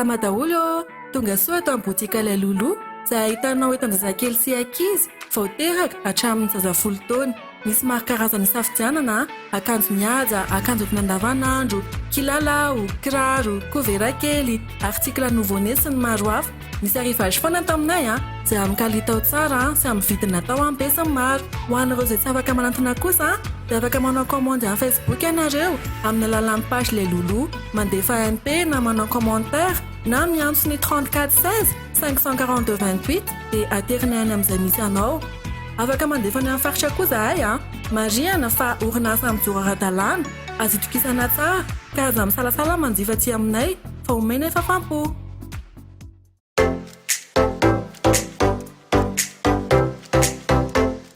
Salama daholo, tonga soa ato amin'ny botika ilay Lolo izay ahitanao entan-jazakely sy ankizy vao teraka hatramin'ny zazafolo taona. Misy maro karazany safidianana, akanjo mihaja, akanjo andavanandro, kilalao, kiraro, kovera kely, artikla nouveau-né sy ny maro hafa. Misy arrivage foana taminay izay amin'ny kalitao tsara sy amin'ny vidiny natao ampiasany maro. Ho anareo izay tsy afaka manantona kosa dia afaka manao commande amin'ny Facebook ianareo amin'ny alalan'ny page ilay Lolo, mandefa ANP na manao commentaire na miantso ny 34 16 542 28 dia aterina any amin'izay misy anao. Afaka mandefa ny amin'ny faritra koa zahay mariana fa orinasa mijoro ara-dalàna, azo itokisana tsara ka aza misalasala manjifa aty aminay fa omena fafampo.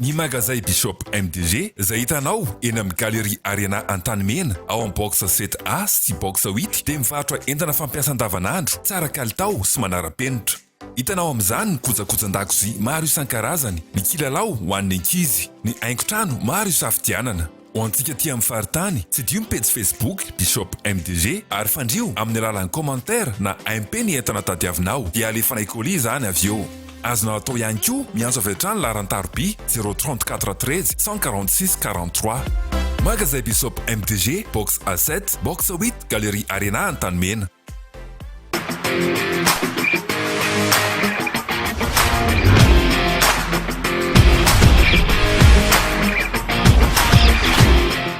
Ny magazay Bishop MDG izay hitanao eny amin'ny galerie Arena Antanimena ao amin'ny box 7A sy box 8 dia mivarotra entana fampiasa andavanandro tsara kalitao sy manara-penitra. Hitanao amin'izany ny kojakojan-dakozia maro isan-karazany, ny kilalao ho an'ny ankizy, ny haingon-trano maro isafidianana. Ho antsika aty amin'ny faritany, tsy adio ny page Facebook Bishop MDG ary fandrio amin'ny alalan'ny commentaire na AMP ny entana tadiavinao dia alefanay colis izany avy eo. Azonao atao ihany koa miantso avy hatrany laharan-tarobia 034 13 146 43. Magazay Bishop MDG, box A7, box 8, galerie Arena Antanimena.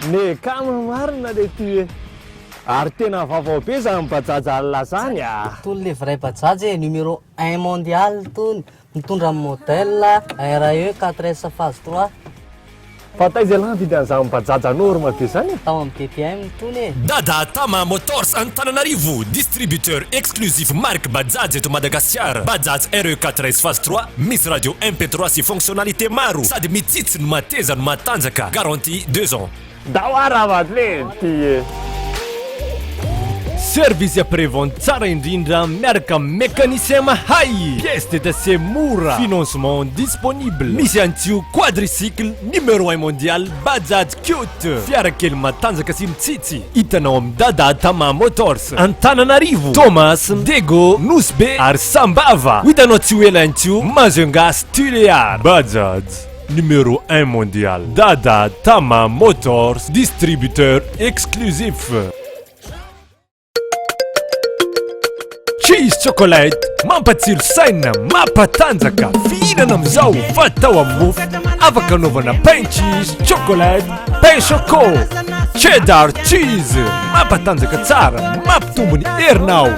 Ne kamina marina le ty ary tena vaovao be zany bajaja alina zany Tony le vrai bajaj numéro 1 mondial tony mitondra modèle RAE 4S phase 3 fa taiza lan vidy an'izany bajaja norme be zany tao amin'ny BPM tony Dada Tama Motors Antananarivo, distributeur exclusif marque Bajaj eto Madagasikara. Bajaj RE 4S phase 3 misy radio MP3 sy fonctionnalité maro sady mitsitsy no mateza no matanjaka, garantie 2 ans. daoaravat le ty Service après-vente tsara indrindra miaraka mécanicien mahay, pièces détachées mora, financement disponible. Misy antsio quadricycle numéro 1 mondial Bajaj Cute, fiara kely matanjaka sy mitsitsy. Hitanao amin'ny Dada Tama Motors Antananarivo, Thomas, Dego, Nosbe ary Sambava. Hitanao tsy ho ela antsio Mazenga Stulear. Bajaj numéro 1 mondial Dada Tama Motors, distributeur exclusif. Cheese chocolate, mampatsiro saina, mampatanjaka, fihinana amizao, fatao amin'ny mofo, afaka anaovana pain cheese, chocolate, pain choco, cheddar cheese, mampatanjaka tsara, mampitombo ny herinao,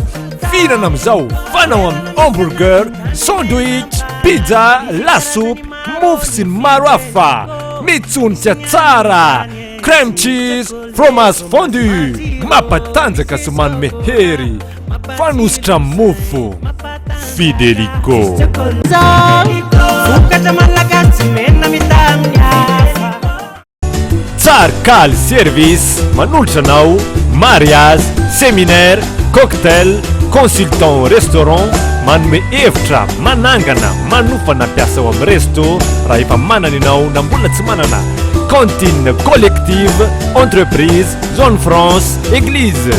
fihinana amizao, fanao amin'ny hamburger, sandwich, pizza, lasopy, mofo sy ny maro hafa, mitsonitsy tsara, crème cheese, fromage fondu, mampatanjaka sy manome hery. Fanositra mofo Fidelico Tsarkal service manolotra anao mariage, séminaire, cocktail, consultant restaurant, manome hevitra, manangana, manofana piasa ao amin'ny resto raha efa manana ianao na mbola tsy manana, cantine collective, entreprise, zone France, église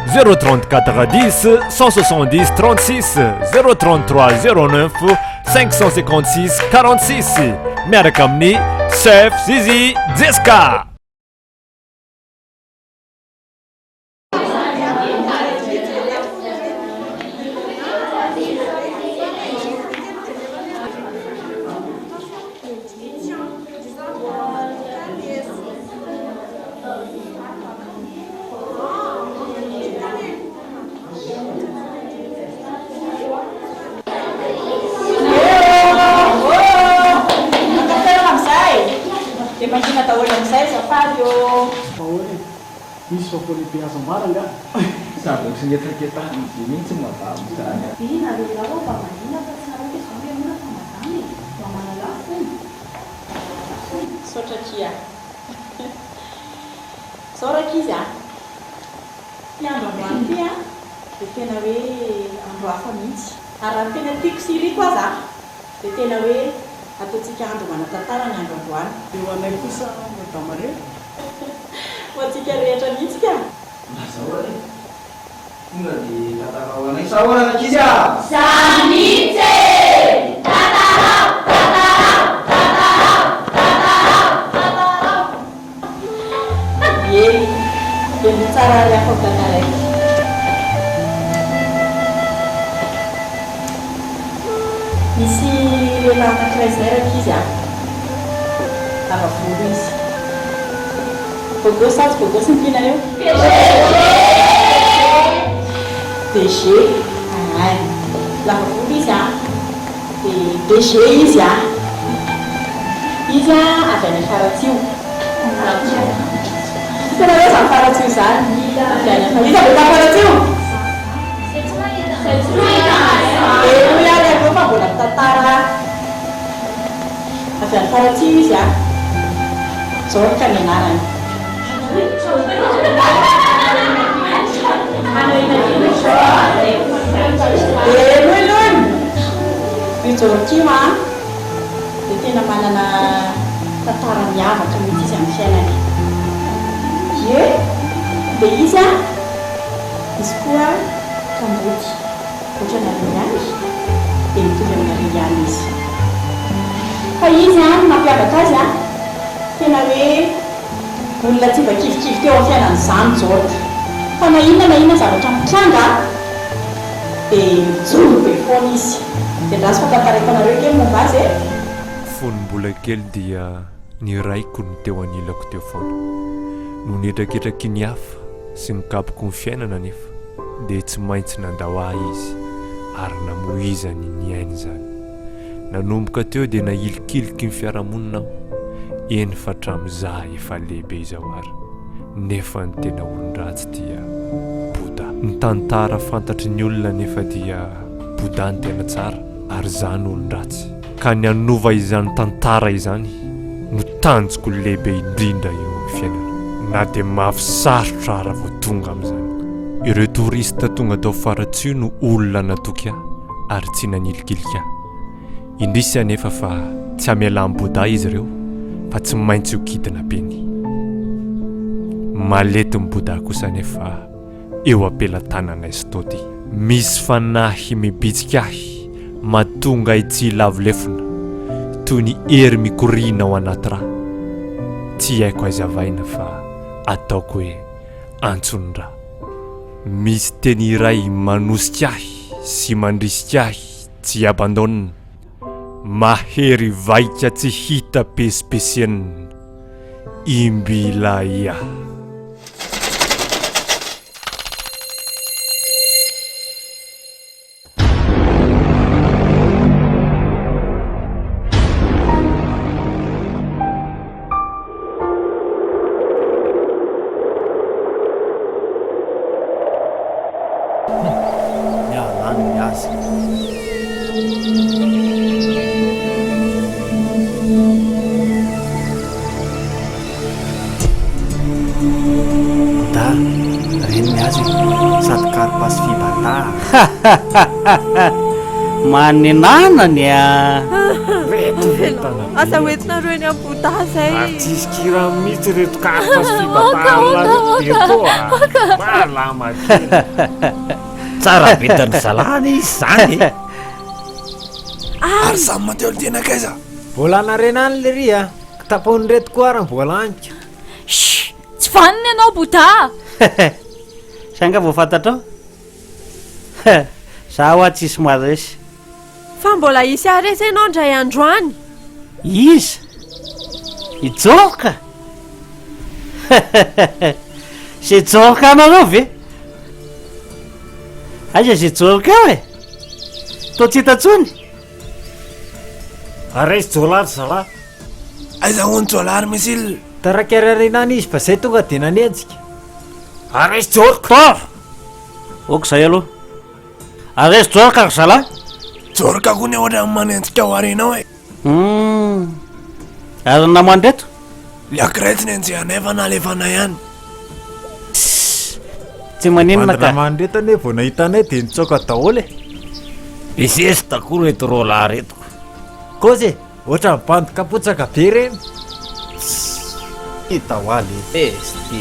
034 10 170 36 033 09 556 46 miaraka amin'ny chef Zizi Jeska. Imagina tá olhando sério, safado. Isso só foi piazza maranga. Sabe, se dia terkita di sini cuma tahu misalnya. Ini ada di lawa Pak Madina pas sekarang ke sampai mana sama kami. Mama langsung. Sota kia. Sora kiza. Ya mama dia. Tena we andro hafa mihitsy. Ary tena tiako siri koa za. Dia tena we ataontsika andro manatantara ny andro androany. Eo anay kosa madama reo. Ho antsika rehetra mihitsy ka. Lazao e tonga dia tantarao anay sahoana ankizy a Sanitse! Tatarao! Tatarao! Tatarao! Tatarao! Tatarao! Ye, dia tsara ry afaka raiky. Misy lehilahy anankiray izay raika izy a. Lava volo izy. Bôgôsy azy bôgôsy ny mpianareo? DG. Ay. Lava volo izy a. Dia DG izy a. Izy a avy any Faratsio. Hitanareo izany Faratsio izany? Izy avy any Faratsio? Hoy ihany areo fa mbola mitantara. Avy any Faratsio izy a. Zorka ny anarany. Loilony io Zorkio a dia tena manana tantara miavaka mihitsy izy amin'ny fiainany. Ie dia izy a izy koa tamboty ohatra nariniany dia mitovy amin'ny nariniany izy. Fa izy a mampiavaka azy a tena hoe olona tsy mba kivikivy teo amin'ny fiainany izany Zorka. Fa na inona zavatra mitranga dia mijoro be foana izy. Dia ndrasy fantantarako anareo kely momba azy e. Fonom-bola kely dia ny raiko ny teo anilako teo foana no nietraketraky ny hafa sy nikapoko ny fiainana nefa dia tsy maintsy nandahoa izy ary namohizany ny ainy zany. Nanomboka teo dia nahilikiliky ny fiarahamonina aho eny fa hatramin'izaho efa lehibe izao ary nefa ny tena olon-dratsy dia Boda. Ny tantara fantatry ny olona nefa dia Boda ny tena tsara ary izany olon-dratsy. Ka ny anova izany tantara izany no tanjoko lehibe indrindra eo amin'ny fiainana. Na dia mafy sarotra raha vao tonga amin'izany. Ireo torista tonga tao Faratsio no olona natoky ahy ary tsy nanilikilika ahy. Indrisy anefa fa tsy hamela amin'ny Boda izy ireo fa tsy maintsy ho kidina beny. Malety ny Boda kosa nefa eo ampelantananay Stody. Misy fanahy mibitsika ahy mahatonga itsy lavolefona toy ny hery mikorina ao anaty rà. Tsy haiko hazavaina fa ataoko hoe antsonindra. Misy teny iray manosika ahy sy mandrisika ahy tsy abandonina. Mahery vaika tsy hita pesipesianina imbilaia. Manenanany a asa hoentinareo eny amin'ny Boda zay. Tsisy kira mihitsy reto karpa sy fibatahana toa malama kely. Tsara betany zalany izy zany. Ary samy mateo tena kaiza volana renany le ry a tapony reto koa ary voalanika. Tsy vaniny ianao Boda. Sanga vao fantatrao zaho a tsisy maresy fa mbola isy aresy ianao ndray androany. Iza ijoka zay joka anareo ve aiza zay joka eo e to tsy hitatsony aresy jolary zala aiza hony jolary misy tarakaryarenany izy fa zay tonga dia nanenjika aresy jorka oko zay aloha aresy jorka ry zala jorka koa ny ohatra manenjika ao arenao e ary namandreto le akrety ny anjehanay fa nalefanay ihany tsy maninona ka mandretany hoe vao nahitanay dia nitsoka daholo e esesy takoa reto rola retoko kozy ohatra mibandy kapotsaka be reny hitahoaly esty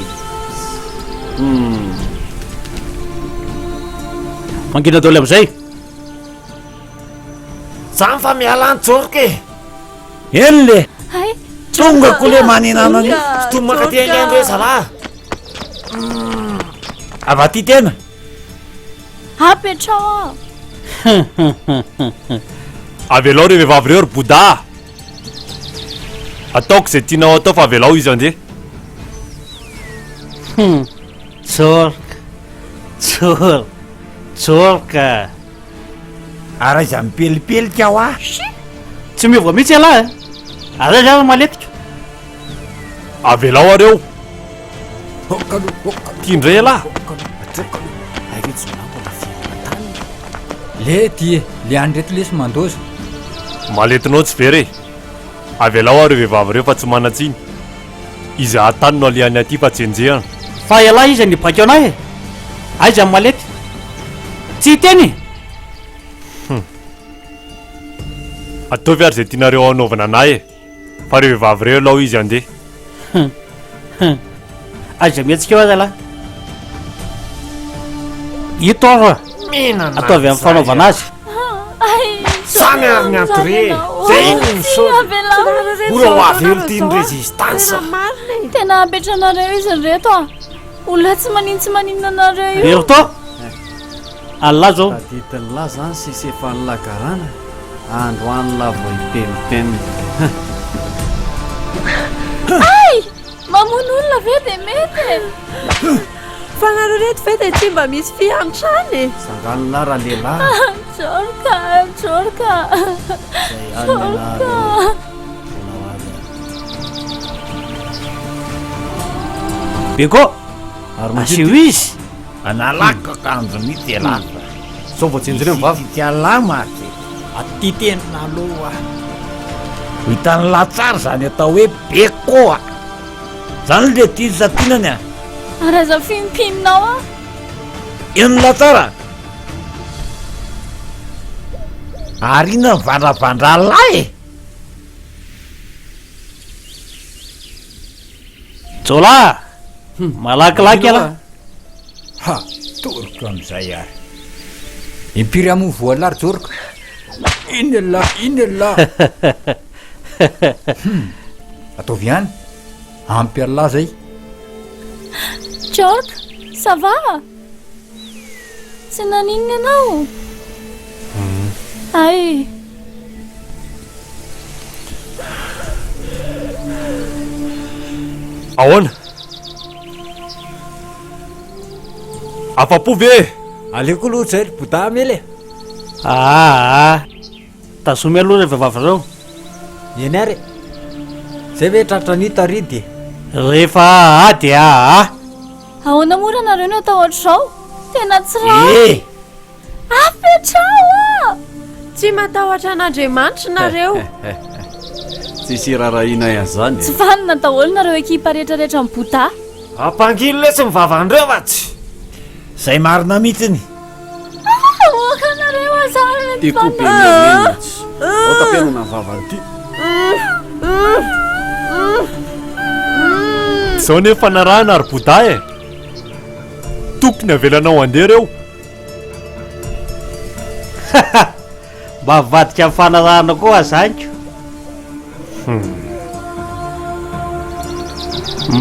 mangina daoly am'izay za fa miala any jorika e eny le Ay, tongako le maninanany fotono makaty aingany re zalahy avaty tena apetrao avelao re vehivavy reo ry boda ataoko zay tianao atao fa avelao izy ande tsorka ara iza mipelipelika aho a tsy miova mihitsy alahy aray zany maletika avelao areo tiandray alahy le ty le andreto lesy mandoza maletinao tsy very avelao areo vehivavy reo fa tsy manatsiny izy atany no aliany aty fa tsy enjehana fa ialahy izy nibakeo anay e aiza ny malety tsy hiteny ataovy ary zay tianareo anaovana anay e fa reo vehivavy reo lao izy andeha aiza mihetsika eo azy alahy ito aho ataovy amin'ny fanaovana azy samy ary ny antoré zay iny ora ho avelo tiany résistance tena apetranareo izy reto a olona tsy manintsy maninona anareo io erto allah zao taditiny lahy zany sisy efa nylagarana androany lavo ipenipeny ay mamono olona ve de mety fa nareo reto ve de tsy mba misy fiantrany zanganona raha lehilahy jorka jorka jorka beko ary masio izy analako akanjo mity alahy sao vao tsenjony mivavy tialahy maty aty tenina aloha hitany latsara zany atao hoe bekoa zany le ty zatinany a araza fimpininao a eny latsara ary ina mivandravandra lahy e jola malakilaky ala ha toroko am'izay ary impiry amo voalary joroko inela ataovy ihany ampy alahy zay jorka ça va tsy naninona anao ay ahoana afa-po ve aleko aloha zay ry bota mely tazomy aloha re vehivavy reo eny ary zay ve tratra nita ridy rehefa ady ahoana mora nareo no atao ohatr'izao tena tsy raha apetrao a tsy matahotra an'andriamanitra nareo tsisy raharaina iany zany tsy vanina daholo nareo ekipa rehetrarehetra ny bota ampangilo le tsy mivavandreo vatsy zay marina mihitsiny oka nareo azany tapenana vavaty zao nefa narahana ary boda e tokony avelanao andeha reo mba vadika amin'ny fanarahana koa azaniko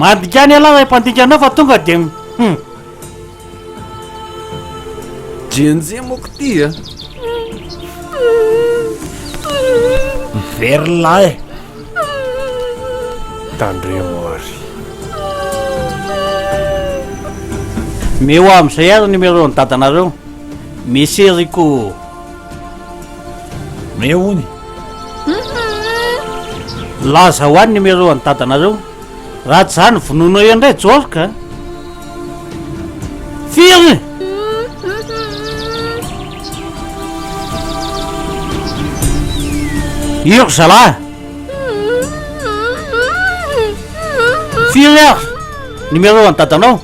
madika any alahy ray mpandikanao fa tonga de jenje moko ty a mivery lahy e tandremo ary meo am'izay ary numéro ny dadanareo meseriko meony laza ho any numéro ny dadanareo raha tsy zany vonono eo indray jorka firy io zalahy firy ary numéro ny dadanao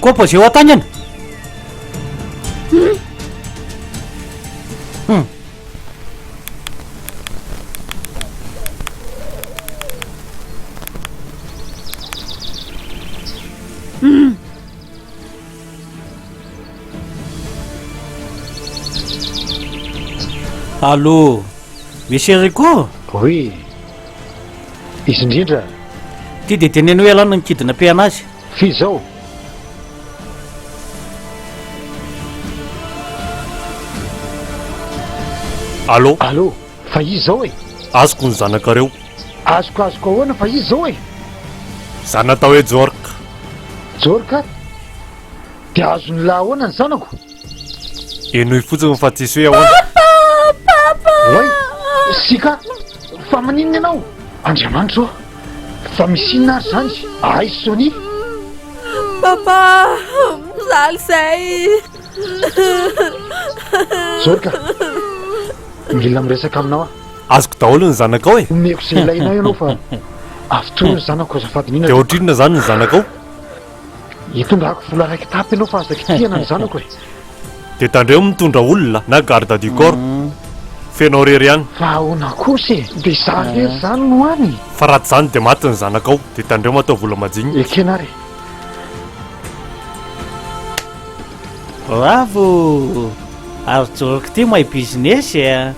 composé ho atany any allo misy ary koa oe izy indrindra ty de teneny hoe alana nikidina pe anazy fi zao allo allo fa izy zao e azoko ny zanakareo azoko ahoana fa izy zao e za natao hoe jorka jorka de azony la ahoana ny zanako enoy fotsiny fa tsisy hoe ahoana oy sika fa maninona ianao andriamanitro fa misy inona ary zany ay sony papa mizaly zay jorka mila miresaka aminao a azoko daholo ny zanakao e omeko zay ilainao ianao fa avitoro ny zanako azafady mihina de ohatrinona zany ny zanakao hitondrako vola raiky tapy ianao fa azaky tiana ny zanako e de tandreo mitondra olona na garde du corps fenao rery ihany fa ahoana kosy de za rery zany no any fa raty zany de maty ny zanakao de tandreo matao vola majigny ekenary bravo ary joroko ty mahay business a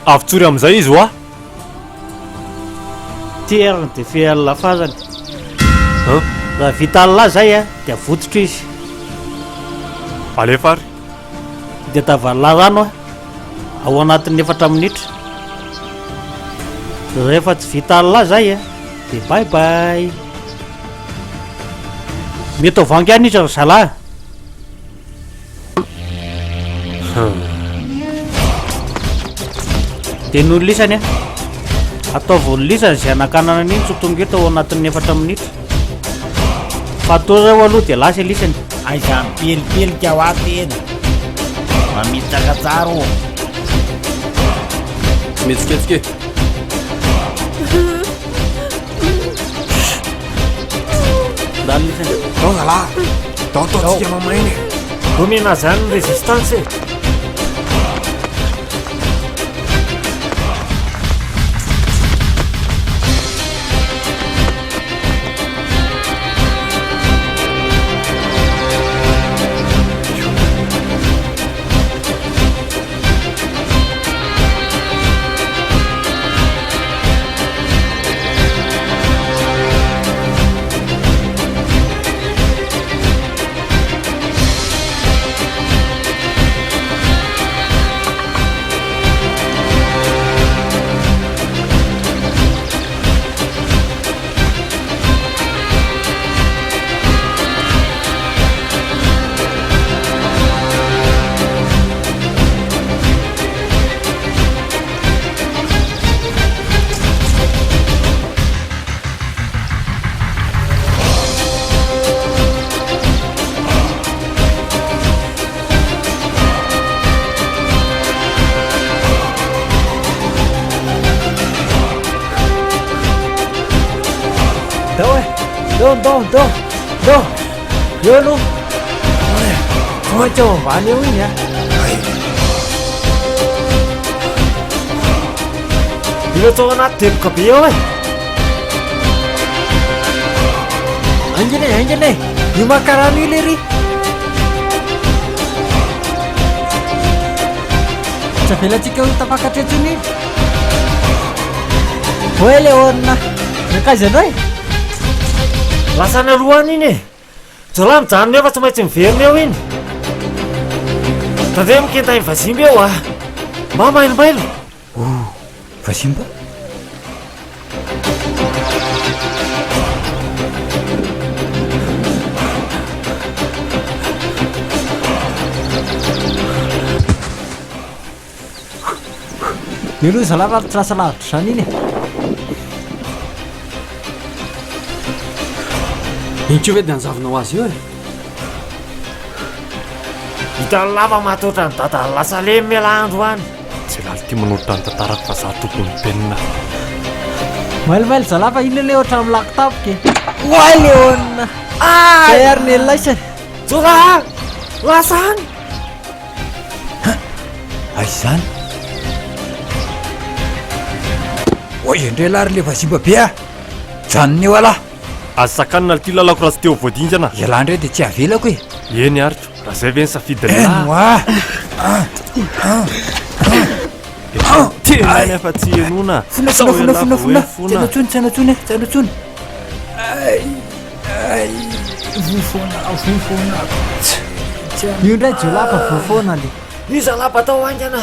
avitsory am'izay izy hoa ty ariny de fialafazany raha vita alina zay a de avototro izy alefary de tavala rano a ao anatin'ny 4 minitra rehefa tsy vita alina zay a de baibay mety ao vangy any izy ry zalahy de noho lisany a ataovony lisany zay anakanana an'iny tsy tonga eto ao anatin'ny 4 minitra fa atao zao aloha de lasa lisany aiza mipelipelika ho atena mamitsaka tsara o tsy metsiketsike dany lisany tao zalahy taotaotsika mamainy domena zany ny résistance Đâu Nhớ luôn Thôi cho bà nhớ nha Đưa cho nó tìm cặp yếu ấy Anh trên này Như macaroni liri Chapela chika utapakatra chini Hoe Leona Nakaza noi Lasana ruan ini Jalan jangan apa cuma cemver dia win Tadi kita invasi dia wah Mama main Vasimba Niru salah terasa lah Sani nih Incio vedy anzavinao azy io e Hita lava matotra ny dada lasa le mela andro any Tsy laly ty manoritra ny tantarako fa za tokony penina Mail salah fa ino le otra amin'ny laptop-ke Wai Leona Sayar ny laisany Jola lasany Aizany Oi indray lary le Vasimba be a Janony eo ala Azy sakanina ty lalako raha tsy teo voadinjana Ialahy indray dia tsy avelako e Eny aritro raha zay ve ny safidy lahy tena nefa tsy enona fonafonafonafonafonatsony tsanatsony tsanatsony vofona io ndray jolafa vofona le iza lapa tao angana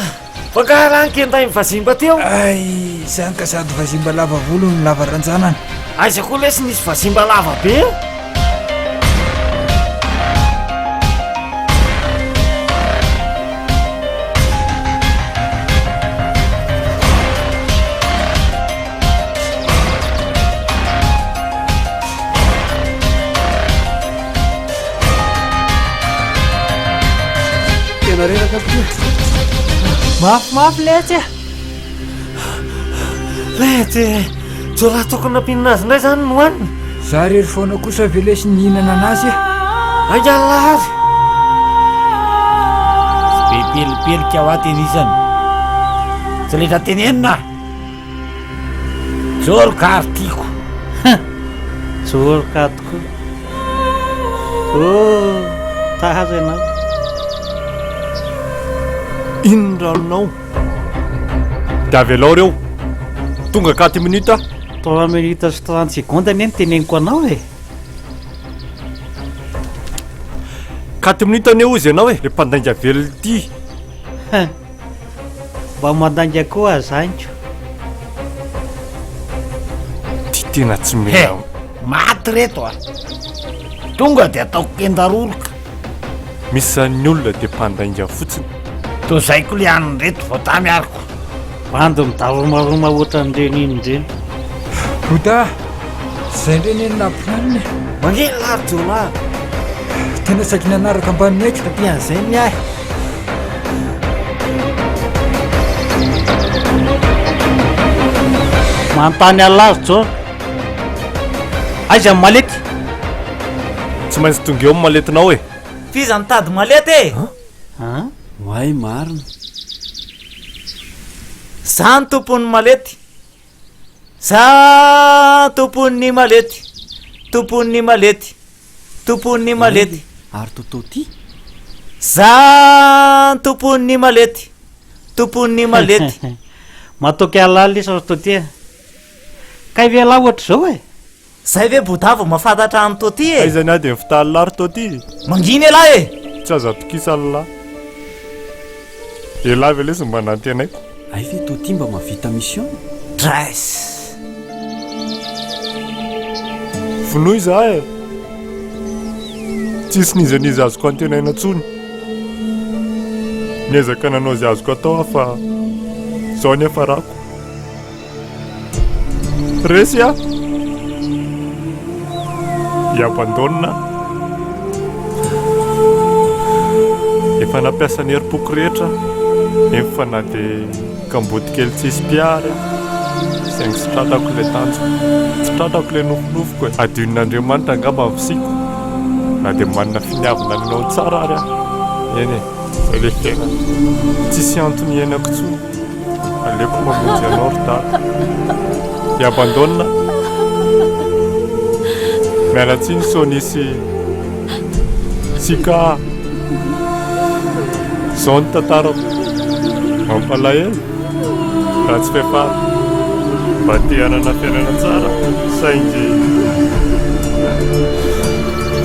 fankaranykendray mivazimba teo ay zany ka sady vazimba lava volo ny lava ranjanany aiza koa lesy nisy vazimba lava be mafimafy letsy lety jola tokony nampinina azy indray zany no haniny za rery foana kosa velesy nihinana anazy angalary sy be pelipelika ao atenizany tsy letra tenenina jolokary tiako joloka tokoa tahazo ianao inonranonao da avy alao reo tonga 4 minutes 3 minutes sy 30 secondes anie ny teneniko anao e 4 minutes ane ozy ianao e le mpandainga velony ty mba mandainga koa azainko ty tena tsy mena maty reto a tonga de ataoko kendaroloka misy zan'ny olona de mpandainga fotsiny to zay koa le aniny reto vao tamy ariko bando midaromaroma ohatra n'ireny iny reny ota zay ndreny eny lampinaniny mangeny lary jola tena saiky nanaraka ambany eky tian'izay ny ahy mantany alazo jo aiza malety tsy maintsy tonga eo maletinao e fiza nitady malety e way marina za ny tompony malety za tompony malety tompony malety tompony malety ary totao ty za tompony malety tompony malety matoky alala isa toty kay ve ala ohatra zao e zay ve bodavo mahafantatra any toty e aizany a de mivitaly lary toty manginy elahy e tsy aza tokisa llahy elahy ve lesy mba nantenaiko ay ve toty mba mavita mission dres vonoy za e tsisy nizanizy azoko antenaina tsony niezaka nanao zy azoko atao afa zao ny afarako resy a iabandona efa nampiasa ny herim-poko rehetra efa na de kambody kely tsisy piary saingy sy tratako le tanjo tsy tratako le nofonofoko e adionin'andriamanitra angamba visiko na de manina finiavina aminao tsara ary a eny e zay le fiaina tsisy antony iainako tsony aleko mamonjy anao ritara iabandona mialatsiny so nisy sika zao ny tantarako mampalahelo raha tsy fefara mba te hanana fiainana tsara saingy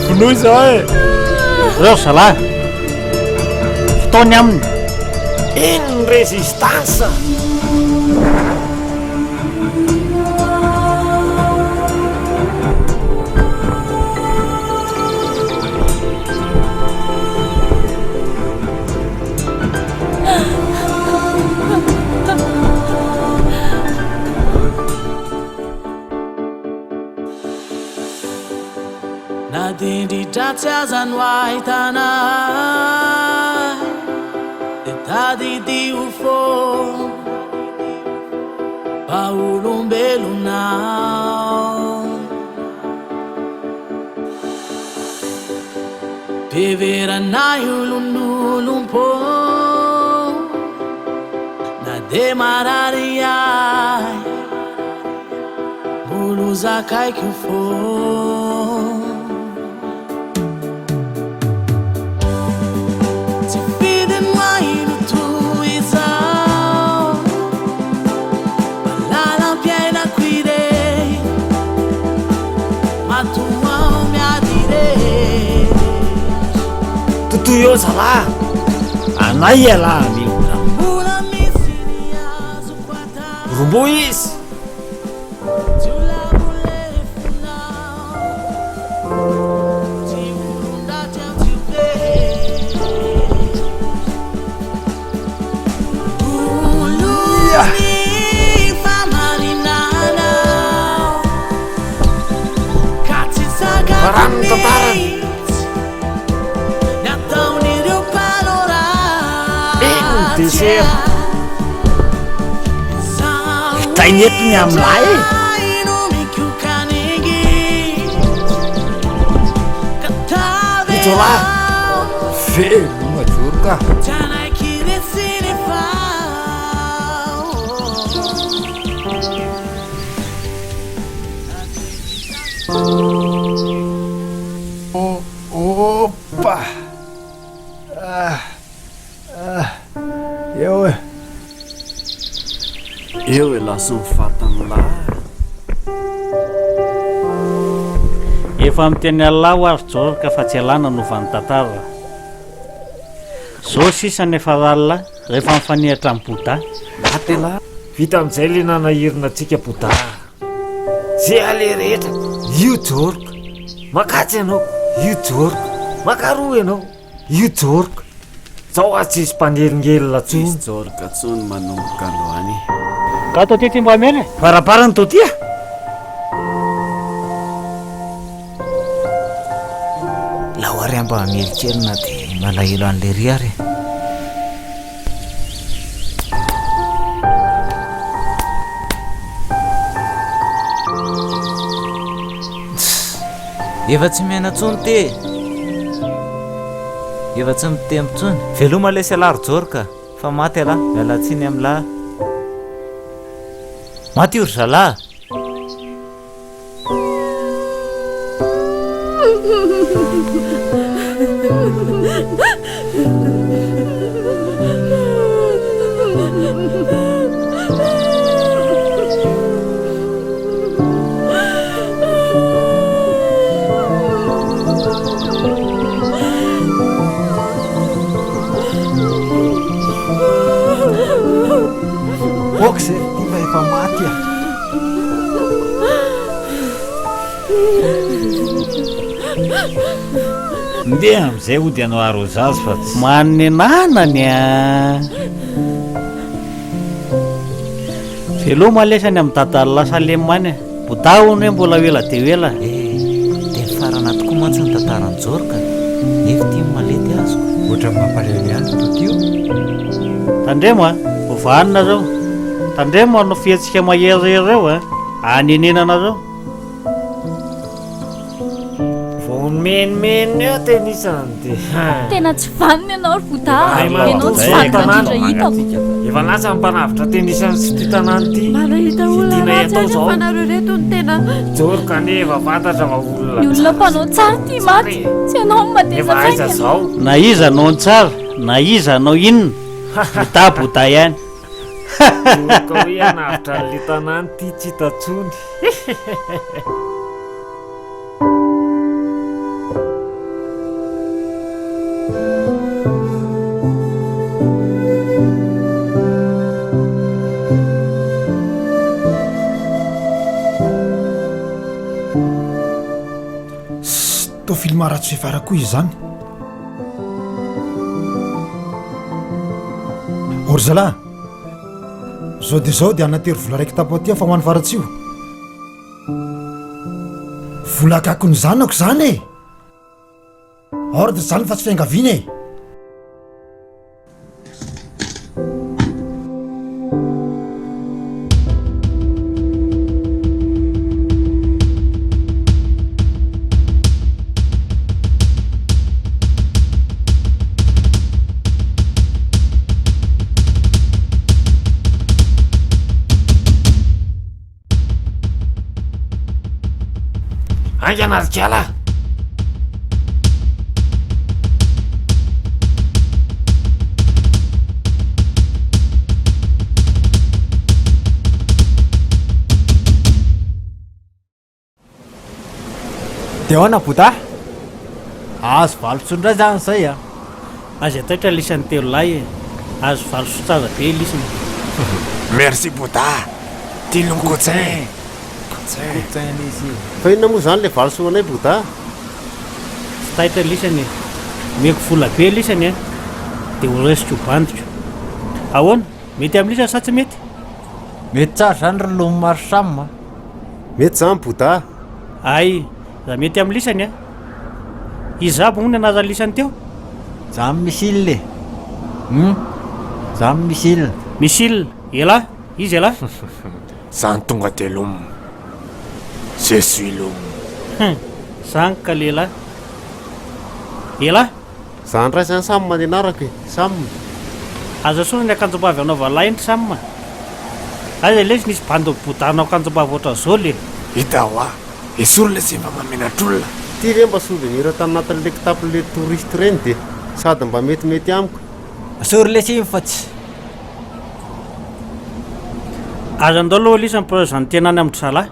vonoy za e reo zalahy fotaony aminy iny résistance nadindridratsy azano ahitana de tadidio fô mba olombelonao beveranay olon'olom-pô na de marary ay olo zakaiky fô eo zala anay ala miora rombo izy Parang tataran Nataunireo palora Desert tainetiny amilay itola velo majoro ka opa eo e lasa mifatan'lahy efa miteny Allah ho azy jorka fa tsy alana novan'ny tantara zao sisa nefa ralina rehefa mifanihatra amin'ny boda atela vita amin'izay le nanahirina antsika boda zay ale rehetra io jorka makatsy ianao io jorka makaroa ianao io jorka zao azy tsisy mpangelingelina tsony jorka tsony manomboka androany ka atao ty mba mena faraparany tao tia la oary amba mielikely na dia malahelo an'le ry ary efa tsy miaina tsony ty efa tsy mitemy tsony veloma lesy alary jorka fa maty ala mialatsiny am'lahy maty ory zalahy Boxe, vai efa maty a ndeha am'izay ody anao arozazy fa tsy manny nanany a veloma lesany amin'ny dadany lasa lemany bodahony hoe mbola ela de ela dia farana tokoa mantsy ny tantarany jorka nefa tia malety azoko ohatra mampalely ihany totio tandremo a ovanina zao tandremo no fiatsika mahery reo a aninenana zao menimeny eo tenisany dia tena tsy vaniny ianao ry boda ianao tsy vanina indrindra hitako efa lasa mpanavitra tenisany sy ty tanany ty manahita olona ratsy any fanareo reto ny tena jorka nefa fantatra fa olona ny olona mpanao tsara ty maty tsy ianao efa aiza zao na iza anao ny tsara na iza anao inona boda ihany jorka hoe anavitra n'le tanany ty tsy hitatsony filmaratsy fifarako izy zany ory zalahy zao dia zao dia anatery vola raiky tapoatia fa hoany faratsio vola akako ny zanako zany e or dia zany fa tsy fiangaviana e anarikala dia ahoana boda azo valotsondray zany zay a aza taitra lisan'ny telo lahy azo valo sotsaza be lisany. Merci Bouddha. Tilong Cotin. Fa inona moa zany le valo soanay Bouddha? Sy taitra lisany meko vola be lisany dia ho resiko bandiko. Ahoana mety amin'ny lisany sa tsy mety? Mety tsara zany ry lomo maro samma. Mety zany Bouddha. Ay, za mety amin'ny lisany izabo moa ny anaza lisany teo. Za misile. Za misile. Misile, ela, izy ela. Zany tonga de lomo. Je suis lomo. Zany ka lela. Ela? Zany ray zany samma ny anarako e, samma. Aza sona ny akanjom-bavy anaova lainy samma. Aza lesy nisy bando bodanao akanjom-bavy ohatran'izao le. Hita hoa, esory le sy mba mamenatr'olona. Ty re mba souvenir tanatin'le kitapon'le touriste reny dia sady mba metimety amiko. Asory le sy fa tsy. Aza andao aloha lisany prezany tenany amin'ny zalahy.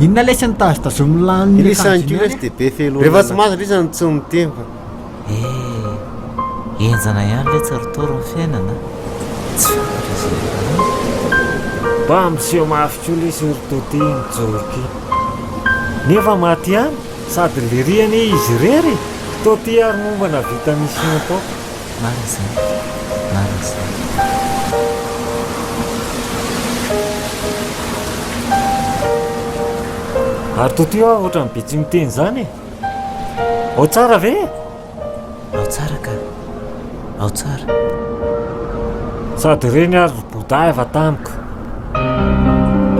Inona lesy nitazotazominy lany lisany tio lesy dia be felo. Rehefa tsy maso lisany tsy miteny fa. Enjana ihany le tsarotoro ny fiainana. Tsy fantatra izay. Mba miseho mafika le sy ritoty mijoroky. Nefa maty ihany sady le riany izy rery. Toty ary mombana vita misy atao. Marina marina. Ary toty aho ohatran'ny be tsy miteny zany. Ao tsara ve? Ao tsara ka. Ao tsara. Sady reny ary Bouddha efa tamiko.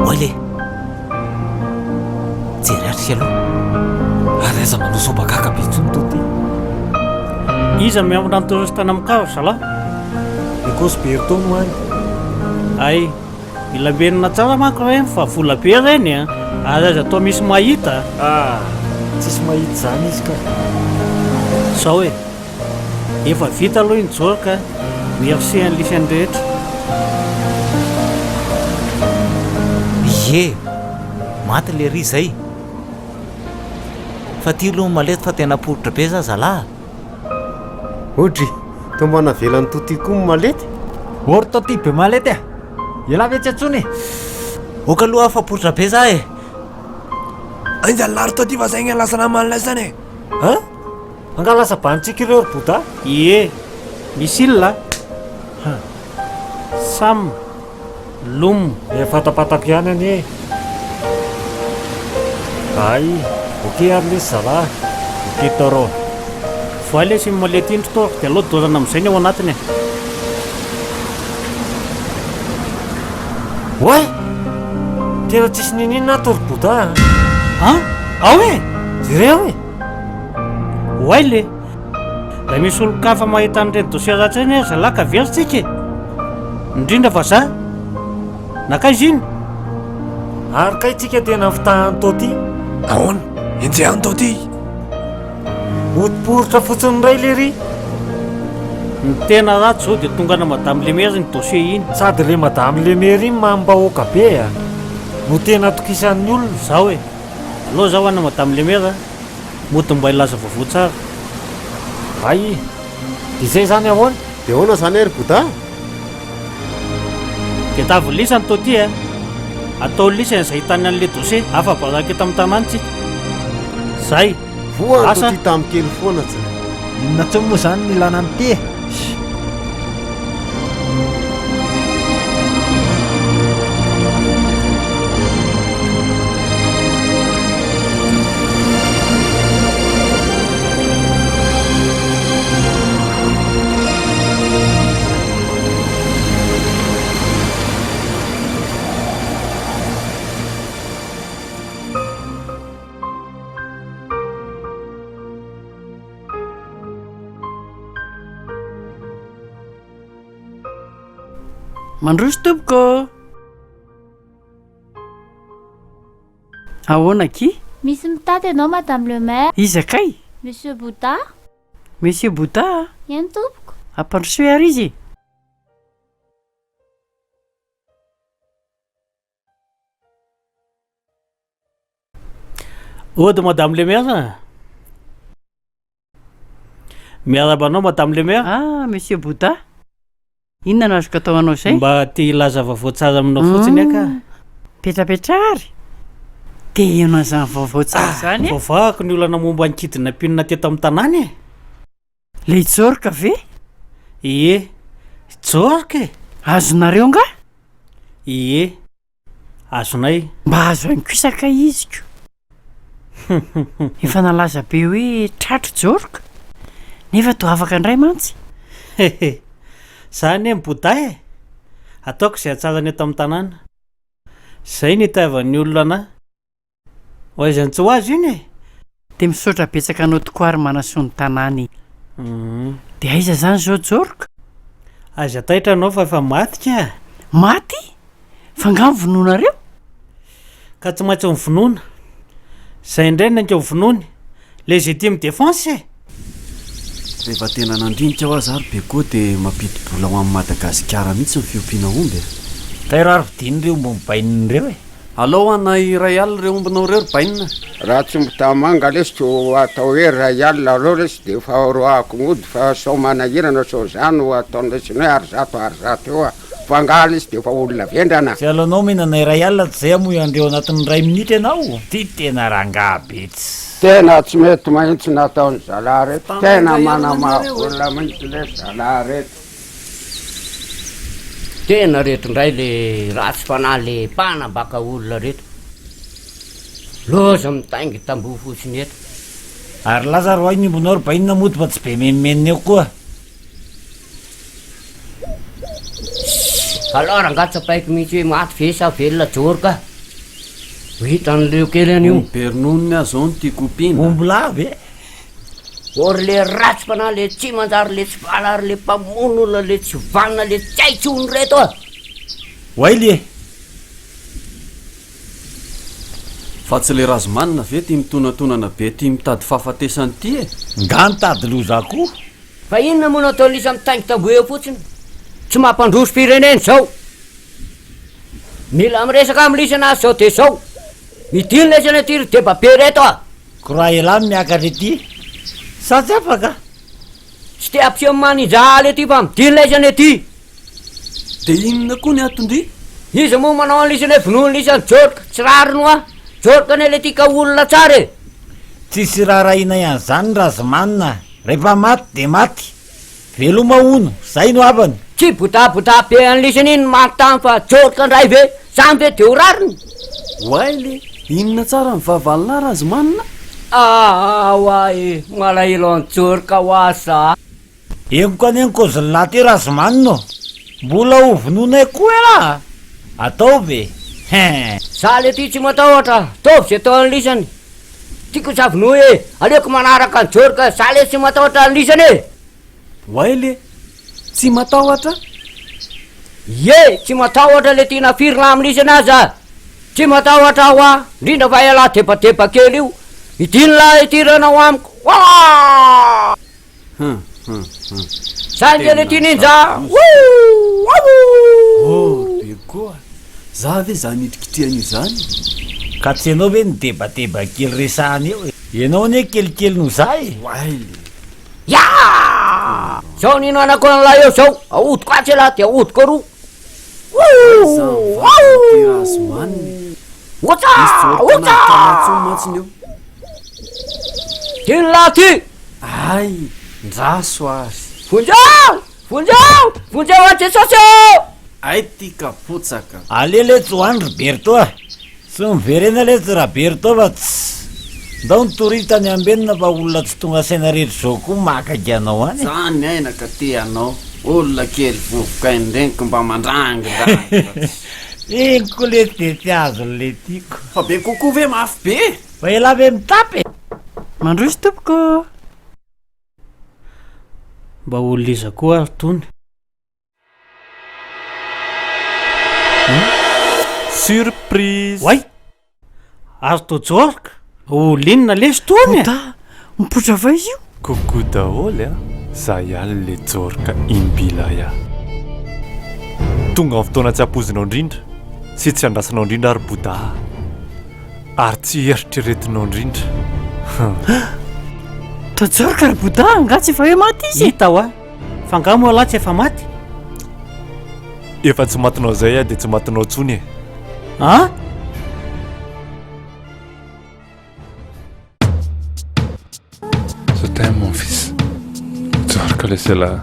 Oale. Jery aloha. Ary aiza manoso bakaka be tsy toty. Iza miambina ny torostana mikao zala? Ekosy be ritono any. Ay, mila benina tsara manko reny fa vola be reny aza atao misy mahita. Tsisy mahita zany izy ka. Sao hoe efa vita aloha iny joroka. Merci ny lisany rehetra. Ye, maty le ry zay. Fa ty aloha malety fa tena poritra be za zalahy. Odry, tombana velany toty koa malety. Ory toty be malety ela ve tsy atsony. Oka aloha fa poritra be za e. Anjany laro toty fa zay gny lasana manlaisany e. Angalasa banitsika ireo ry Bouddha. Ie, misy ilona. Sam, lomo. Fatapatako ihany any e. Ay, okey ary lesy zalahy. Okey toro. Voa lesy malety indro toroko dia aloha dozana amin'izay ny ao anatiny. Oay! Tena tsisy ninina ato ry Bouddha. Ao e? Jereo e? Oay le. Raha misy olo-kafa mahita an'ireny dosia ratsiny zalahy ka veritsika. Indrindra fa za nakaizy iny. Ary ka itsika tena fitahany toty. Ahoana? Enjehany toty. Motiporotra fotsiny ray le ry. Ny tena ratsy zao dia tonga na madame Lemery ny dosie iny. Sady le madame Lemery iny mambahoaka be no tena tokisan'ny olona. Zao hoe aloha zaho ana madame Lemery mody mba ilaza vaovao tsara. Ay, dia izay zany ahoana? Dia ahoana zany ary Bouddha? Dia tavy lisany toty atao lisany izay hitany an'le dosie afa baraka eto amin'ny tanàna tsika. Zay voany toty tamin'ny kely foana tsy. Inona tsony moa zany ny ilana an'ity. Mandroso tompoko. Ahoana ki? Misy mitady ianao madame le maire. Iza kay? Monsieur Bouddha. Monsieur Bouddha? Eny tompoko. Ampandroso ary izy. Ode madame le maire. miarabanao ma tam'le me monsieur Bouddha, inona no azoko atao anao izay? mba te ilaza vaovao tsara aminao fotsiny aka petrapetrary te iona zany vaovao tsara zany vavahako ny olana momba nikidina mpinina teto amin'ny tanàny le Jorka ve? Ie, Jorka e. Azonareo nga? Ie, azonay. Mba azo hainkoisaka iziko. Efa nalaza be hoe tratro Jorka, nefa toa afaka indray mantsy. Zany e Bouddha e, ataoko izay atsarany eto amin'ny tanàna. Zay ny itavan'ny olona anahy. Ho aizany tsy ho azo iny e. Dia misaotra betsaka anao tokoa ary manasoa ny tanàny. Dia aiza zany zao Jorka? Aza taitra anao fa efa maty ka. Maty? Fa nga mivononareo? Ka tsy maintsy mivonona. Zay indray nanka mivonony. Légitime défense e. Rehefa tena nandrinika ho azy ary be koa dia mampidi-bola ho amin'ny Madagasikara mihitsy ny fiompiana omby e. Tairaro vidiny reo mbo mibainina ireo e. Alao ana iray alina reo ombinao reo bainina. Raha tsy mbotamanga lesiko atao hoe ray alina reo lesy dia efa roako ngody fa sao manahirana sao zany ho ataony lesiny hoe arizato eo a. Fa nga lesy dia efa olona vendrana. Tsy aloanao mihinana iray alina tsy zay amoy andreo anatin'ny ray minitra ianao. Ty tena rangabetsy. Tena tsy mety mahitsy nataony zalahy reto. Tena manamaolona mihitsy le zalahy reto. Tena reto indray le ratsy fanahy le mpanambaka olona reto. Loza mitaingy tamboho fotsiny eto. Ary laza ro ainy imbonao ry bainina moto fa tsy be menimenina eo koa. Alors angatsapaiko mihitsy hoe maty ve sa velona Jorka. Hitan'ireo kely an'io. Bernoniny azao ny tiako ompiana. Omby lava e. Ory le ratsy fanahy le tsy manjary le tsy vala ary le mpamono olona le tsy vanina le tsy aitsony reto a. Waily e. Fa tsy le razomanina ve ty mitonatonana be ty mitady fahafatesany ty e. Nga nitady loza koa. Fa inona moa natao lisa mitaingy tamboho eo fotsiny. Tsy mampandroso firenena zao. Mila miresaka amin'ny lisana azy zao dia zao. Midiny lesana aty ry debabe reto a. Koraha elany miakatra ety. Satsy afaka. Tsy te ampiseho maninjaly aty fa midiny lesana aty. Dia inona koa ny atondry? Izy moa manao an'lisana hoe vonoany lisany Jorka. Tsy rarino a. Jorka ny le tika olona tsara e. Tsisy raharaina ihany zany razomanina. Rehefa maty dia maty. Velo mahono. Zay no avany. Tsy botabota be an'lisany iny manontany fa Jorka ndray ve. Zany ve dia ho rariny. Waily, inona tsara mivavalina razomanina? Wae, malahelo any Jorka ho asa. Eniko aneniko zolahy ty razomanina. Mbola ho vononay koa raha. Atao ve? Saly aty tsy matahotra, tovy zay tao an'lisany. Tiako zavinoy e, aleoko manaraka ny Jorka, saly tsy matahotra an'lisany e. Waily, tsy matahotra? Ye, tsy matahotra le tiana firina amin'ny lisana aza. Tsy matahotra ho a, indrindra fa iala debadeba kely io. Idinona itirana ho amiko. Saingy le tianinja. Be koa. Za ve zany itrikitian'io zany? Ka tsy ianao ve ny debadeba kely resahany eo e. Ianao ne kelikely no zay. Waily. Ya! Zao nino anako an'lahy eo zao. Ahodiko atsy lahy dia ahodiko roa. Tino lahy ty. Ay, ndraso azy. Vonjao atsesaseo. Ay tika potsaka. Ale tsy hoany ry Berto a. Tsy miverena le tsy raha Berto fa tsy. Ndao ny torita ny ambenina fa olona tsy tonga saina rehetra zao koa makaky anao any. Zany aina ka ty anao. Olona kely vovoka indreniko mba mandrangy. Eniko le ty azo le tiako. Fa be kokoa ve mafy be. Fa ela ve mitapy. Mandroso tompoko. Mba olona iza koa ary tony. Surprise. Way. Azo to Jorka. Olinona lesy tony. Mipotra va izy io? Coucou daholo a. Zay ihany le Jorka Imbilaya. Tonga amin'ny fotoana tsy ampozinao indrindra sy tsy andrasanao indrindra ary Bouddha. Ary tsy eritreretinao indrindra. tajorika ry boda nga tsy efa hoe maty izy hita ho a fa nga moa lahy tsy efa maty efa tsy matinao zay a dia tsy matinao tsony e a Je t'aime mon fils. Zorka laissez là.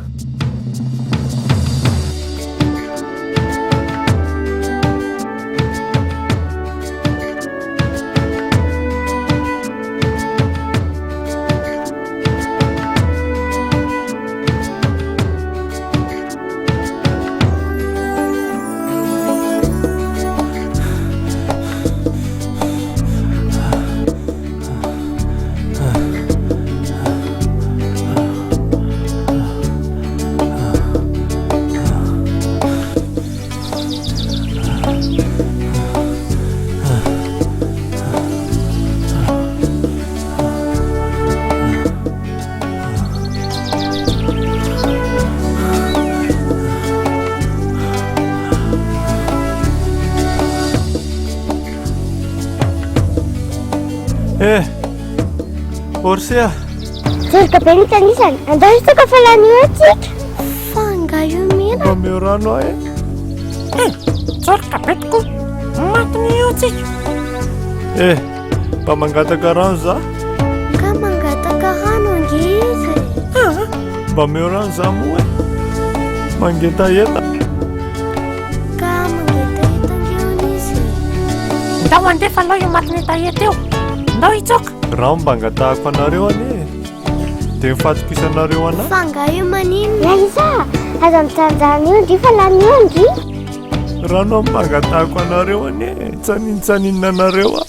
Orsia Zorka be nitanisany andao izy toka fa lanio atsika fanga io mena mameo rano aho Zorka be tokoa matinio atsika mba mangataka rano za ka mangataka rano angizy mba meo rano za moa mangetaheta ka mangetaheta angeonizy ndao andefa aloha io matinetaheta eo ndao hitsoka rano mba angatahako anareo ane dia mifatoko isanareo anahy fanga io manino la isa aza mijanjany io ndry fa lanio ndry rano mba angatahako anareo ane tsaninitsaninanareo a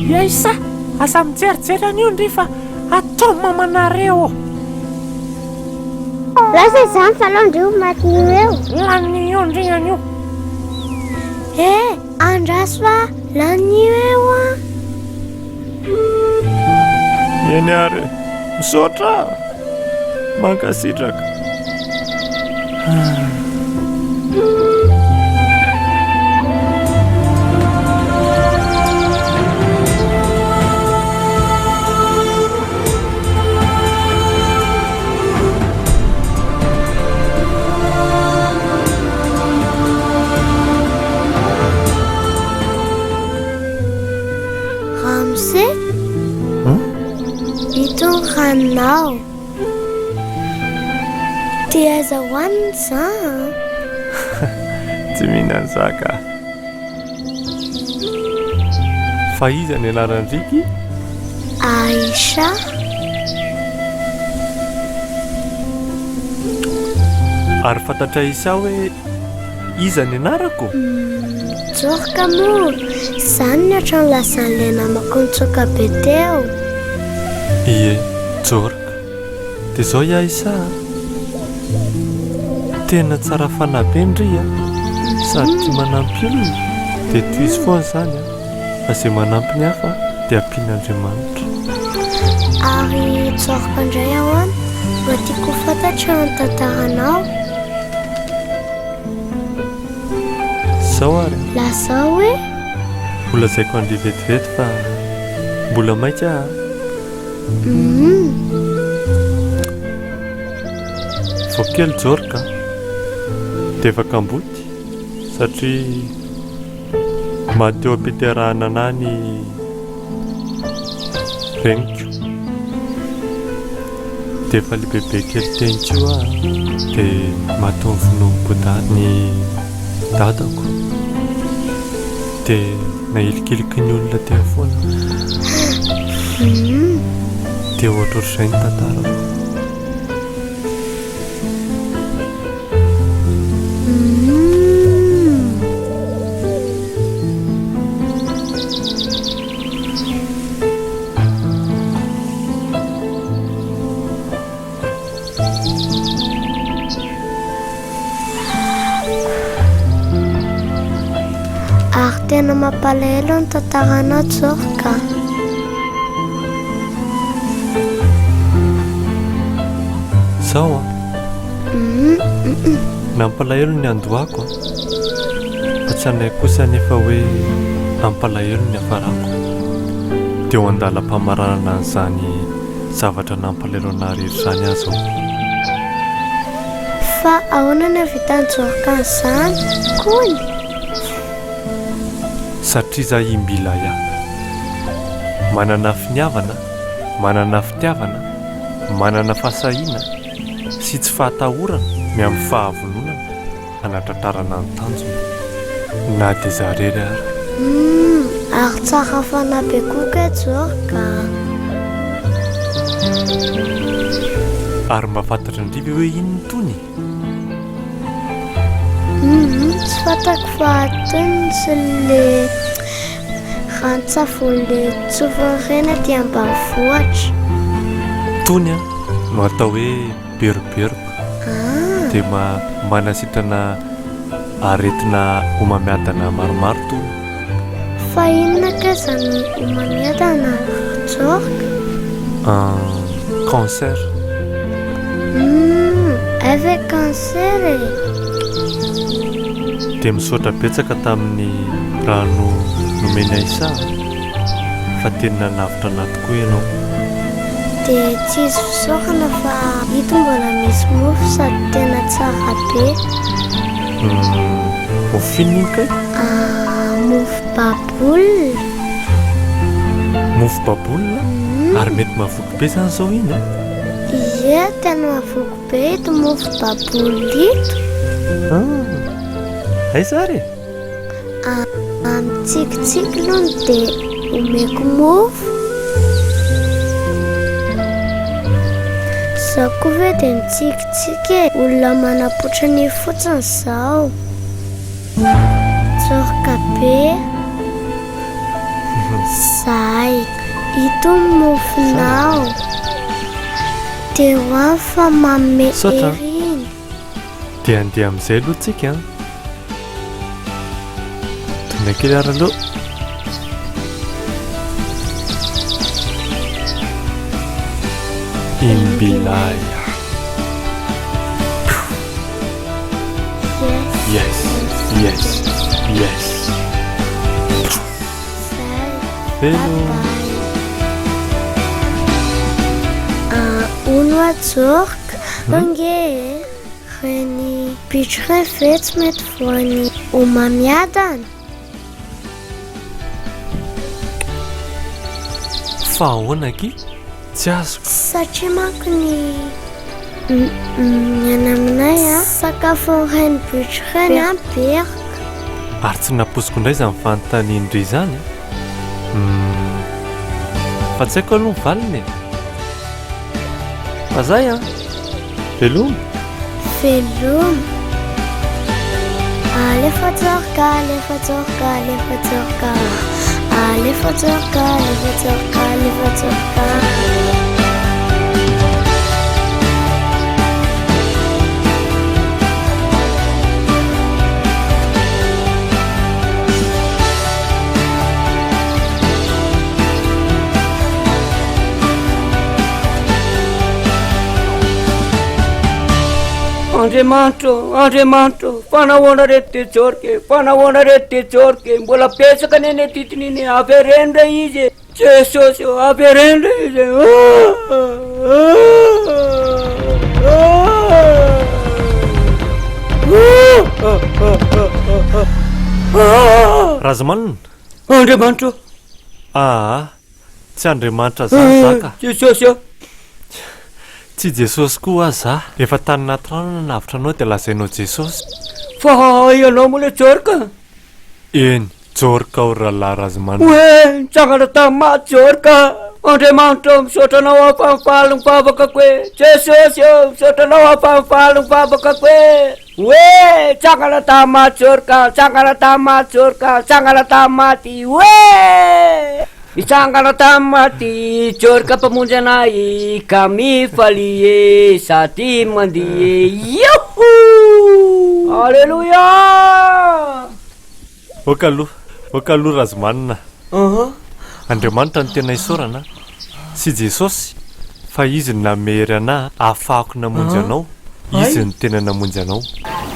ia isa aza mijerijery an'io ndry fa atao mamanareo lasa izany fa aloha ndry matinio eo lanio ndry an'io andraso fa lanio eo a eny ary misaotra mankasitraka Ramsey itony ranonao dia azahoaniny za tsy mihinany zaka fa iza ny anarany riky Aisha ary fantatra isa hoe iza ny anarako Zorka moa izany ny hatrany lasan'ilay namako nitsoka be teo ie Zorka dia zao ia isa tena tsara fanabe ndry a sady tia manampy olona dia toy izy foana zany a fa izay manampy ny hafa dia ampian'Andriamanitra ary Zorka indray ahoana mba tiako fantatra ny tantaranao zao ary lasa hoe mbola zaiko andry vetivety fa mbola maika vao kely Zorka dia efa kamboty satria mateo ampiaterahana anahy ny reniko dia efa le bebe kely tenikio a dia mateo mifinombodà ny dadako dia nahilikiliky ny olona teo foana dia ohatra ohatr'izay ny tantarako ary tena mampalahelo ny tantaranao Zorka zao a nampalahelo ny andohako fa tsy anay kosa nefa hoe ampalahelo ny hafarako dia ho andala-pamararana an'izany zavatra nampalelo anarery zany azy ao. Fa ahoana na vitanjorika an'izany kony? Satria za imbila ia manana finiavana, manana fitiavana, manana fahasahiana sy tsy fahatahorana miamin'ny fahavononana anatratarana ny tanjona na dia zarery ary. Ary tsara fanabe koka Jorika. Ary mba fantatra indriva hoe inony tony? Tsy fantako fa atony sy le rantsavony le tsofin'ireny aty ambanivohitra. Tony a no atao hoe beroberoka dia manasitrana aretina homamiadana maromaro tony. Fa inona ka zany homamiadana Jorika? Cancer. Avec cancer e? Dia misaotra betsaka tamin'ny rano nomeny Aisa fa tena navitra anaty koa ianao. Dia tsy izy fisaorana fa ito mbola misy mofo sady tena tsara be. Mofo inona kay? Mofo baboly. Mofo baboly? Ary mety mahavoky be zany zao iny? Ie, tena mahavoky be ito mofo baboly ito. Aiza ary? Mitsikitsiky aloha dia omeko mofo. Zaho koa ve dia mitsikitsiky e, olona manapotra ny fotsiny izao. Jorika be. Zay, ito mofonao. Dia hoany fa manome heriny. Dia andeha amin'izay aloha tsika. Tony kely ary aloha. Imbilaya. Yes, yes, yes. Hello. Uno a Jorika, ange reny bitro ireny ve tsy mety voany homamiadana? Fa ahoana ky? Tsy azoko. Satria manko ny ana aminay sakafo ireny bitro ireny beraka. Ary tsy naposiko indray izany fanontanian'indray izany. Fa tsy haiko aloha ny valiny e. Fa zay velomy. Velomy. Alefa Jorika, alefa Jorika, alefa Jorika. Alefa Jorika, alefa Jorika, alefa Jorika. Andriamanitro, fanahoana reto ty Jorika, mbola pesaka ny eny titiny iny, avereny re izy, Jesosy, avereny re izy. Razamanina. Andriamanitro. Tsy Andriamanitra zany zaka. Jesosy. Tsy Jesosy koa aza. Efa tany anaty rano nanavitra anao dia lazainao Jesosy. Fa ianao moa le Jorika? Eny, Jorika o rahalahy Razamanina. Hoe, nitsangana tamin'ny maty Jorika. Andriamanitro, misaotra anao hafahafaly ny vavakako e. Jesosy, misaotra anao hafahafaly ny vavakako e. Hoe, nitsangana tamin'ny maty Jorika, nitsangana tamin'ny maty Jorika, nitsangana tamin'ny maty. Hoe! Nitsangana tamin'ny maty Jorika mpamonjy anay ka mifaly e sady mandihy e. Yoho! Alleluia! Oka aloha Razamanina. Andriamanitra no tena isaorana sy Jesosy fa izy ny namery anahy ahafahako namonjy anao. Izy ny tena namonjy anao.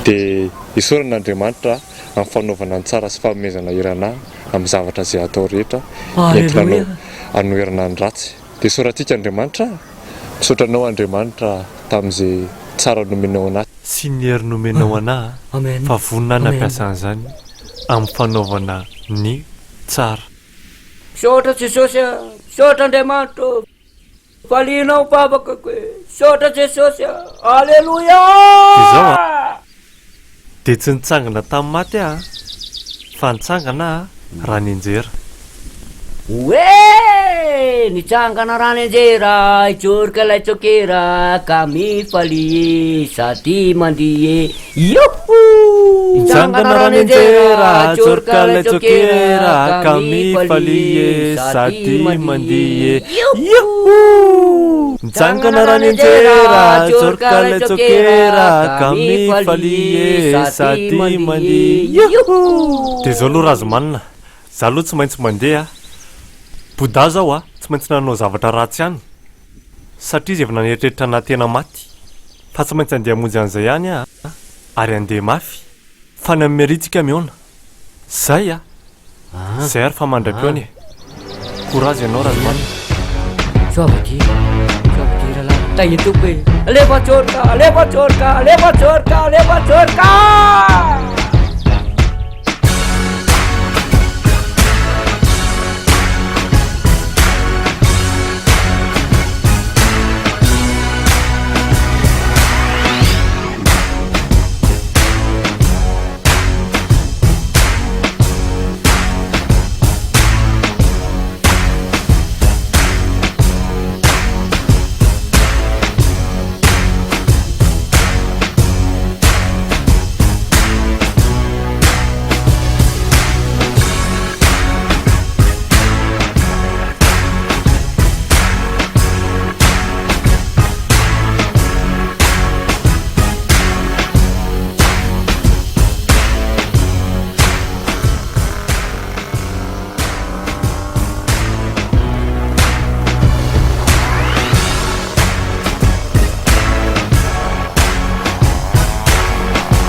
Dia isaorana Andriamanitra amin'ny fanaovana ny tsara sy fanomezana irana amin'ny zavatra izay atao rehetra entinanao anoherana ny ratsy. dia soratsika Andriamanitra, misaotranao Andriamanitra tamin'izay tsara nomenao anazy sy ny hery nomenao anahy fa vonina nampiasa an'izany amin'ny fanaovana ny tsara. Misaotra Jesosy, misaotra Andriamanitra, valinao mpavakako e, misaotra Jesosy, alleluia. Izao dia tsy nitsangana tamin'ny maty fa nitsangana raha nianjera. Oe nitsangana raha nianjera, ijorika ilay tsokera ka mifalie sady mandie. Yoho! Nitsangana raha nianjera, ijorika ilay tsokera ka mifalie sady mandie. Yoho! Nitsangana raha nianjera, ijorika ilay tsokera ka mifalie sady mandie. Yoho! Dia zao aloha razomanina, za aloha tsy maintsy mandeha. Boda zao tsy maintsy nanao zavatra ratsy ihany satria izy efa naneritreritry na tena maty, fa tsy maintsy andeha hamonjy an'izay ihany ary andeha mafy fa ny amin'ny meritsika miona zay zay ary fa mandram-peony e. Courage ianao razomanina. Soavaty rahalahy tahitoko e. Alefa tsorika, alefa tsorika, alefa tsorika, alefa tsorika.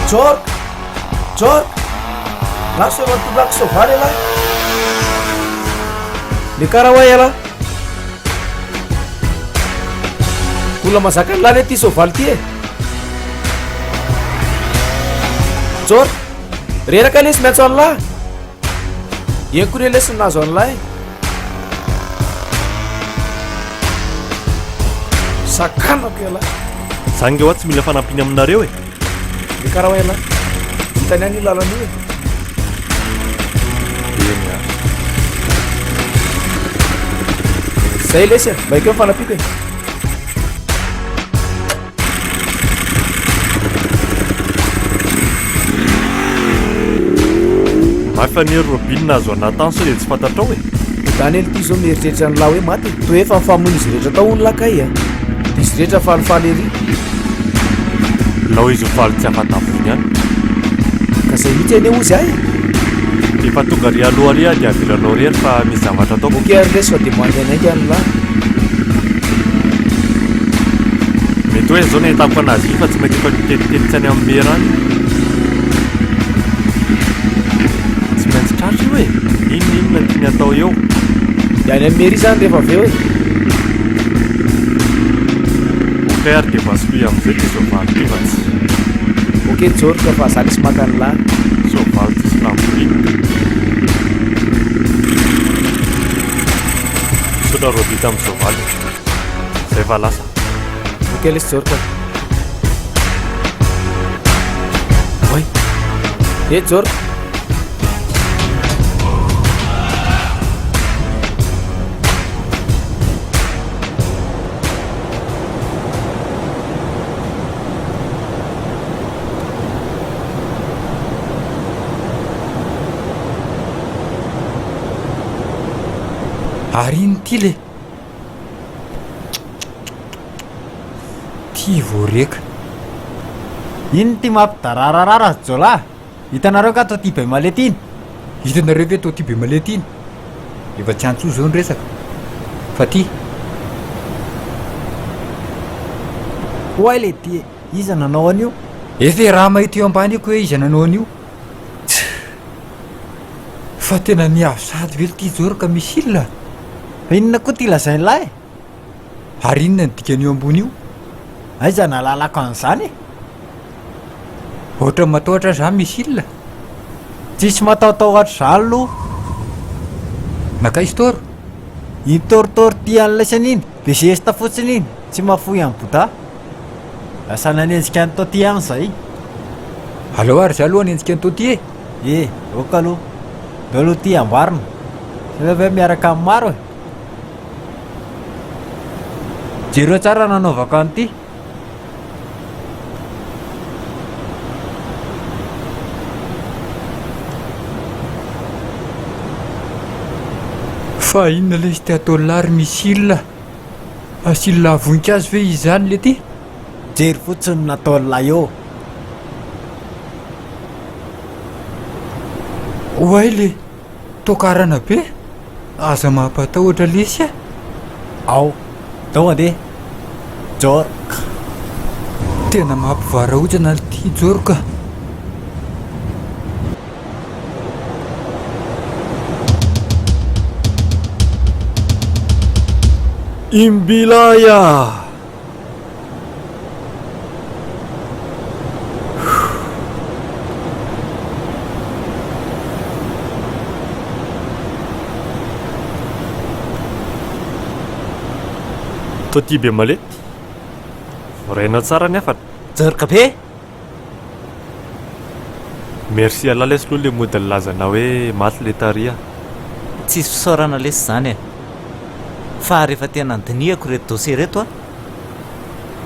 Jork, Jork, laso matolako soavaly ala. Le karaha ala. Olona mazaka ny lany ty soavaly ty e. Jork, reraka lesy miantso an'lahy. Eny koa re lesy nazo an'lahy. Sakanako ala. Zany nge tsy mila fanampiny aminareo e. Le karaha ala. Hitany any lalany e. Zay lesy maikeo mifanapiko e. Mafanery robine nazo anatany sao dia tsy fantatrao e. Daniel ty zao mieritreritra ny lahy hoe maty to efa mifamono izy rehetra tao ny lakay a. Dia izy rehetra falifaly ery. Lao izy ho faly tsy afantavony ihany. Ka zay mihitsy eny ozy ahy. Efa tonga ry aloha ry dia avelanao rery fa misy zavatra ataoko. Oke ary lesy fa dia mandenainga ny lahy. Mety hoe zao ny ahitako anazy io fa tsy mety efa miteniteny tsy any amin'ny mera any. Tsy maintsy tratra io e. Inona tiany atao eo. Dia any amin'ny mera izany rehefa avy eo e. Oke ary dia vasoloy amin'izay dia soavaly ty fa tsy. Oke jorika fa zany sy maka ny lahy. Soavaly tsy sy lamborina. Misaotra robita amin'ny soavaly. Zay fa lasa. Oke lesy jorika. Oi. E jorika. Ary iny ty le ty voareka iny ty mampidarararara jolahy. Hitanareo ka atao ty be malety iny. Hitanareo ve atao ty be malety iny. Efa tsy antso zao ny resaka fa ty hoay le ty iza nanao an'io. Efa raha mahita eo ambany iko hoe iza nanao an'io. Fa tena niavy sady velo ty jorika misy ilona. Inona koa ty lazainy lahy? Ary inona ny dikan'io ambony io? Aiza nalalako an'izany e? Ohatra matahotra zany misilina. Tsisy matahotahotra zany aloha. Nakaizy toro? Iny torotoro ty an'laisany iny, be zesta fotsiny iny, tsy mahafoy amin'ny bota. Lasa nanenjika ny tao ty any zay. Aleo ary zay aloha nanenjika ny tao ty e? Oka aloha. Ndao aloha ty amboarina. Sao ve miaraka amin'ny maro e? Jereo tsara nanaovako an'ity. Fa inona le izy ty atao lary misilina? Asilina voninkazo ve izany le ty? Jery fotsiny natao lay eo. Oay le tokarana be. Aza mampatahotra lesy a. Ao, tao andeha. Jorka. Tena mampivarahojana ty Jorka. Imbilaya. Toty be malety. Voraina tsara ny afatra. Jorka be. Merci Allah lesy aloha le mody lazana hoe maty le taria. Tsisy fisaorana lesy zany e. Fa rehefa tena ndinihako reto dossier reto a,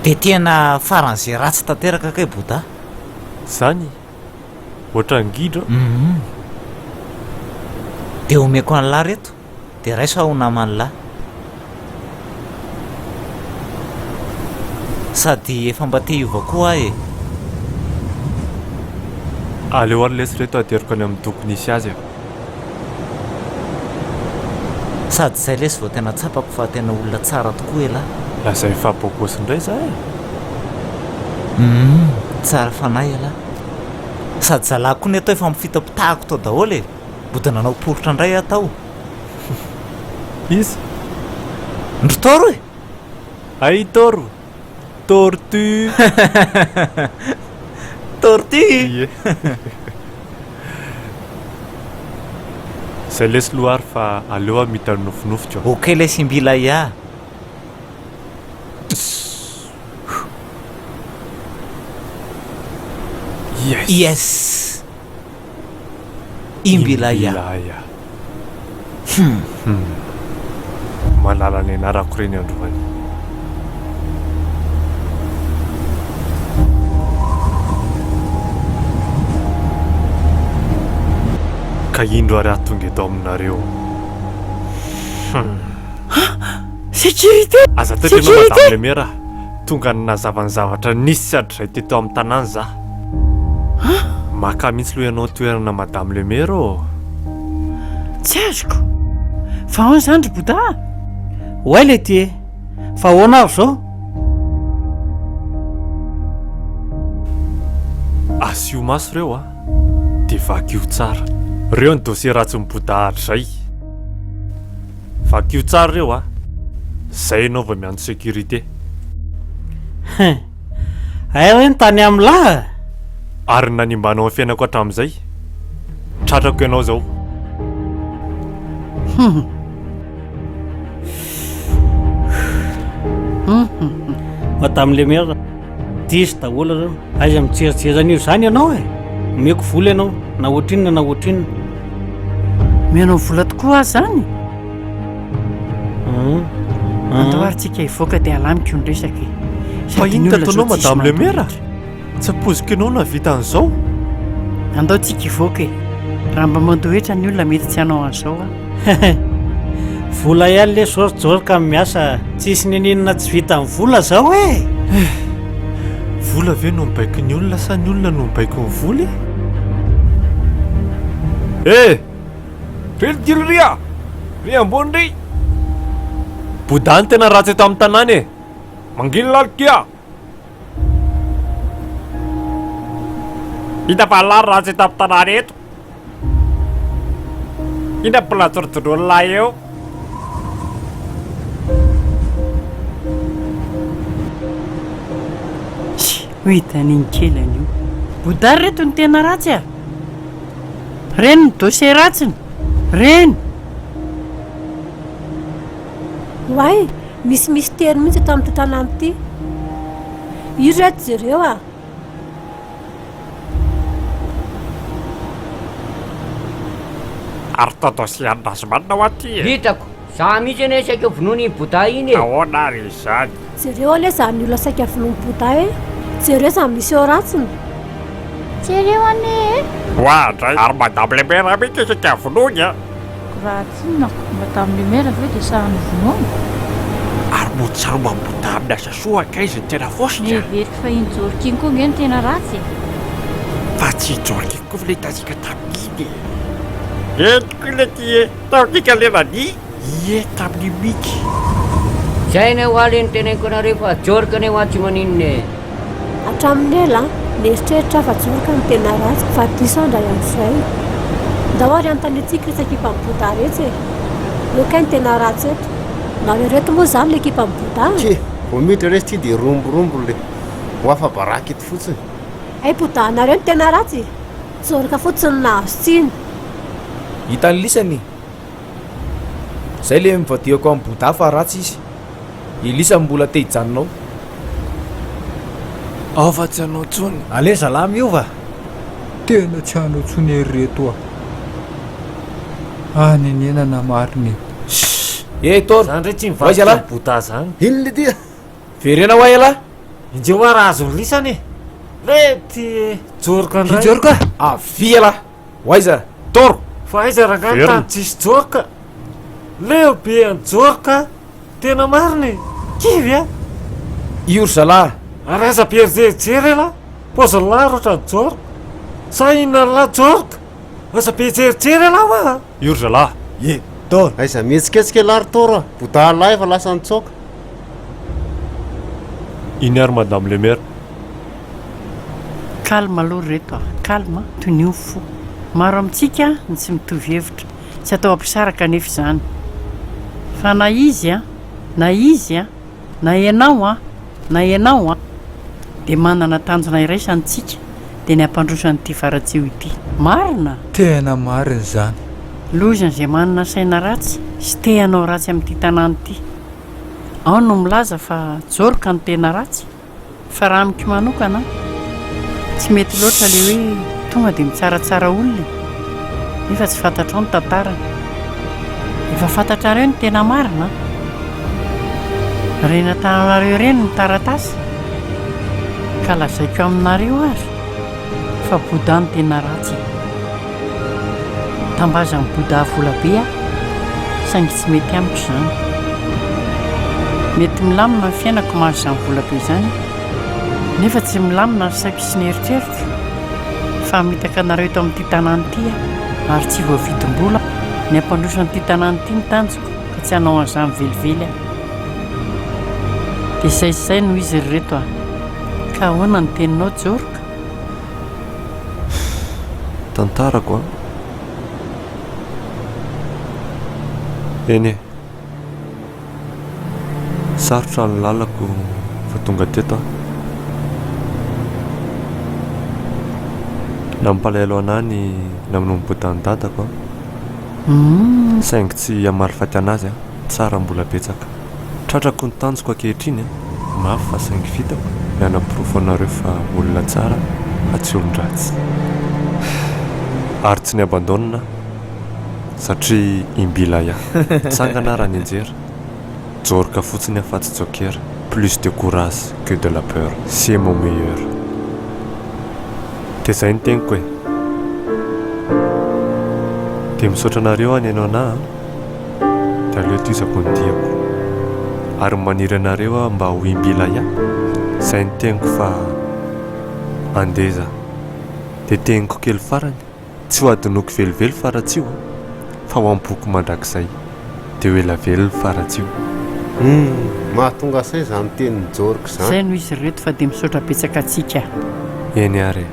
de tena faran'izay ratsy tanteraka kay bota. Zany ohatra ngidro. De omeko an'lahy reto, de raisa ho naman'lahy. Sady efa mba te hiova koa e. Aleo ary lesy reto ateriko any amin'ny tokony isy azy. Sady zay lesy vao tena tsapako fa tena olona tsara tokoa e lahy. Lazay fahapoakosy indray za e. Tsara fanahy e lahy. Sady zalahy koa ny atao efa mifitapitahako tao daholo e. Body nanao porotra indray atao. Izy? Ndry toro e? Ay toro. Tortue. Tortue. Zay lesy loary fa aleo mita nofinofitra. Okey lesy imbila ia. Yes. Imbila ia. Malala ny anarako reny androany. Ka indro ary atonga eto aminareo. Sécurité! Aza tena madame le maire tonga nazavany zavatra nisy adray teto amin'ny tanàna za. Maka mihitsy lo ianao toerana madame le maire ô. Tsy azoko. Fa ahoana zany ry bota? Oay le ty e. Fa ahoana avy zao? Asio maso reo a. De vakio tsara. Reo ny dossier ratsy mibodahatra zay. Vakio tsara reo a. Zay ianao vao miandro sécurité. Ay hoe nytany amin'ny lahy. Ary nanimbanao ny fiainako hatramin'izay. Tratrako ianao zao. Madame le maire, diso daholo reo. Aiza mijerijerin'io zany ianao e. Meko vola ianao, na ohatrinona na ohatrinona. Mianao vola tokoa azy zany. Andao ary tsika hivoaka dia alamiko ny resaka. Fa inona ataonao madame le maire? Tsy aposiko ianao navita an'izao. Andao tsika hivoaka e. Raha mba mandohetra ny olona mety tsy hanao an'izao a. Vola ihany le Jorka miasa, tsisy ninina tsy vita amin'ny vola zao e. Vola ve no mibaiko ny olona sa ny olona no mibaiko ny vola? Ria! Ry ambony ry! Bodany tena ratsy eto amin'ny tanàna e. Mangino lalika! Hita fa lary ratsy eto amin'ny tanàna eto. Hita mbola tsorotsorolona eo. ho hitaniny kelany io bodary reto ny tena ratsy a reny ny dosie ratsiny reny hoay misy mystera mihitsy eto amin'ny tanàna ity io reto zareo a ary tadosian'azy manina ho aty e hitako za mihitsy ane saika vonoany bota iny e ahoana ry izany zareo aloha zany olona saika vonomy bota e zareo zany misy eo ratsiny jereo ane hoandray ary madame le maire mihitsy saika vonony a raha tsinako madame le maire ve dia sahany vonoana ary motsaroma mbota amin'ny asa soa akaizy ny tena fosiny everiko fa iny jorikiny koa nge ny tena ratsy fa tsy jorikiny koa fa le hitantsika tamin'iny entiko ile ty e taotika lenany ie tamin'ny miky zay ne ho aly ny teneniko anareo fa jorika ne ho atsy maninone hatramin'ny ela mieritreritra fa jorika ny tena ratsy fa diso andra ian'izay ndahoary antanetsika resaka mpamibota retsy e eo ny tena ratsy eto nareo reto moa zany le ekipa mibota ke vo miditra resy ty dia romborombo le ho afa baraka eto fotsiny ay bota nareo ny tena ratsy jorika fotsiny nahazo tsiny hitany lisany zay le mivadiako amin'ny bota fa ratsy izy ilisany mbola te hijanonao afa-tsy anao tsony aleza lahy miova tena tsy anao tsony ery reto a anenenana mariny e tor zany re tsy Waiza la? mivadyka bota zany ino le tia verena ho ay ala indreo a raha azony lisany le ty jorika ndray jorika avy ala hoaiza tor fa aiza rangany Verina. tany tsisy jorika leo be any jorika tena mariny kivy a io ry zalahy ary aza pierijery la poziny lahy roatra ny jorika sa inona ny lahy jorika aza be jerijery la wa io ry zalahy e tor aiza mihetsiketsika lary tor bota lahy fa lasa nitsoka iny ary madame le maire kalma aloha reto a kalma toy ny o fo maro amintsika ny tsy mitovy hevitra tsy atao ampisaraka nefa izany fa na izy a na izy a na ianao a na ianao a dia manana tanjona iraisantsika dia ny ampandrosan'ity varatsio ity marina tena marina zany lozan'izay manana saina ratsy sy te hanao ratsy amin'ity tanàna ity ao no milaza fa jorika ny tena ratsy fa raha amiko manokana tsy mety loatra le hoe tonga dia mitsaratsara olona nefa tsy fantatra ao ny tantarana efa fantatrareo ny tena marina rena tananareo ireny ny taratasy ka lazaiko aminareo ary fa boda ny tena ratsy tambaza ny boda volabe a saingy tsy mety amiko izany mety milamina ny fiainako mahazo izany volabe izany nefa tsy milamina ny saiko sy ny eritreritro fa mitaka anareo eto amin'ity tanàna ity a ary tsy voavidim-bola ny ampandrosan'ity tanàna ity ny tanjoko ka tsy hanao an'izany velively a dia izay sy izay no izy ry reto a ka ahoana ny teninao jorika tantarako a eny e sarotra ny lalako fa tonga teto a nampalahelo anany namonombotan'ny dadako a saingy tsy amary faty anazy a tsara mbola betsaka tratrako ny tanjoko ankehitriny a mafy fa saingy vitako ny anam-pirofo anareo fa olona tsara fa tsy olon-dratsy ary tsy ny abandonna satria imbila ia tsangana raha ny anjera jorika fotsiny afa-tsy jokera plus de courage que de la peur c'est mon meilleur dia izay ny teniko e dia misaotra anareo any ianao ana dia aleo toizako ny diako ary maniry anareo mba ho imbila ia izay ny teniko fa andeza dia teniko kely farany tsy ho adinoko velively faratsio fa ho ampoky mandrakizay dia ho ela velony faratsio mahatonga say zany tenin'ny jorika izay zany no izy reto fa dia misaotra betsaka atsika eny ary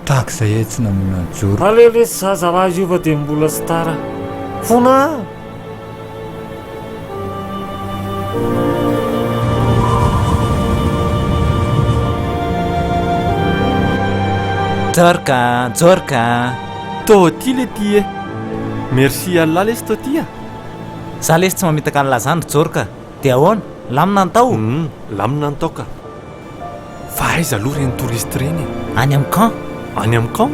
tahaka izay tsy namonana jorika alelesy zaza raha iova dia mbola tsy tara fona Jorka, Jorka. Tô ty le ty e. Merci Allah lesy tô ty a. Za lesy tsy mamitaka ny lazandro Jorka. Dia ahoana? Lamina ny tao? Lamina ny tao ka. Fa aiza aloha reny touriste reny? Any amin'ny camp. Any amin'ny camp?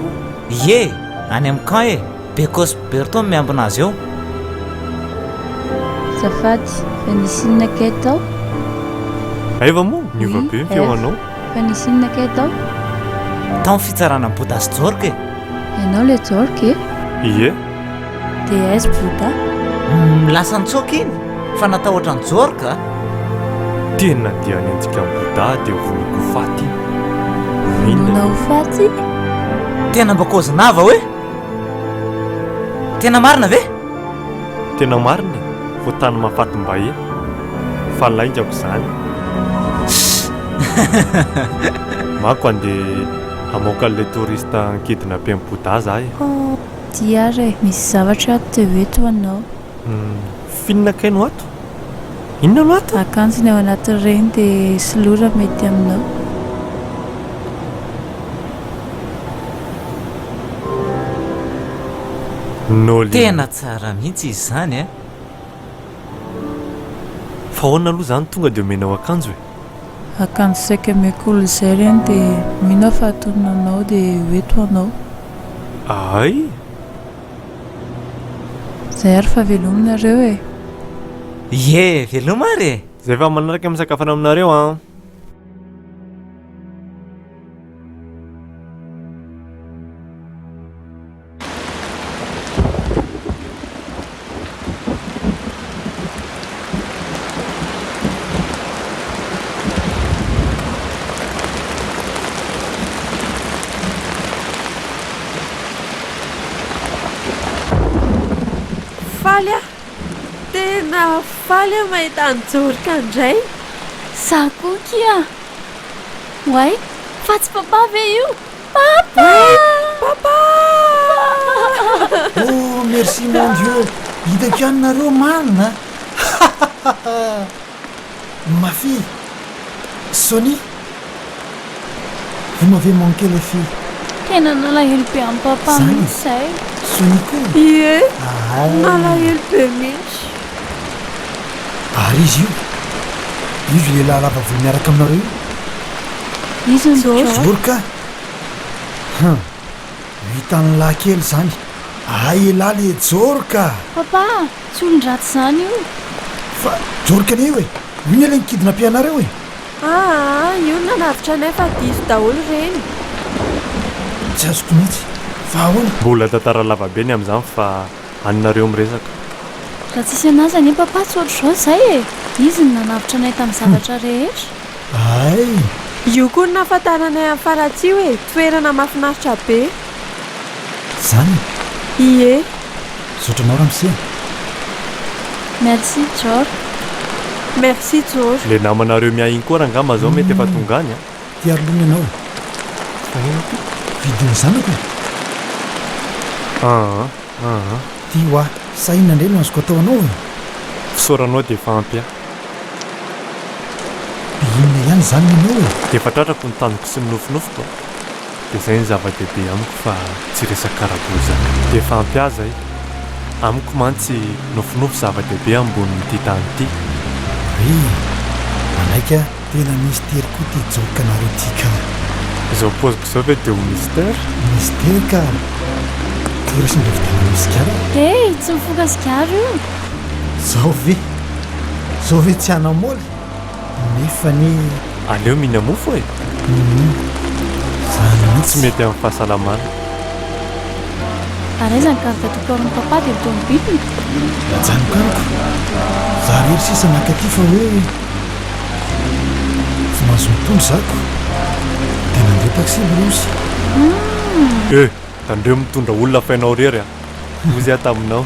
Ie, any amin'ny camp e. Bekos Berton miambina azy eo. Zafady, fa nisy inona kay tao? Aiva moa, niova be ny feoanao. Fa nisy inona kay tao? Tao fitsarana Boda sy Jorka e. Ianao le Jorka e? Ie. Dia aiza Boda? Lasa nitsoaka iny, fa natahotra ny Jorka. Tena dia any antsika ny Boda dia voniko faty. Inona ho faty? Tena mba kozinava hoe? Tena marina ve? Tena marina, fo tany mahafaty mba e. Fa laingako izany. Mako andeha hamoaka an'ilay touriste ankidina be amin'ny Boda za e. Dia re, misy zavatra teo eto anao. Finona kay no ato? Inona no ato? Akanjony ao anatin'ireny dia solora mety aminao. Tena tsara mihitsy izy izany e. Fa ahoana aloha izany tonga dia omenao akanjo e? Akanjo saika mekolo izay ireny dia mino fa atononanao dia hoeto anao. Ay? Izay ary fa velominareo e. Ie, veloma ary e. Izay fa manaraka misakafana aminareo a. Faly tena faly mahita ny Jorka indray. Za koa kia. Way, fa tsy papa ve io? Papa! Papa! Oh, merci mon Dieu. Hitako ihany nareo marina. Ma fille, Sony, vous m'avez manqué les filles. Tena nalahelo be amin'ny papa mihitsy izay. Sony koa? Ie, nalahelo be mihitsy. Ary izy io lehilahy lava volo miaraka aminareo io? Izy ny Jorka? Hitan'ny lahy kely izany. Ay lahy le Jorka. Papa, tsy olon-dratsy izany io. Fa Jorka ne io e? Io ilay nikidina mpianareo e? Io nanavitra anay fa diso daholo ireny. Tsy azoko mihitsy. Fa ahoana? Mbola tantara lava be ny amin'izany fa aninareo miresaka. Raha tsisy anazy anie papa tsy ohatr'izao izay e. Izy ny nanavitra anay tamin'ny zavatra rehetra. Ay! Io koa no nahafantaranay amin'ny faratsy io e, toerana mahafinaritra be. Zany? Ie. Saotranao raha misena. Merci Jorka. Merci Jorka. Le namanareo miahiny koa raha angamba zao mety efa tonga any a. Ty arolona ianao. Vidiny zanako. Ty hoa, saina indray no azoko atao anao e. Fisaoranao dia efa ampy a. Inona ihany izany ianao e? Dia efa tratrako ny taniko sy ny nofinofiko. Dia izay ny zava-dehibe amiko fa tsy resaka karaboza. Dia efa ampy aza e. Amiko mantsy nofinofo zava-dehibe ambonin'ity tany ity. Manaika tena mystère koa ty Jorka nareo ty ka. Izao poziko izao ve dia ho mystère? Mystère ka. Toerasy mba vitana misikara. Tsy mifoka sigara io. Zao ve tsy hanamoly? Nefa ny aleo mihina mofo e. Tsy mety amin'ny fahasalamana. Araizany karaka toko amin'ny papa dia ataony bibiny. Janonkarako. Za rery sisa nakaty fa hoe fa mahazo mitondry zako dia nandeha taxi brosy. Tandreo mitondra olona fainao rery a. Ozy aho taminao.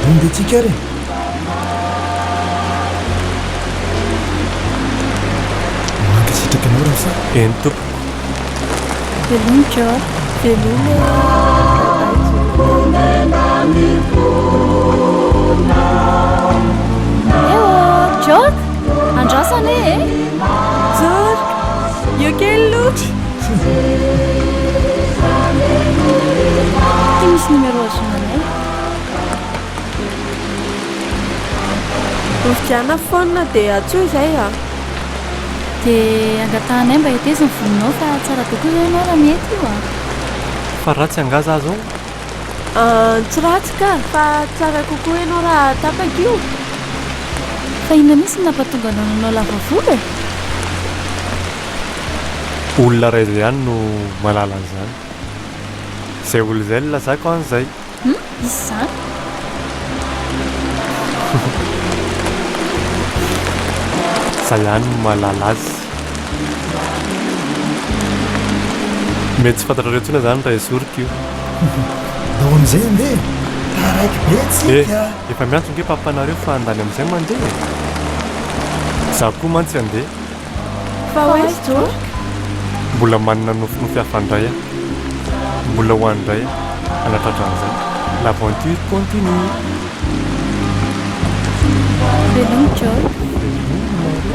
Bonde tsika re. Mankasitraka anao raha sa? Eny tompoko. Velomy Jorka. Velomy. Jorka, andrasana e? tsotra ty misy numéro azonanay ovidiana foana dia atso izay a dia angatahanay mba hiteziny volinao fa tsara tokoa zay anao raha mety io a fa ratsy angaza zao tsy ratsy ka fa tsara kokoa ianao raha tapaka io fa inona misy nampatonga nanao lavavola e olona ray izay ihany no malala an'izany izay olo izay no lazako an'izay izy zany zay ihany no malala azy mety tsy fantatrareo ntsona zany raha esorika io nao am'izay andeha taraiky be tsika efa miantso nge papampanareo fa andany amin'izay mandeha za koa mantsy andeha fa oaizy tsotra mbola manana nofinofy hafandray a mbola hoandray a anatratra an'izay l'aventure continue velogny George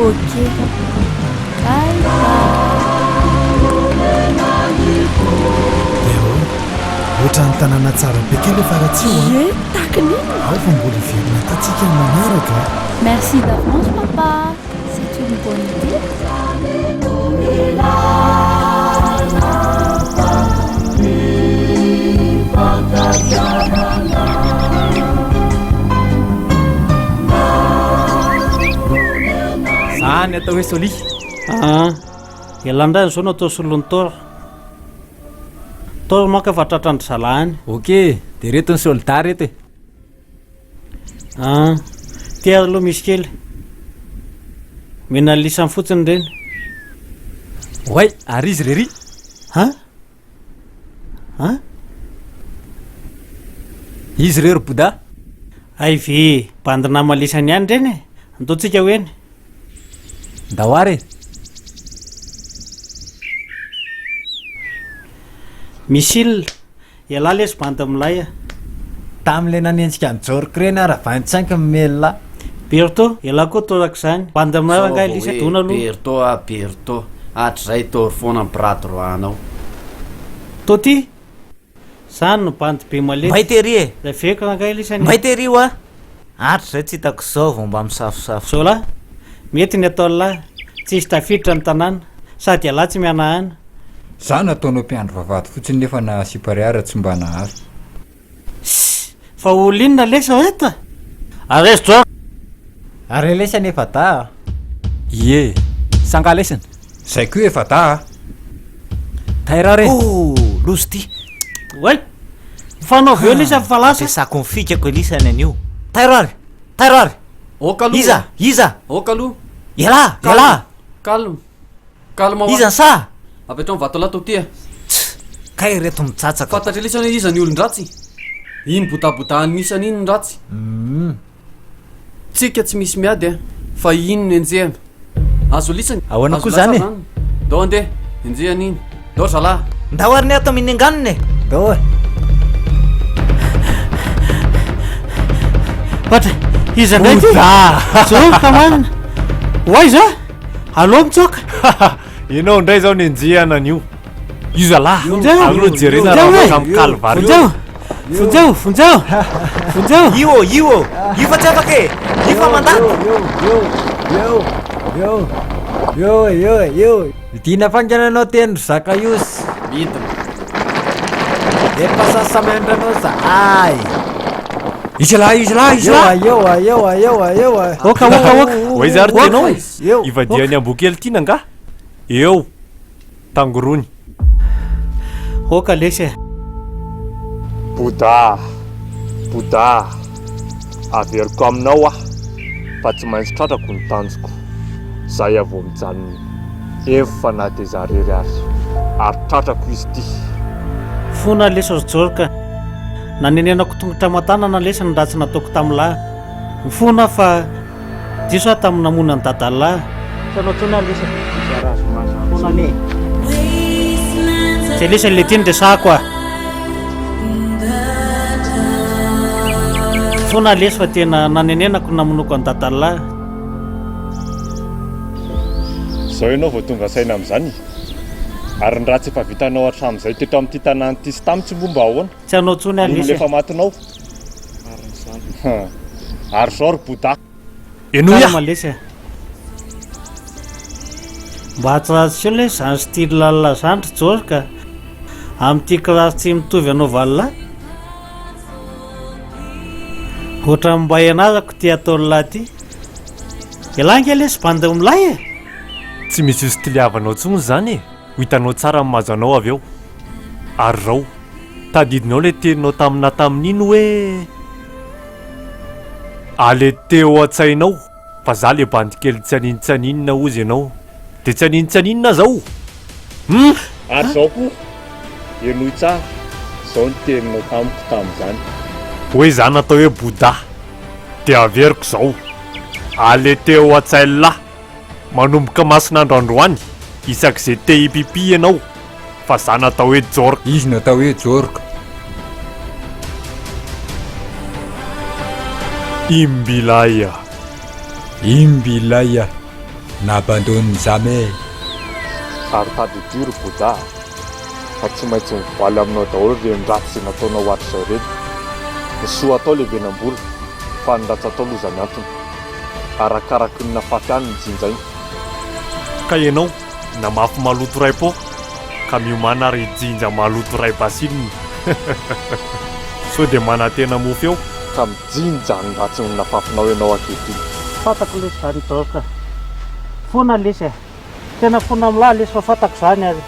ok bye ohatra ny tanàna tsara be kely efa ratsio e takiny ao fa mbola iverina tatsika ny manaraka merci d'avance papa c'est une bonne idée zany atao hoe soli elandrany zao no atao solony tora tora manka fa tratrandry salahany ok dia reto ny solda reto e tia aloha misy kely mena lisany fotsiny reny oay ary izy rery izy re ro boda aivy bandina malisany ihany reny e antoantsika hoeny nda hoary e misile iala lesy bandy milay a tam'le nanentsika nyjoriko reny raha vanitsainky mimelona berto iala koa toraka izany bandy amilay anga lisa dona aloha berto a berto hatry zay tory foana mipiratroanao toty zany no bandy be malety mbay tery e zay veko anga lisany mbay tery io a hatry zay tsy hitako zao vao mba misafosafo zao lahy mety ny atao lahy tsy isy tafiditra ny tanàna sady alahy tsy mianahana za nataonao mpiandro vavady fotsiny nefa na sipariara tsy mba nahazo fa olo inona lesa eta arezy dro ary lesany efa da ie sanga lesany zay koa efa da taira re lozy ty oay fanaovy eo lisa falasa sako mifikako elisany an'io tairary tairary okalo iza iza okalo iala iala calme calme iza sa apetrao mivatolahy tao tia kay reto mitsatsaka fantatra lisany iza ny olon-dratsy iny botabotahany misany iny ny ratsy tsika tsy misy miady a fa iny no enjehana azo lisany ahoana koa zany e dao andeha enjehana iny dao zalahy ndao ary ny atao miny anganiny e dao e batra iza ndraiky zoka manina oay za aloha mitsoka ianao ndray zao nenjehana an'io izy alahy agno jerena raha mikalvary fonjao fonjao fonjao io io io fa tsy afaka e io fa mandady yo dina fangananao tenro zaka iosy mitiny efa sasamendranao za ay izy lahy izy lahy izy lahy oka oka oka oay zary tenao ivadiany ambokely ty nanga eo tangorony oka lesy boda boda averiko aminao ah fa tsy maintsy tratrako ny tanjoko zay avo mijanony efa na de za rery ary tratrako izy ty fona lesa zorika nanenenako tongotra matanana lesa ny ratsy nataoko tamin'lahy mifona fa diso aho tamin'ny namona ny dadalahy sanotsona lesa fonane zay lesany le tiany resako a fona lesy fa tena nanenenako namonoko ny dadalahy zao ianao vao tonga saina amin'izany ary ny raha tsy efa vitanao hatramin'izay teto amin'ity tanàny ity sy tamitsy momba ahoana tsy hanao tsony alesy lefa matinao ary zao ry Bouddha malesy mba hatsiratsy le zany stily lalina zandry George ka amin'ity kiraro tsy mitovy anao valolahy ohatra mba ianarako ty ataony lahy ty ilangy lesy bandy milay e tsy misy io stily havanao tsony zany e ho hitanao tsara mahazo anao avy eo ary rao tadidinao le teninao tamina tamin'iny hoe ale teo an-tsainao fa za le bandikely tsy aninitsaninina ozy ianao de tsy aninitsaninina zao ary zao koa enoy tsara zao ny teninao tamiko tamin'izany hoe za natao hoe Bouddha de averiko zao ale teo an-tsailay manomboka masinandro androany isak'izay te hipipi ianao fa za natao hoe Jorka izy natao hoe Jorka Imbilaya n'abandonne jamais ary tadidio ry Bouddha fa tsy maintsy mivaly aminao daholo reny ratsy izay nataonao ohatr'izay reny ny soa atao lehibenam-bola fa ny ratsy atao loza miantona arakaraky ny nafafy any ny jinjainy ka ianao na mafy maloto ray po ka miomana ary jinja maloto ray basiliny so de manantena mofy eo ka mijinja ny ratsy ny nafafinao ianao akehitriny fatako lesy zany George fona lesy tena fona amilay lesy fa fatako zany ary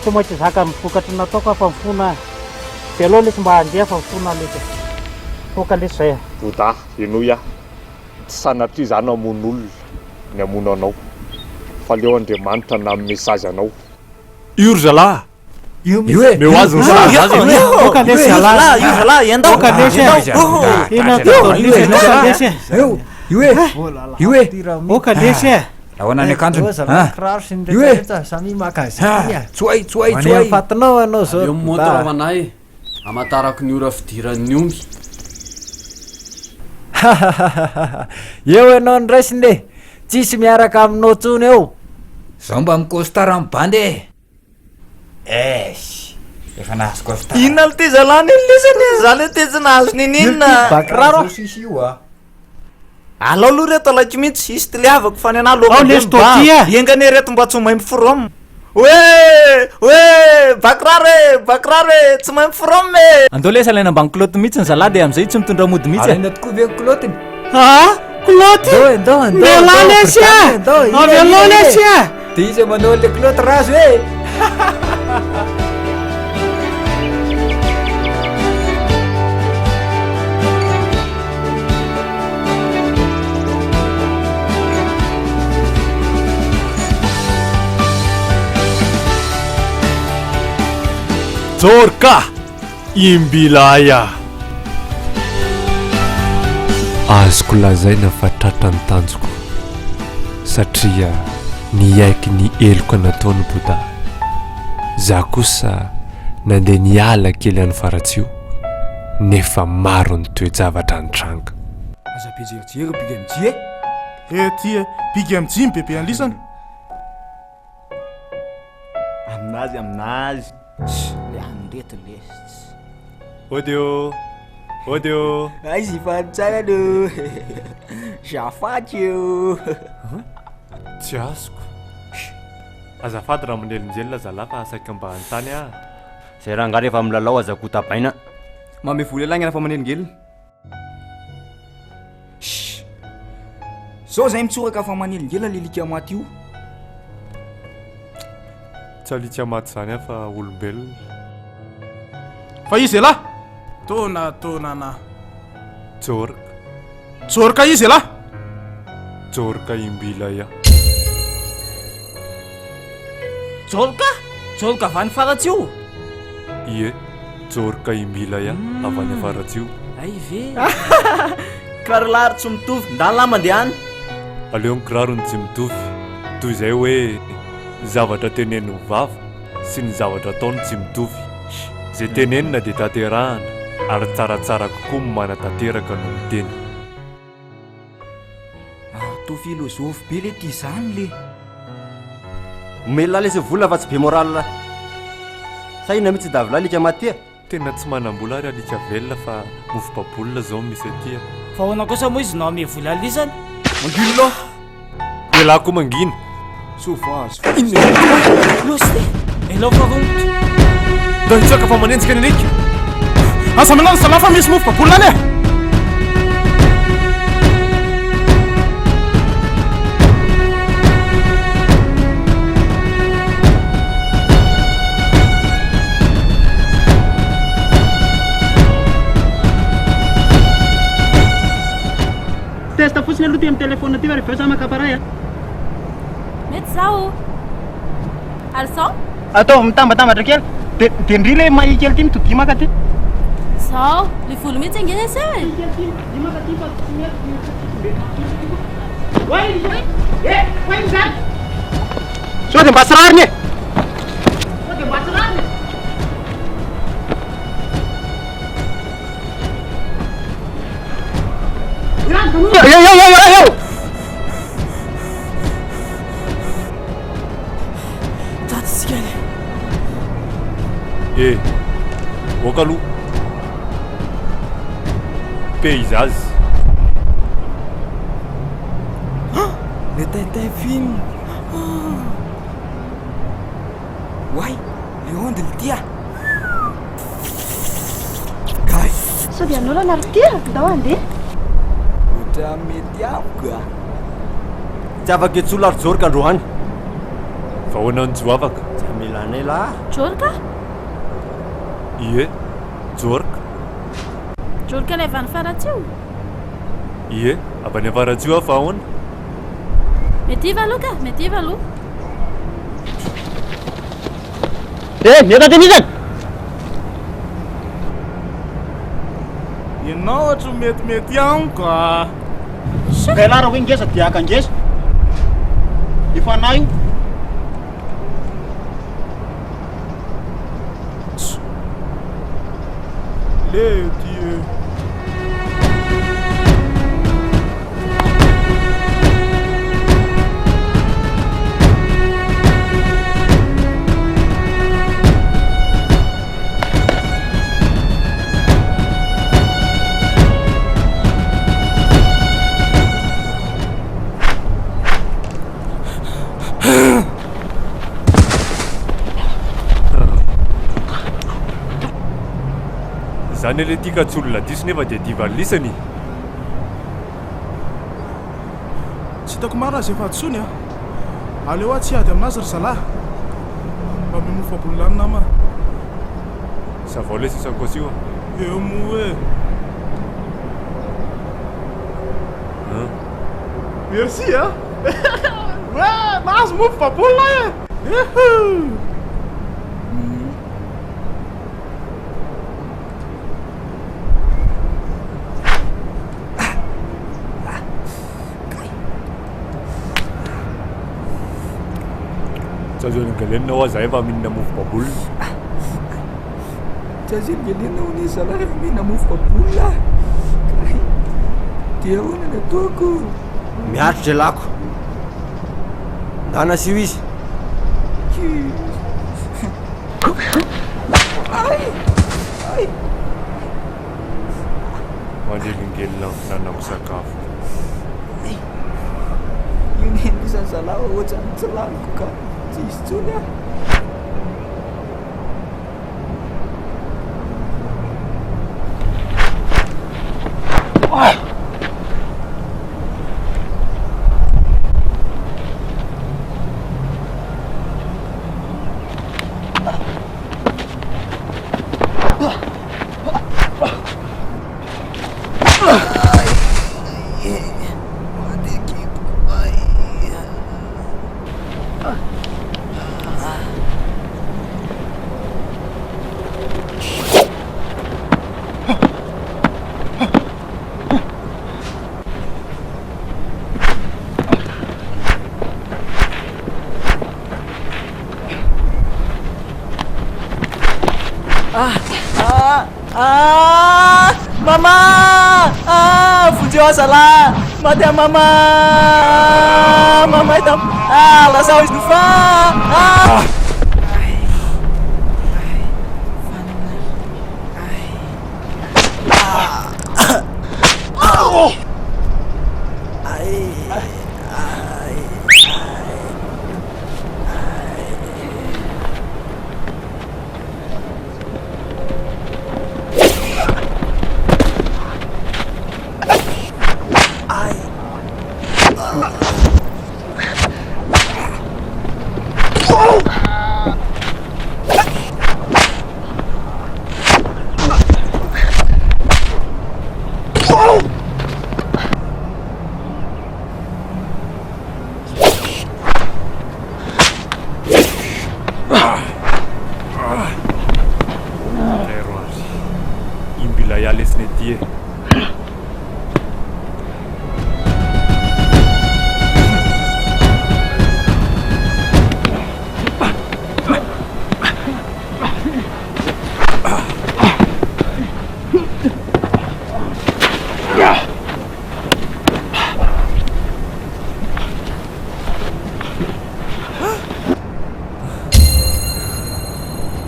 tsy maintsy zaka mivokatry nataoko fa mifona de aloha lesy mba handeha fa mifona lesy foka lesy zay Bouddha enoy aho tsy sanatria zany amon'olona ny amono anao fa leo Andriamanitra na amin'ny mesazy anao io ry zalahy meu azo oka lesy zalahy io zalahy endao oka lesy oka lesy ahoana ny akanjony tsoay fatinao anao zao eo moto manay amatarako ny ora fidiran'ny omby eo ianao ny raisiny tsisy miaraka aminao tsony eo zao mba mikostara amin'ny bandy efa nahazo costara inona le ty zalany lesany zany te tsy nahazo nininona bakiraro sisy io a alao aloha reto alaiky mihitsy isy ty le avako fa ny anah iengane reto mba tsy maimby from hoe bakiraro e tsy maimby from e andao le salaina ambany kiloty mihitsy ny zalahy de am'izay tsy mitondra mody mihitsy alaina tokoa ve kilotiny kiloty mela lesy avelo lesy de izy manao le kiloty razo e Jorka Imbilaya azoko lazaina fa tratrany tanjoko satria niaiky ny eloko nataony Bouddha za kosa nandeha niala kely any faratsio nefa maro ny toe-javatra ny tranga aza pijerijero bigamji ty bigamji bebe anlisana aminazy le andreto lesy odio aizy fanitsara no zafaty eo tsy azoko azafady raha manelonjelona zalahy fa asaika mba anytany a zay raha nga rehefa milalao azako tabaina mame voly alagny ana fa manelongelona zao zay mitsoraka fa manelongelona lelika maty io tsy alika maty zany a fa olombelona fa izy lahy tona Jorka izy lahy Jorka Imbilaya Jorka avany faratsy io ie Jorka Imbilaya avany afaratsy io ay ve kirarolary tsy mitovy ndalina mandeha any aleo ny kirarony tsy mitovy toy izay hoe zavatra teneniny vava sy ny zavatra ataony tsy mitovy zay tenenina de tanterahana ary tsaratsara kokoa ny manatanteraka no miteny to filôzofy be le ty zany le melona lesy vola fa tsy be moral saina mihitsy davila alika maty tena tsy manam-bola ary alika velona fa mofo-babolina zao misy aty fa hoana kosa moa izy nao ame vola alisany mangino ialahy koa mangina losy elo faronto da hitsaka fa manenjika ny alika asa manano salahy fa misy mofo-babolina any e testa fotsiny aloha ty amin'ny telefona ty fa rehefa sa makaparay a mety zaho alson atao mitambatambatra kely de ndry le mahi kely ty mitodimaka ty zao le volo mihitsy angesy sao de mba tsy rariny e Yo! Tato sikany. oka aloha paysage le taitay film way le onde le tia kay sao dia anao lana ry tia ndao andeha otra mety amiko tsy afaka etsy olona ary jorika androany fa hoanany jo afaka tsy amilanay la jorika ie jorika jorika ilay avy any faratsio ie avy any avaratsio afa ahoana mety iva aloha ka mety iva aloha meta tenizany ianao ohatry metimety amiko kay lara hoe ngesa dia aka ngesa efa anay io le tie zany le tika tsy olona diso nefa dia divanisany tsy hitako marina zay fahatsony a aleo a tsy ady aminazy ry zalahy mba mimofabololany nama ça va le sisankosy io eo mo e merci a ouais nahazo mofabolona e Galenao aza efa mihinana mofo-babolina tsy azy galenao ny zalahy efa mihina mofo-babolina dia ahoana ny ataoko miatritra lako ndanasio izy manelingelina fihinanako sakafo io nen'isany zalahy ohatrany tsy laniko ka tsy izy tsony a Mama! Fugiu zalahy! Maty mama! Mama ita! Lasao izy no fa! mila ialesiny ety e.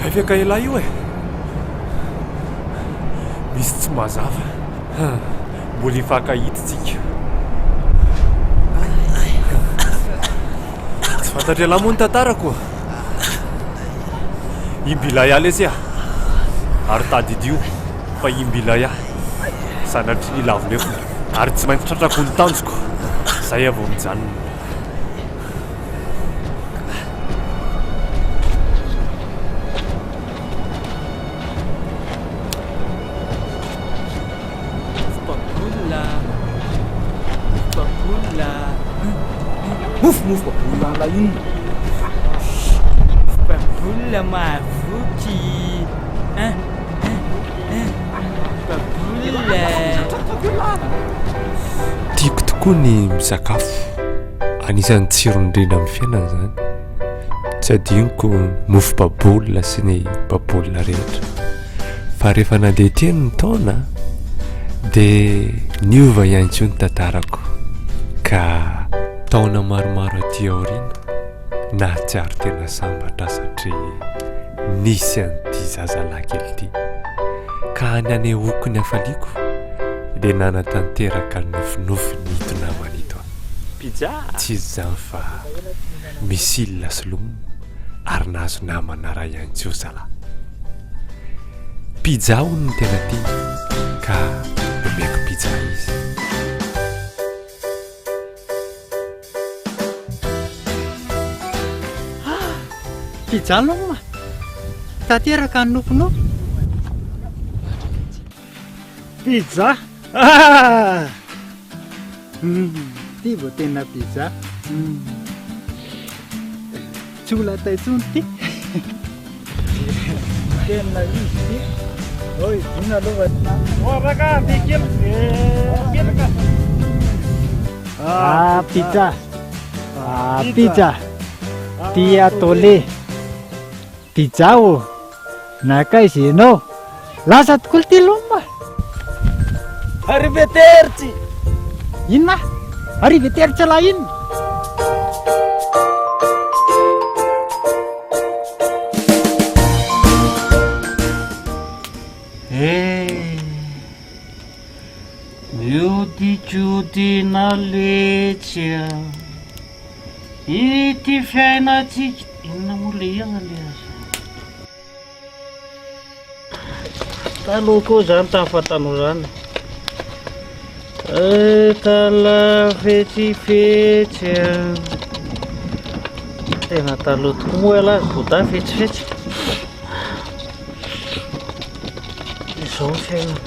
Afaka ela io e misy tsy mazava mbola hifankahititsika tsy fantatry ala moa ny tantarako imbilay aly izy ary tadidio fa imbilay sanatry ny lavolefona ary tsy maintsy tratrako ny tanjoko zay avao mijanona Mufo papoula iny papoula mahavoky papoula tiako tokoa ny misakafo anisan'ny tsiro indrindra amin'ny fiainana zany tsy adinoko mofo babola sy ny babola rehetra fa rehefa nandeha teny ny taona dia niova ihany koa ny tantarako ka taona maromaro aty aoriana nahatsiaro tena sambatra satria nisy an'ity zazalahy kely ity ka any anehoako ny hafaliako dia nanatanteraka nofinofy nito namanito pizza tsy izy zany fa misila solomony ary nahazo namana raha ihany koa zalahy pizza hono ny tena tiany ka omeko pizza izy pizza aloha tanteraka ny nofonofo pizza ty vao tena pizza tsy ola taitsony ty tena izy ty oi dina aloha raka bekely pizza pizza ty atole pizza o nakaizy ianao lasa tokoa ty loma arrivederci inona arrivederci la inona miodikodina letsya ity fiainatsika inona moa le iana le azy taloha koa zany tafatano zany tala fetsifetsy tena taloha tokoa moa elazy boda fetsifetsy izao ny fiainana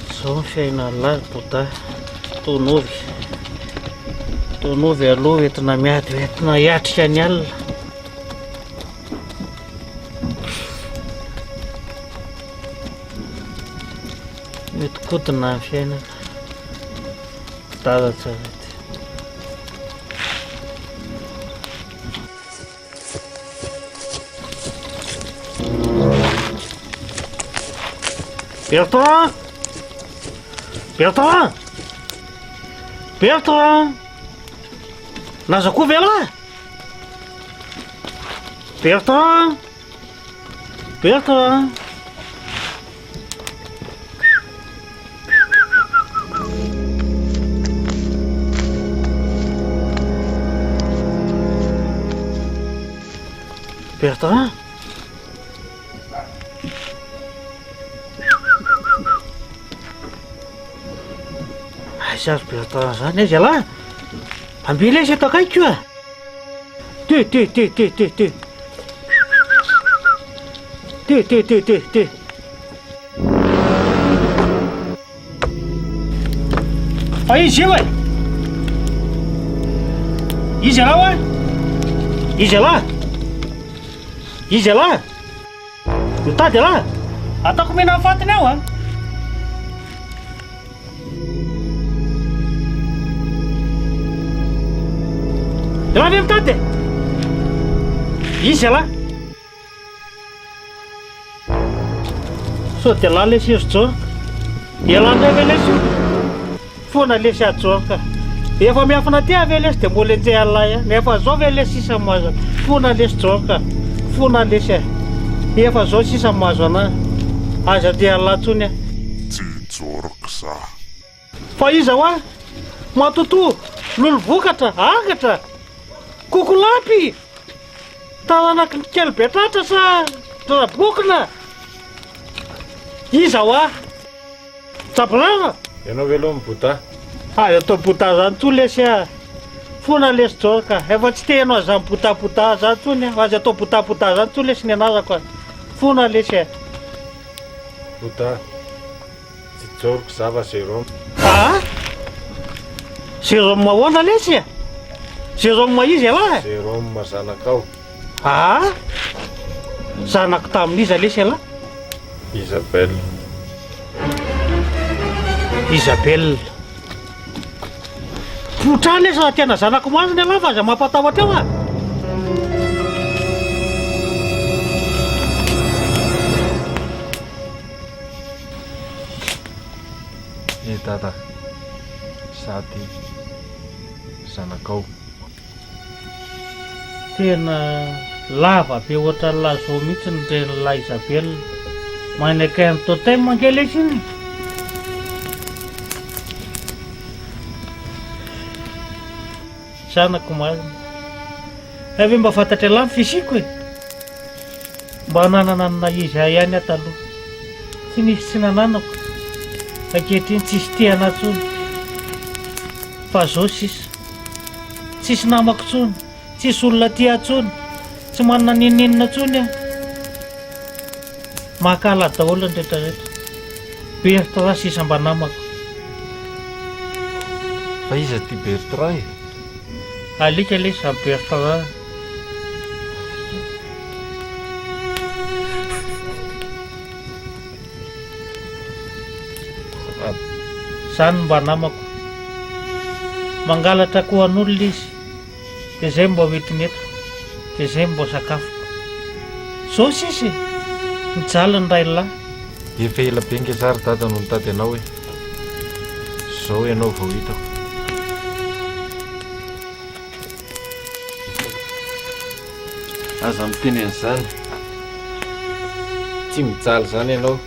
izao ny fiainana lazy boda tonovy aloha entina miady entina hiatrika ny alina metikodina ny fiainana dada tsara ty Bertrand Bertrand Bertrand naza koa vela Bertrand Bertrand Bertrand aizazy Bertrand zany izy ala ambila izy eto akaiky a te fa izy io e izy ala oe izy ala mitady ala ataoko mena afatiny aho a raha avy mitady izy ala so dia lahy lesy izy joraka ialana ve lesy io foana lesy ajoraka efa miafina ty ave lesy dia mbola enjeh alahy a nefa zao ve lesy sisa mahazo foana lesy joraka foana lesy a efa zao sisa mahazo anahy aza dia alahy tsony a tsy joraka za fa iza ho a matoto lolo vokatra angatra kokolapy tananaky kely betratra sa trabokina iza ho a tabrara ianao ve aloha mibota ay atao bota zany tso lesy a fona lesy joraka efa tsy teanao zany botabota zany tsony a azy atao botabota zany tso lesy ny anarako a fona lesy a bota tsy joroko zava zéro a zéro ahoana lesy a zéro izy alahy zéro zanakao a zanako tamin'iza lesy alahy Isabelle Isabelle potra lesy raha tiana zanako mazy ny alahy fa aza mampatahotra eo a tata sady zanakao tena lava be ohatra ny lahy zao mihitsy ny ren'lahy Isabelle manakay amin'ny totem mangely izy iny zanako mazina ave mba fantatra alahy ny fisiko e mba nanana nina izy ihany aho taloha tsy nisy tsy nananako ankehitriny tsisy tiana tsony fa zao tsisy namako tsony tsisy olona tia tsony tsy manana nininina tsony aho mahakala daholo ny rehetrarehetra Bertrand sisa mba namako fa iza ty Bertrand e alika le samy Bertrand zany mba namako mangalatra ko an'olona izy dia zay mba hoentiny eto dia zay mba sakafoko zao sisy mijaly ny ray lahy efa ela be ngesary tata no nitady anao hoe zao ianao vao hitako aza miteny an'izany tsy mijaly zany ianao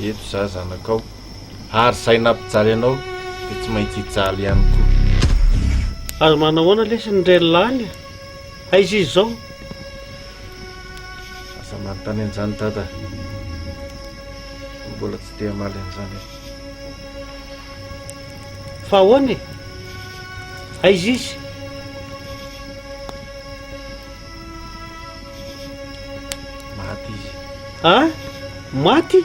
eto za zanakao ary zay nampijaly anao dia tsy maintsy hijaly ihany koa azo manao hoana lesy ny ray lahy aizy izy zao asa manontany an'izany tata mbola tsy tea maly an'izany fa ahoana e aizy izy maty izy a maty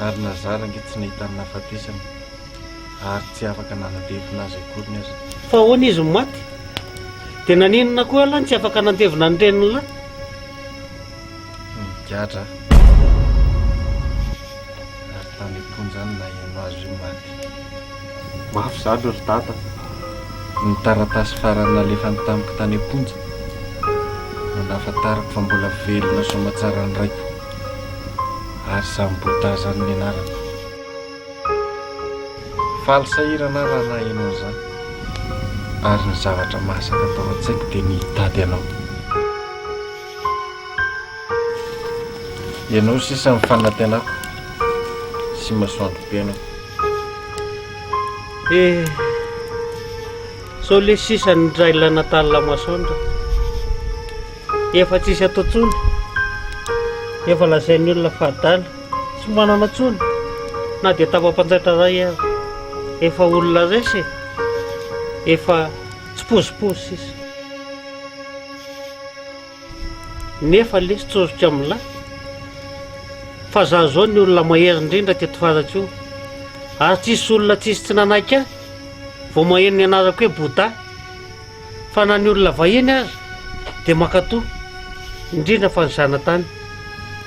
ary nazara nge tsy nahitany nahafatesana ary tsy afaka nanandevina azy akoriny azy fa ahoana izy maty dia naninona koa alahy tsy afaka nandevina ny reniny lahy migadra ary tany amponjany na eno azy io maty mafy zany ry tata ny taratasy farany nalefany tamiko tany amponja no nahafantarako fa mbola velona somatsara ny raiko ary sambota zany ny anarako faly sahirana raha na eno an'izany ary ny zavatra masaka atao an-tsaiko dia ny hitady anao ianao sisa ny fanantenako sy masoandro be anao zao le sisa ny dray la natalina masoandra efa tsisy atao tsony efa lazain'ny olona fahadala tsy manana tsony na dia tapa-panjaitra ray aho efa olona resy efa tsy pozipozy sisa nefa lesy tsozitra amin'lahy fa za zao ny olona mahery indrindra teto faratsy io ary tsisy olona tsisy tsy nanaiky ahy vao maheno ny anarako hoe bota fa na ny olona vahiny azy dia makatoa indrindra fa ny zanatany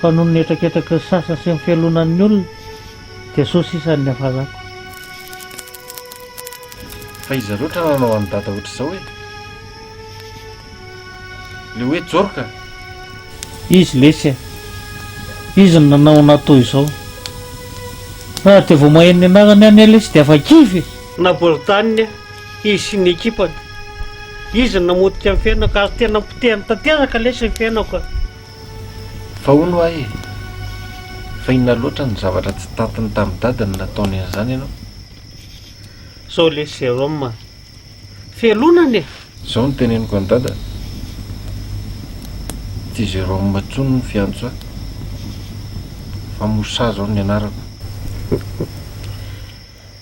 fa noho ny etraketraka ny sasa sy ny fialonan'ny olona dia sosisan'ny hafazako. Fa izy loatra nanao amin'ny dada ohatr'izao hoe le hoe jorka. Izy lesy izy ny nanao natao izao. Raha dia vao maheno ny anarany any lesy dia afa kivy na boltaniny izy sy ny ekipany. Izy ny namotika amin'ny fiainako ary tena potehany tanteraka lesy ny fiainako. Fa hono ahy fa inona loatra ny zavatra tsy tantiny tamin'ny dadany nataony an'izany ianao? Zao lesy Jérôme fialonany izao no teneniko ny dada. Ty Jérôme tsony ny fiantso ahy fa Moussa zao ny anarako.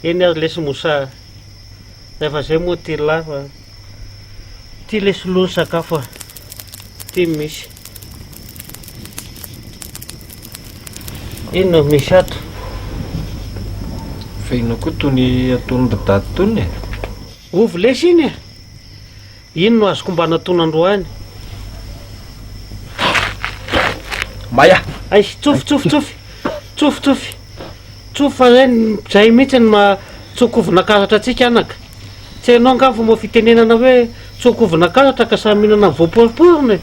Eny azy lesy Moussa, rehefa zay moa ty lava ty lesy lony sakafo ty misy ino misy ato. Fa ino koa tony atony dady tony e? Ovy lesy iny ino no azoko mba natony androany. Maya ay tsofy fa zay mihitsy ny matsokovina-karatra atsika anaka. Tsy hainao angamba moa fitenenana hoe tsokovina-karatra ka samy mihinana voaporiporina.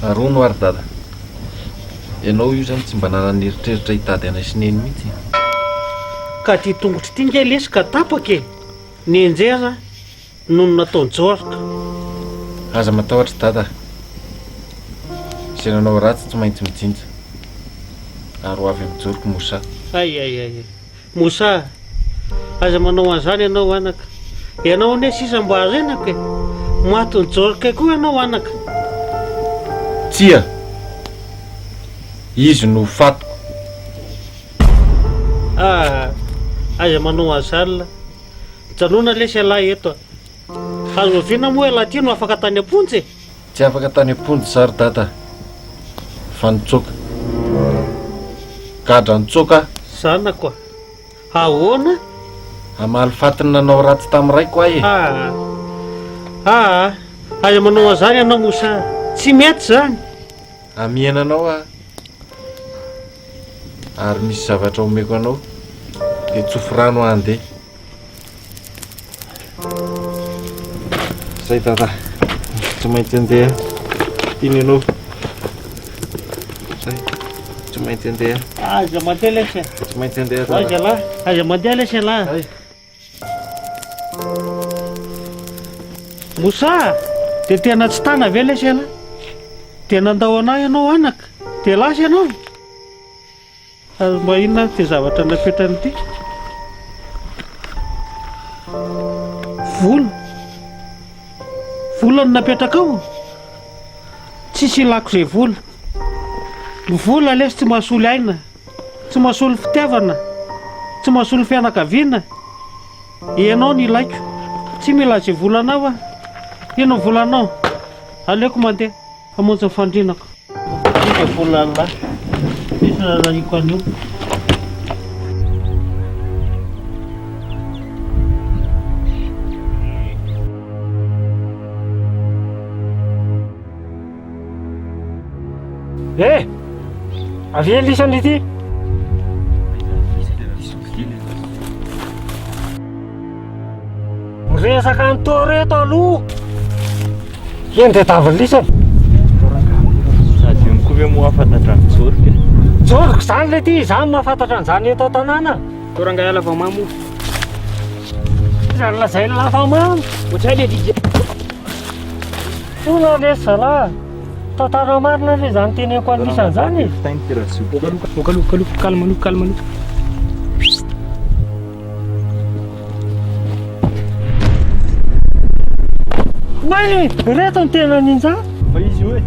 Aroa no ary dada, ianao io zany tsy mba nanana eritreritra hitady anay sineny mihitsy. Ka ty tongotry ty nge lesy ka tapaka e. Ny enjera noho ny nataony Jorka. Aza matahotra dada, izay nanao ratsy tsy maintsy mijinja ary ho avy amin'ny Jorka Moussa. Ay Moussa, aza manao an'izany ianao anaka. Ianao ane sisa mbo arenako e. Maty ny Jorka koa ianao anaka. Tsia, izy no fatoko. Aza manao an'izany. Janona lesy alahy eto. Azo viana moa alahy ty no afaka tany amponjy. Tsy afaka tany amponjy sary dada, fa nitsoka. Gadra nitsoka. Zanako ahoana? Amaly fatiny nanao ratsy tamin'iraiko ahy e. Aza manao an'izany ianao Moussa, tsy mety zany. Amienanao ary misy zavatra omeko anao dia tsofy rano andeha. Zay dada, tsy maintsy andeha. Iny ianao. Zay, tsy maintsy andeha. Aza mandeha lesy. Tsy maintsy andeha dada. Aza mandeha lesy alahy. Moussa, dia tena tsy tana ve lesy alahy? Dia nandao anahy ianao anaka, dia lasy ianao. Ary mba inona ty zavatra napetrany ity? Vola no napetraka ao. Tsisy ilako zay vola. Vola lesy tsy mahasolo aina, tsy mahasolo fitiavana, tsy mahasolo fianakaviana. Ianao ny ilaiko, tsy mila zay volanao a. Ino volanao? Aleoko mandeha hamonjy ny fandrinako. Ika volan'alahy, misy rarahiko an'io. Avy lisany ity. Resaka anto reto aloha. Eny dia tavy lisany. Sady koa hoe moa afantatra ny Jorka. Jorka zany le ty, izany mahafantatra an'izany eto an-tanàna. Toranga ala famamo. Zany lazay ny lafamamo. Ohatrany le DJ. Tona lesy zalahy. Tantara marina le zany teneko anisan'izany. Calme. May reto ny tena ninja. Fa izy hoe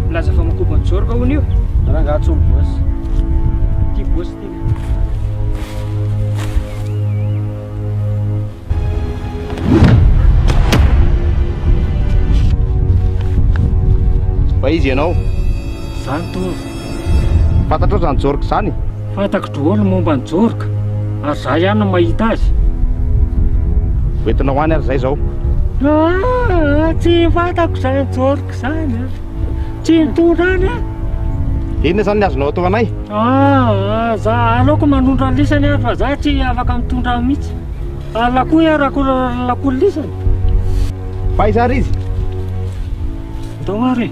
milaza fa makoba ny Jorka hono io. Raha atso bosy. Ty bosy ty. Fa izy ianao? Zany to. Fantatrao zany Jorka zany? Fantako daholo momba ny Jorka. Ary zay ihany no mahita azy. Hoentinao any ary zay zao? Tsy fantako zany Jorka zany. tsy nitondra any ina zany ny azonao atao anay za aleoko manondra lisany ary fa za tsy afaka mitondra mihitsy alakoa arako lisany faizary izy daoary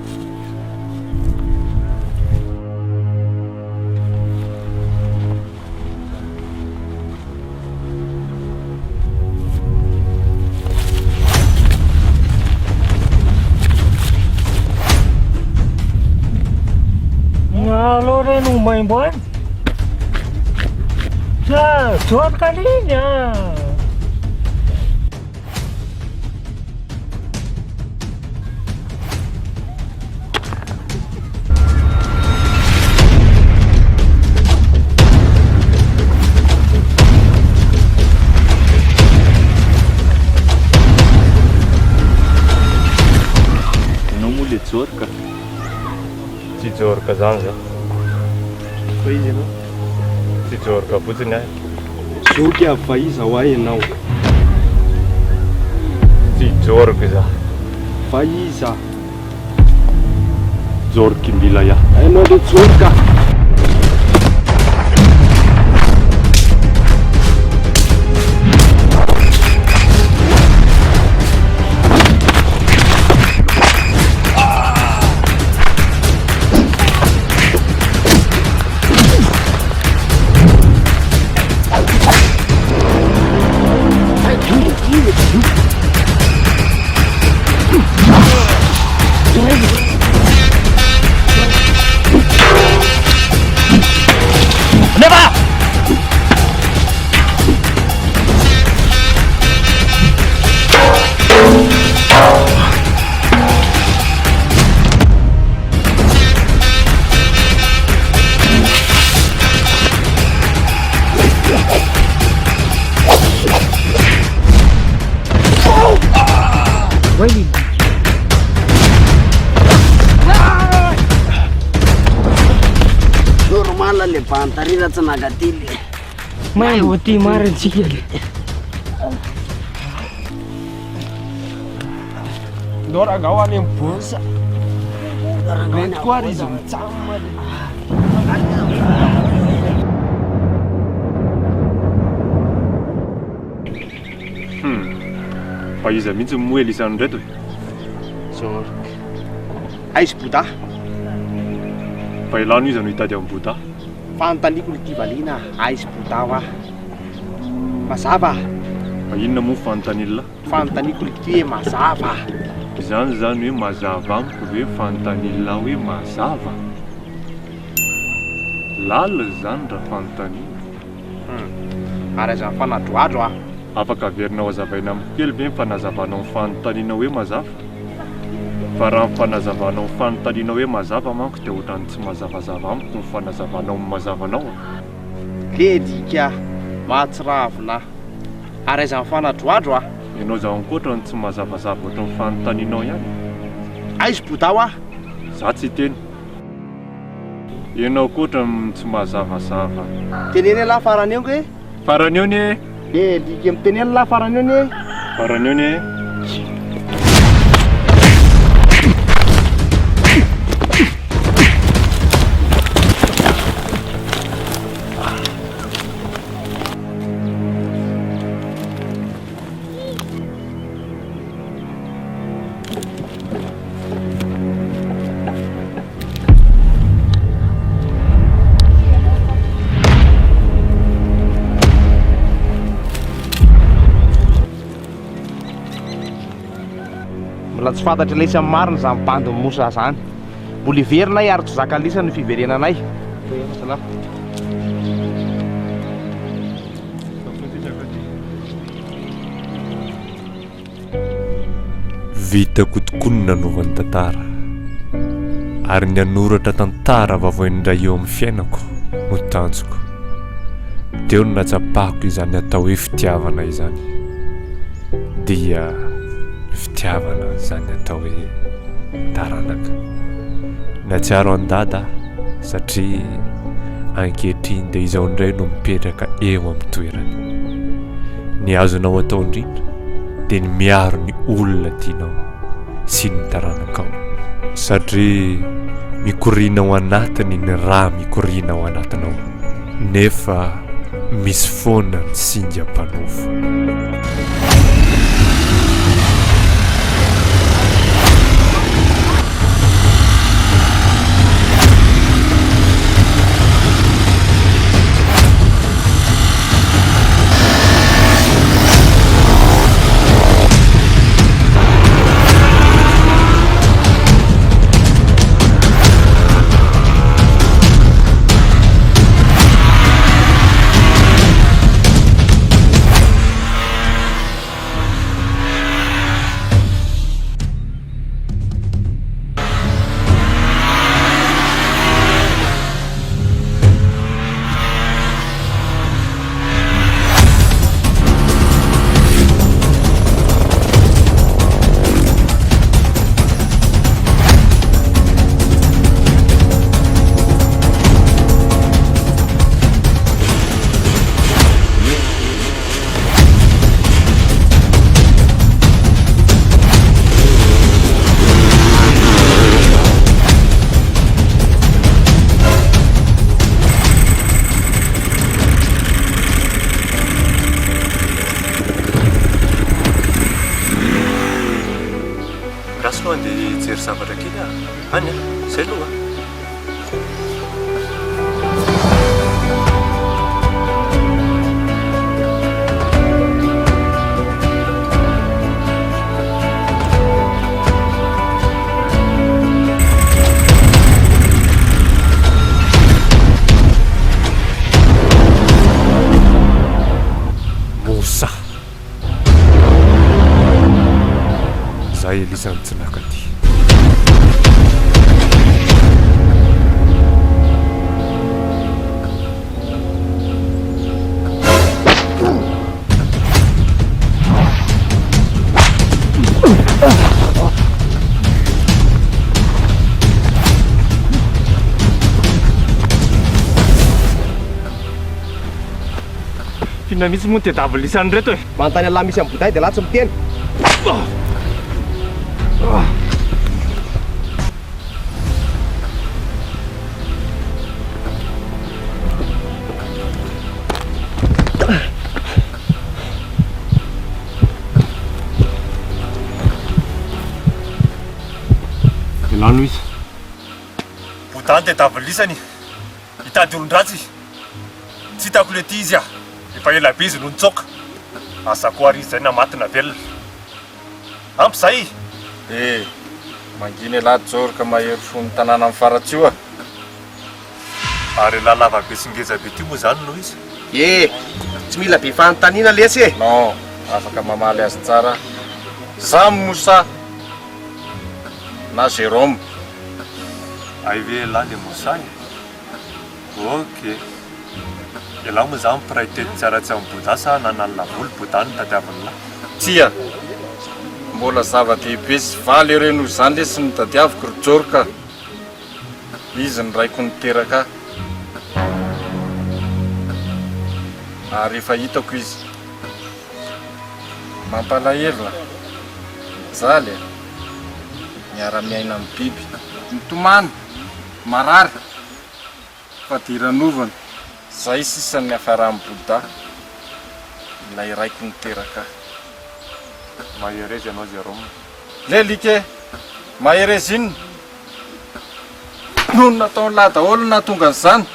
alo reny omaimbo any sa jorka liny ianao moa le jorka tsy jorka zany za fa izy ianao tsy jorka fotsiny ahy zoky avy fa iza ho ahy ianao tsy jorka za fa iza jorky mbila ya ainao le jorka normal le bantarira tsy nagatily may hoty marintsika le doragao any amin'ny bosa mety koa ary izy mitsamma fa iza mihitsy moely isany reto jorka aizy bouda fa ilano izy no hitady amin'ny bouda fanontaniako le ty valina aizy bouda ho ah mazava fa inona moa fanontaniana fanontaniako le ty hoe mazava izany zany hoe mazava amiko hoe fanontaniana hoe mazava lalina zany raha fanontaniana ary azany fanadroadro ah afaka averinao azavaina amiko kely ve mifanazavanao nyfanontaniana hoe mazava fa raha mifanazavanao nyfanontaniana hoe mazava manko dia ohatrany tsy mazavazava amiko mifanazavanao mazavanao le dika mahatsiravina ary azany fanadroadro ah ianao za ankoatra ny tsy mazavazava ohatry ny fanontanianao ihany aizy bodao ah za tsy teny ianao koatra tsy mazavazava teneny alahy farany eo ke farany eo ny e lika miteneny alahy farany eo ny farany eo ny mbola tsy fantatra ilay isan'ny marina zany bandy mosa zany mbola iverinay ary tsy zaka lisany fiverenanay vitako tokoa ny nanaovany tantara ary ny anoratra tantara vavoan'indray eo amin'ny fiainako no tanjoko teo no natsapahako izany atao hoe fitiavana izany dia fitiavana zany atao hoe taranaka natsiaro an-dada satria ankehitriny dia izaho indray no mipetraka eo amin'ny toerany ny azonao atao indrindra dia ny miaro ny olona tianao sy ny taranakao satria mikoriana ao anatiny ny raha mikoriana ao anatinao nefa misy foana ny singam-panofo. zavatra kely any zay aloha. Mosa zay elisany tsinaka ty. Fina mihitsy moa tedavy lisany reto e. Manontany alahy misy amin'ny boday dia lahy tsy miteny. Ilano izy. Botany tedavy lisany hitady olon-dratsy tsy hitako le ty izy a. Efa ela be izy no nitsoka. Asako ary izy zay namatina velona. Ampy zay. Manginy lahy Jorka mahery fony tanàna amin'ny faratsio a. Ary lahy lava be sy ngeza be ty moa zany no izy. Tsy mila be fanontaniana lesy e. Non, afaka mamaly azy tsara. Zamy Mosa na Jérôme. Aive lahy le Mosa e. Ok. Ialahy moa zany mpiray tety tsara tsy amin'ny boda sa nanalina voly bodany tadiaviny lahy. Tia, mbola zava-dehibe sy valy ireny zany le sy nitadiaviko ry Jorka. Izy ny raiko niteraka. Ary efa hitako izy mampalahelo zaly miara-miaina amin'ny biby mitomany marary fa diranovana. Zay sisan'ny afara amin'ny boda ilay raiko niteraka. Maherezy anao Jérôme. Lelike maherezy iny no nataony lahy daholo nahatonga an'izany.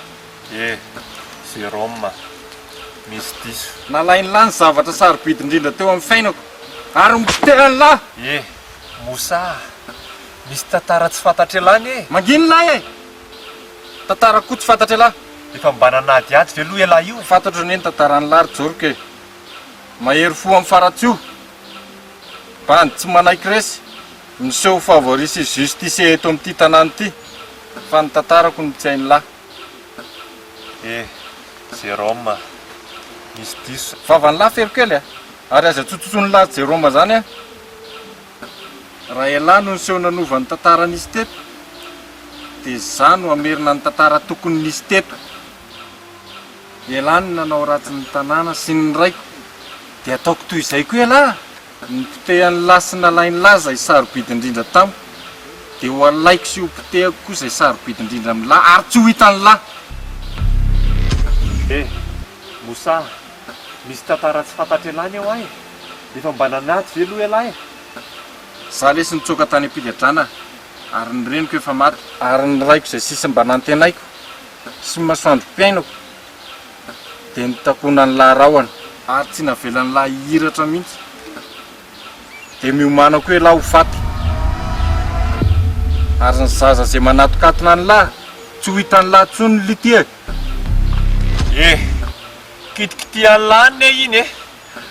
Jérôme misy diso. Nalainy lahy ny zavatra sarobidy indrindra teo amin'ny fiainako ary miteany lahy. Mosa misy tantara tsy fantatry lahy e. Manginy lahy e. Tantara koa tsy fantatry lahy. Efa mba nanady ve aloha elahy io? Fantatro ny tantarany lahy Jorka e. Mahery fo amin'ny faratsio. Bandy tsy manaiky resy. Miseho favorisy justice eto amin'ity tanàna ity. Fa ny tantarako ny tsy hainy lahy. Jérôme misy diso. Vavany lahy fero kely a. Ary aza tsotsony lahy Jérôme zany a. Raha elahy no niseho nanova ny tantaran'izy teto dia za no amerina ny tantara tokony nisy teto. Elahy no nanao ratsy ny tanàna sy ny raiko dia ataoko toy izay koa elahy. Ny potehan'ny lahy sy nalainy lahy izay sarobidy indrindra tamiko dia ho alaiko sy hopotehako koa izay sarobidy indrindra amin'lahy ary tsy ho hitan'ny lahy. Mosa, misy tantara tsy fantatry elahy eo ahy. Efa mba nanaty ve aloha elahy? Za lesy nitsoaka tany am-pigadrana ary ny reniko efa maty ary ny raiko izay sisy mba nantenaiko sy masoandro mpiainako dia nitakona ny lahy rahoana ary tsy navelan'ny lahy hiratra mihitsy dia miomanako hoe lahy ho faty ary ny zaza izay manatokatona ny lahy tsy ho hitan'ny lahy tsony ny litiaka. Kitikitian'ny lahy ne iny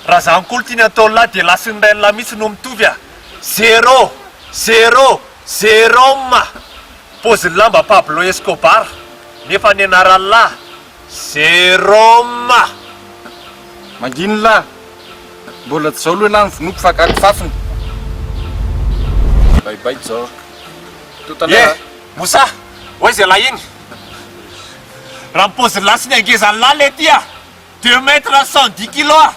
raha zany koa tiany ataon'ny lahy dia lasin'ny ray ny lahy mihitsy no mitovy a. 0 0 0 ma pozin'ny lamba Pablo Escobar nefa ny anaran'ny lahy 0 ma. Mangino lahy, mbola tsy zao aloha lahy ny vonoko fakako fafiny. Baibay zao Mosa, hoy izay lahy iny raha pozin'ny lahy sy ny angezan'ny lahy le ty a 2 mètres 110 kilo a.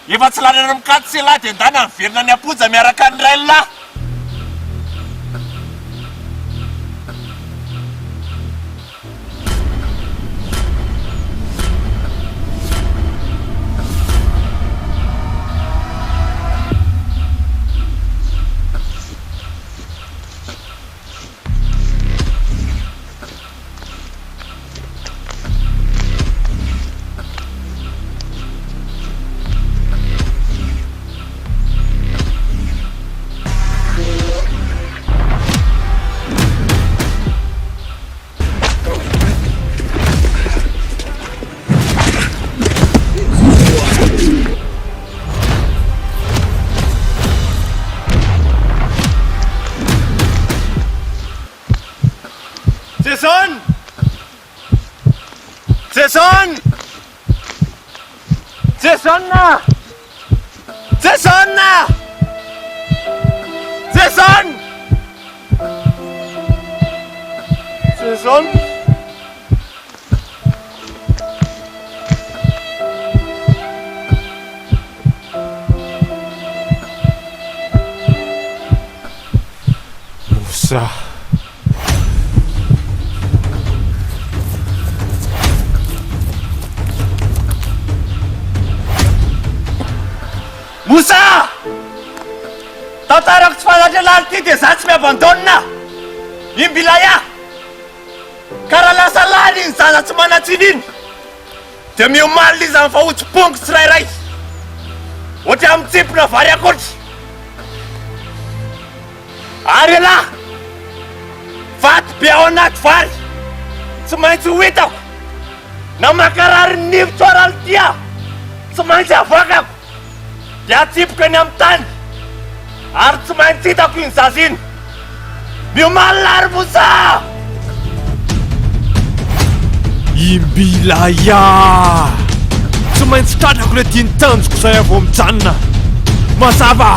Efa tsy lanana mikady sy lahy dia ndana miverina ny aponja miaraka ny ray ny lahy. Jason! Musa. Musa! Tatarako tsy fantatry laliny ty dia za tsy miabandonna! Imbilaya! Karaha lasa lany iny zaza tsy manatsiny iny dia miomaly izy amin'ny fahotsym-pongo tsirairay ohatra amin'ny tsipona vary akoatry. Ary lahy vaty be ao anaty vary tsy maintsy ho hitako na makarary ny nivotro araly tia tsy maintsy avakako dia atsipoka ny amin'ny tany ary tsy maintsy hitako iny zaza iny. Miomaly lary Musa! Imbilaya! Tsy maintsy tratrako le tiany tanjoko zay avao mijanona. Mazava!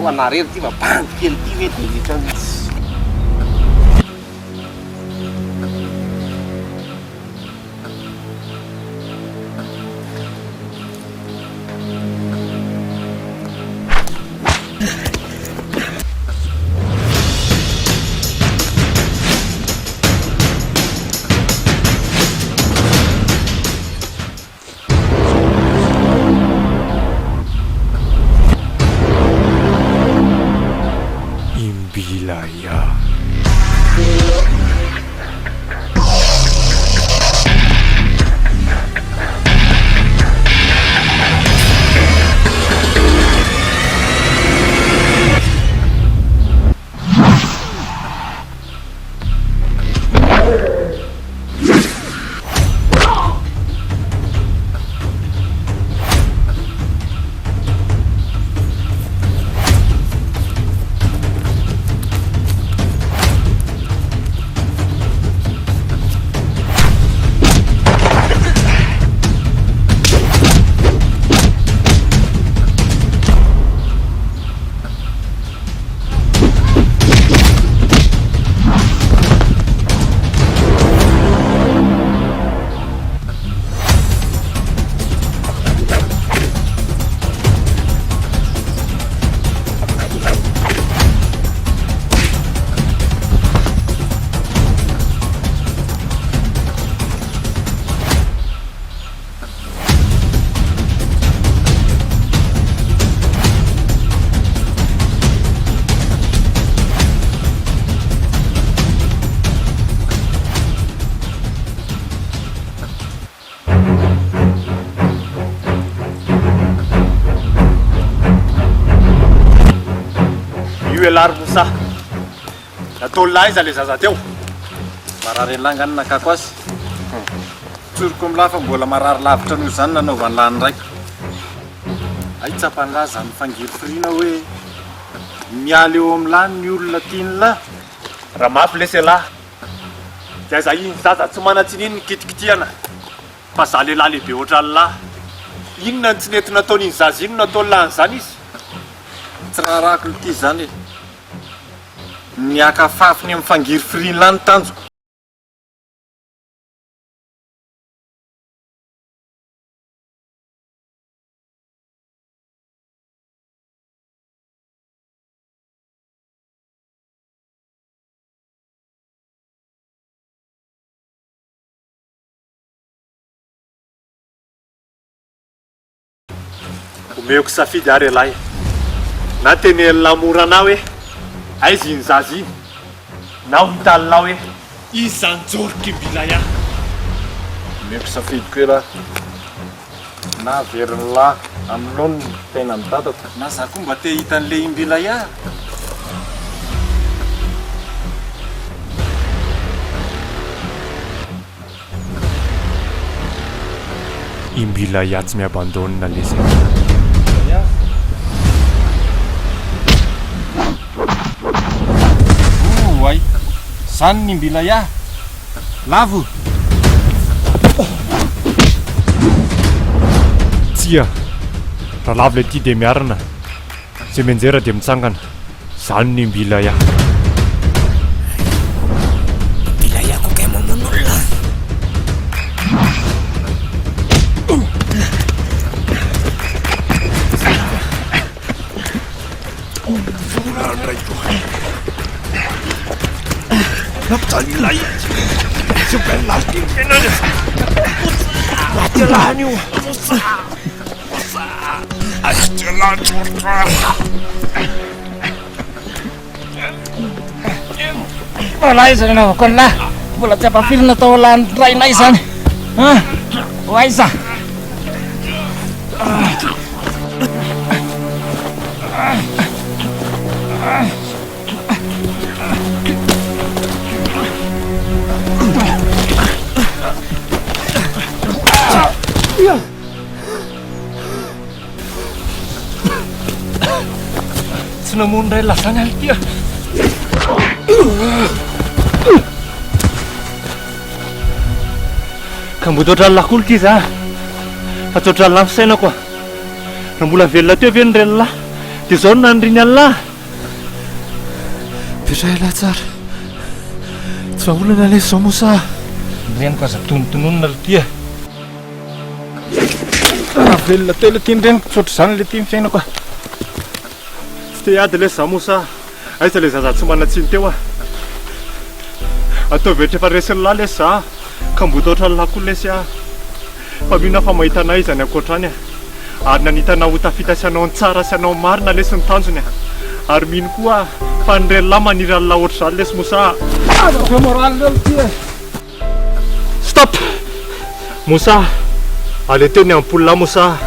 Anareo ty mabandy kely ty ve dia litra mihitsy. marary mosa natao laiza le zaza teo marary an'langany nakako azy tsoroko milafa mbola marary lavitra noho izany nanaovany lany raika ay tsapan'la zany fangiry firina hoe mialy eo amin'ny lany ny olona tiany la raha mafy lesy lahy dia za iny zaza tsy manatsin'iny ny kitikitiana fa za lehilahy lehibe ohatrany lahy inona ny tsy nety nataon'iny zaza iny nataony lan'izany izy tsy raha rahako ity zany e niakafafiny amin'ny fangiry firiny lany tanjoko omeko safidy ary lahy na teneny lamorana hoe aizy iny zaza iny na ho hitalina hoe izy zany joroky mbila iah omeko safidy koe raha na veriny lahy amin'ny loany tena amin'ny tatako na za koa mba te hitan'le imbila iah imbila iah tsy miabandonina lesy ay zany ny mbila iah lavo tsia raha lavy le ty dia miarana zay menjera dia mitsangana zany ny mbila iah mbila iah ko kay mamon'olona Naptalilay. Super lasting penas. Atelan io. Atelan Jorka. Wala isa na ako na. Wala siya pa feel na to lan try na isan. Ha? Wala isa. Namun dari lasanya dia. Kamu total lakul kisa. Atau total langsung aku. Rambulan vela tu yang rela. Di zona nrinya lah. Bisa lacar. Sebulan nale somusa. Rian kuasa tuntunun dia. Vela tu letin rian sot sana letin fena kuah. Ady le samosa aiza le zaza tsy manatsiny teo atao vetra efa resiny lahy lesy za ka mbo taotra ny lahy koa lesy fa mihona fa mahitanay izany ankoatrany ary nanitanao ho tafita sy anao tsara sy anao marina lesy ny tanjony ary mino koa fa ny reny lahy maniry ny lahy ohatr' zany lesy mosa stop mosa ale teo ny ampoly lahy mosa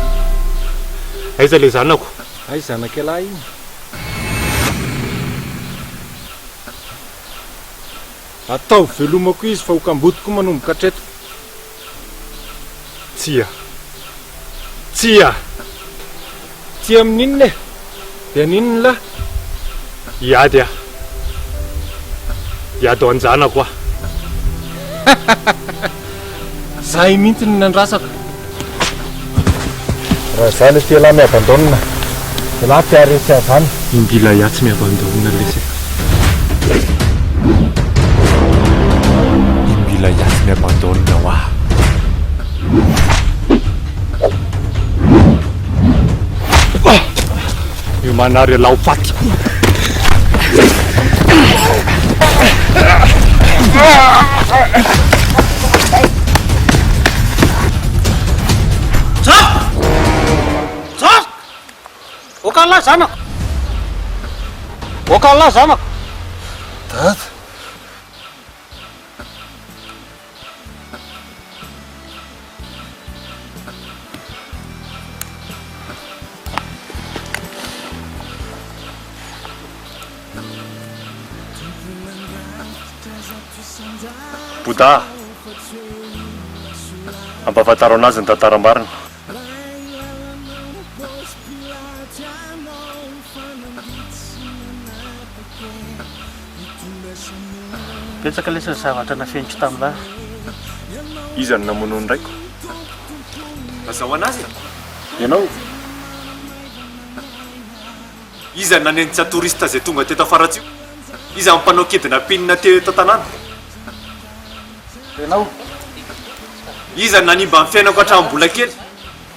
aiza le zanako ay zanaka lahy atao velomako izy fa hokambotiko manomboka hatreto tsia amin'inona e dia ninona la iady ao anjanako zahay mihitsy ny nandrasako raha zany tia lahy miabandonina dia lahy tiaresy azany imbila iah tsy miabandonina lesy imbila iah tsy miabandonina ho ah io manary laho faty Okanlah zanako. Okanlah zanako. Dad. Bouddha, ampahafantaro anazy ny tantaram-barina. Betsaka lesy ny zavatra nafenitro tamin'lahy. Iza ny namono ny raiko? Mazao anazy ianao? Iza ny nanenitsy touriste zay tonga teto afaratsio? Iza mampanao kedina pinina teto tanàna? Ianao? Iza ny nanimba amin'ny fiainako hatramin'ny mbola kely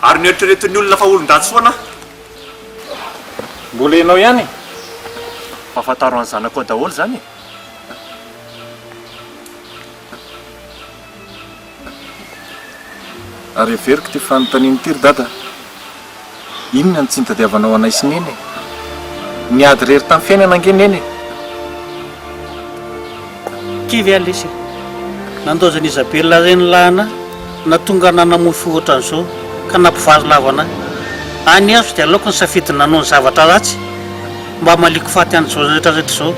ary nieritreretin'ny olona fa olon-dratsy foana? Mbola ianao ihany? Fafantaro any zanako ao daholo zany. Ary everiko ty fanontaniany ty ry dada. Inona ny tsy nitadiavanao anay sy neny? Niady rery tamin'ny fiainana ange neny? Kivy alesy nandozany Isabella reny lahana na tonga nanamofy ohatran'izao ka nampivary lavana. Any azo dia aleoko ny safidy nanao ny zavatra ratsy mba maliko faty an'izao rehetrarehetra izao.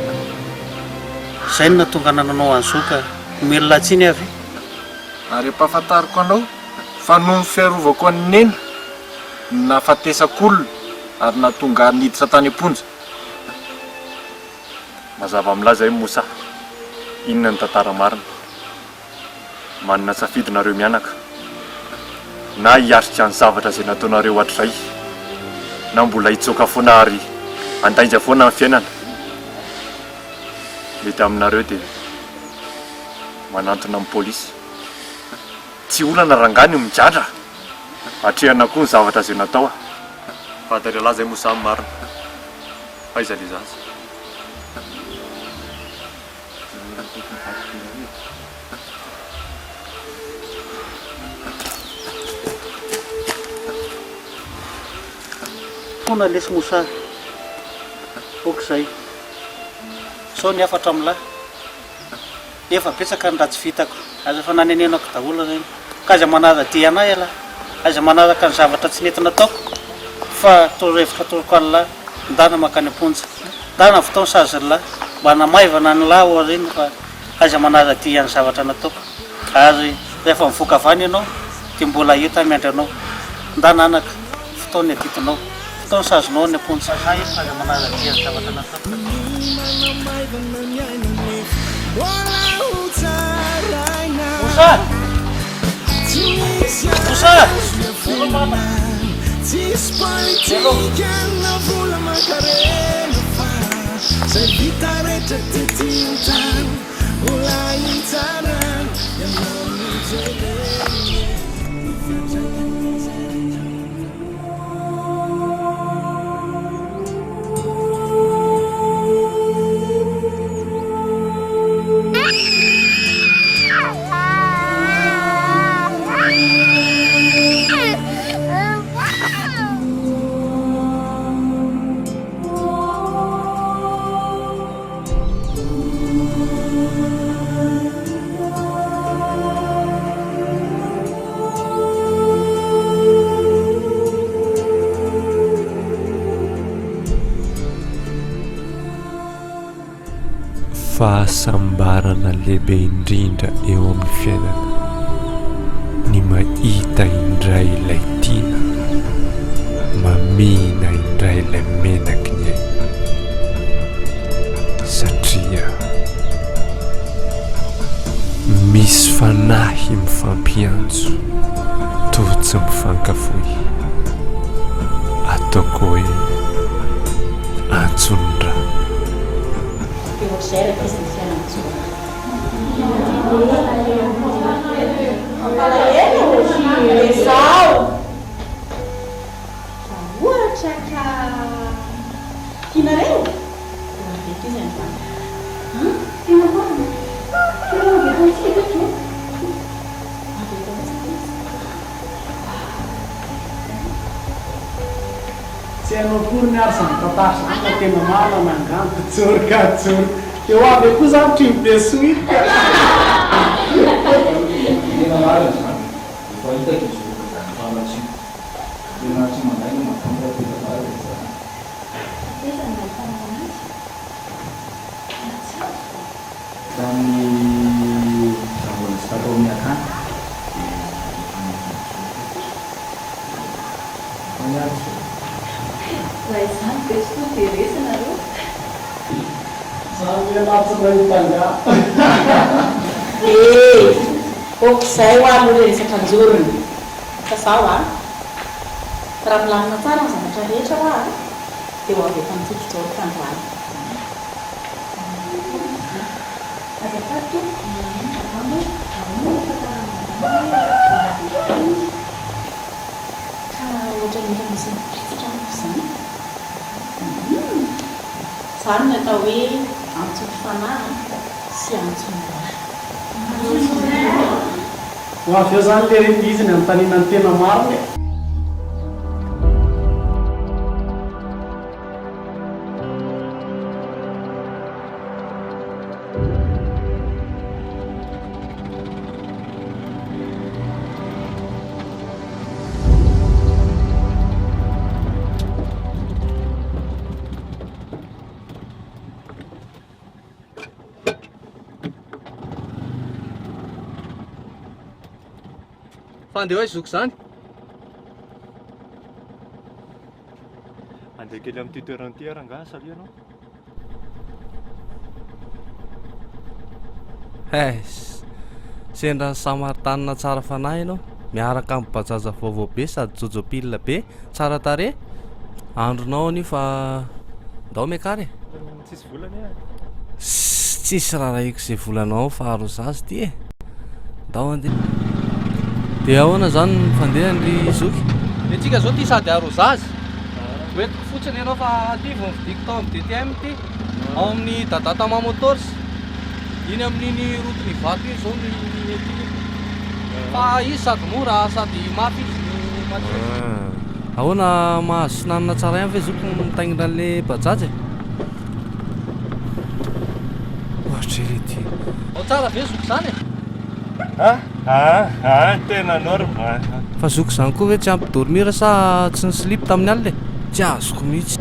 Izay no natonga nananao an'izao ka omelona tsiny avy. Ary empahafantariko anao fa noho ny fiarovako any neny nafatesak'olona ary natonga niditra tany amponja. Mazava milaza hoe Mosa, inona ny tantara marina? Manana safidy nareo mianaka na hiatrika ny zavatra izay nataonareo hatrizay na mbola hitsoka foana ary andainja foana amin'ny fiainana. Mety aminareo dia manantona amin'ny pôlisy. Tsy olana rangany midratra hatrehana koa ny zavatra izay natao. Fantary laza hoe Mosa marina. Faiza le zaza? Foana lesy Mosa. Okizay. Sao ny afatra amin'lahy. Efa betsaka ny ratsy vitako. Aza fa nanenenako daholo reny. Ka aza manara dia anay ala. Aza manaraka ny zavatra tsy nety nataoko. Fa torohevitra toroko an'lahy. Ndana makany amponja. Ndana fotoana sazy ny lahy. Mba namaivana ny lahy ao reny fa aza manara dia ny zavatra nataoko. Ary rehefa mivoaka avany ianao dia mbola enta miandry anao. Ndana anaka fotoana aditinao. Fotoana sazonao ny amponja. Aza manara dia ny zavatra nataoko. Mosa! Mosa! Fahasambarana lehibe indrindra eo amin'ny fiainana ny mahita indray ilay tiana, mamina indray ilay menaky ny aina. Satria misy fanahy mifampiantso toa tsy mifankafohy, ataoko hoe antsonondra. Tsy hainao akory ny ary izany tantara zany tena malana angano tsorika tsorika. Eo avy koa zany trimobe soita. Tena marina zany. Efa hitako izy famatsio. Tena tsy mandaina mahatonga tena marina zany. Tamin'ny Okizay ho aloha resaka anjorony fa zaho a raha milamina tsara ny zavatra rehetra ho a dia ho avy eto amin'ity fijoroka androany ka ohatra mira misy mipitsitra amiko izany izany no atao hoe antsoko fanahy sy antsony ho avy eo zany le rendiziny amin'ny tanina ny tena mariny fandeha hoe zoko zany andeha kely amin'ity toerana ty aranga salia anao sendra ny samaritana tsara fanahy ianao miaraka amin'ny bajaja vaovao be sady jojopilina be tsara tare andronao any fa ndao mekary tsisy volany tsisy raharaiko izay volanao faharo zazy ty e ndao andeha dia ahoana zany fandehanry zoky de tsika zao ty sady arozazy hoentiko fotsiny ianao fa ty vo mividiko tao amin'ny DTM ty ao amin'ny dadatama motors iny amin'iny rotony vato iny zao ny ty fa izy sady mora sady mafy izy ahoana mahazo sinanina tsara ihany ve zoky mitaingina an'le bajaja ohatra rety ao tsara ve zoky zany tena norme fa zoky zany koa hoe tsy ampidormira sa tsy ny slip tamin'ny alina tsy azoko mihitsy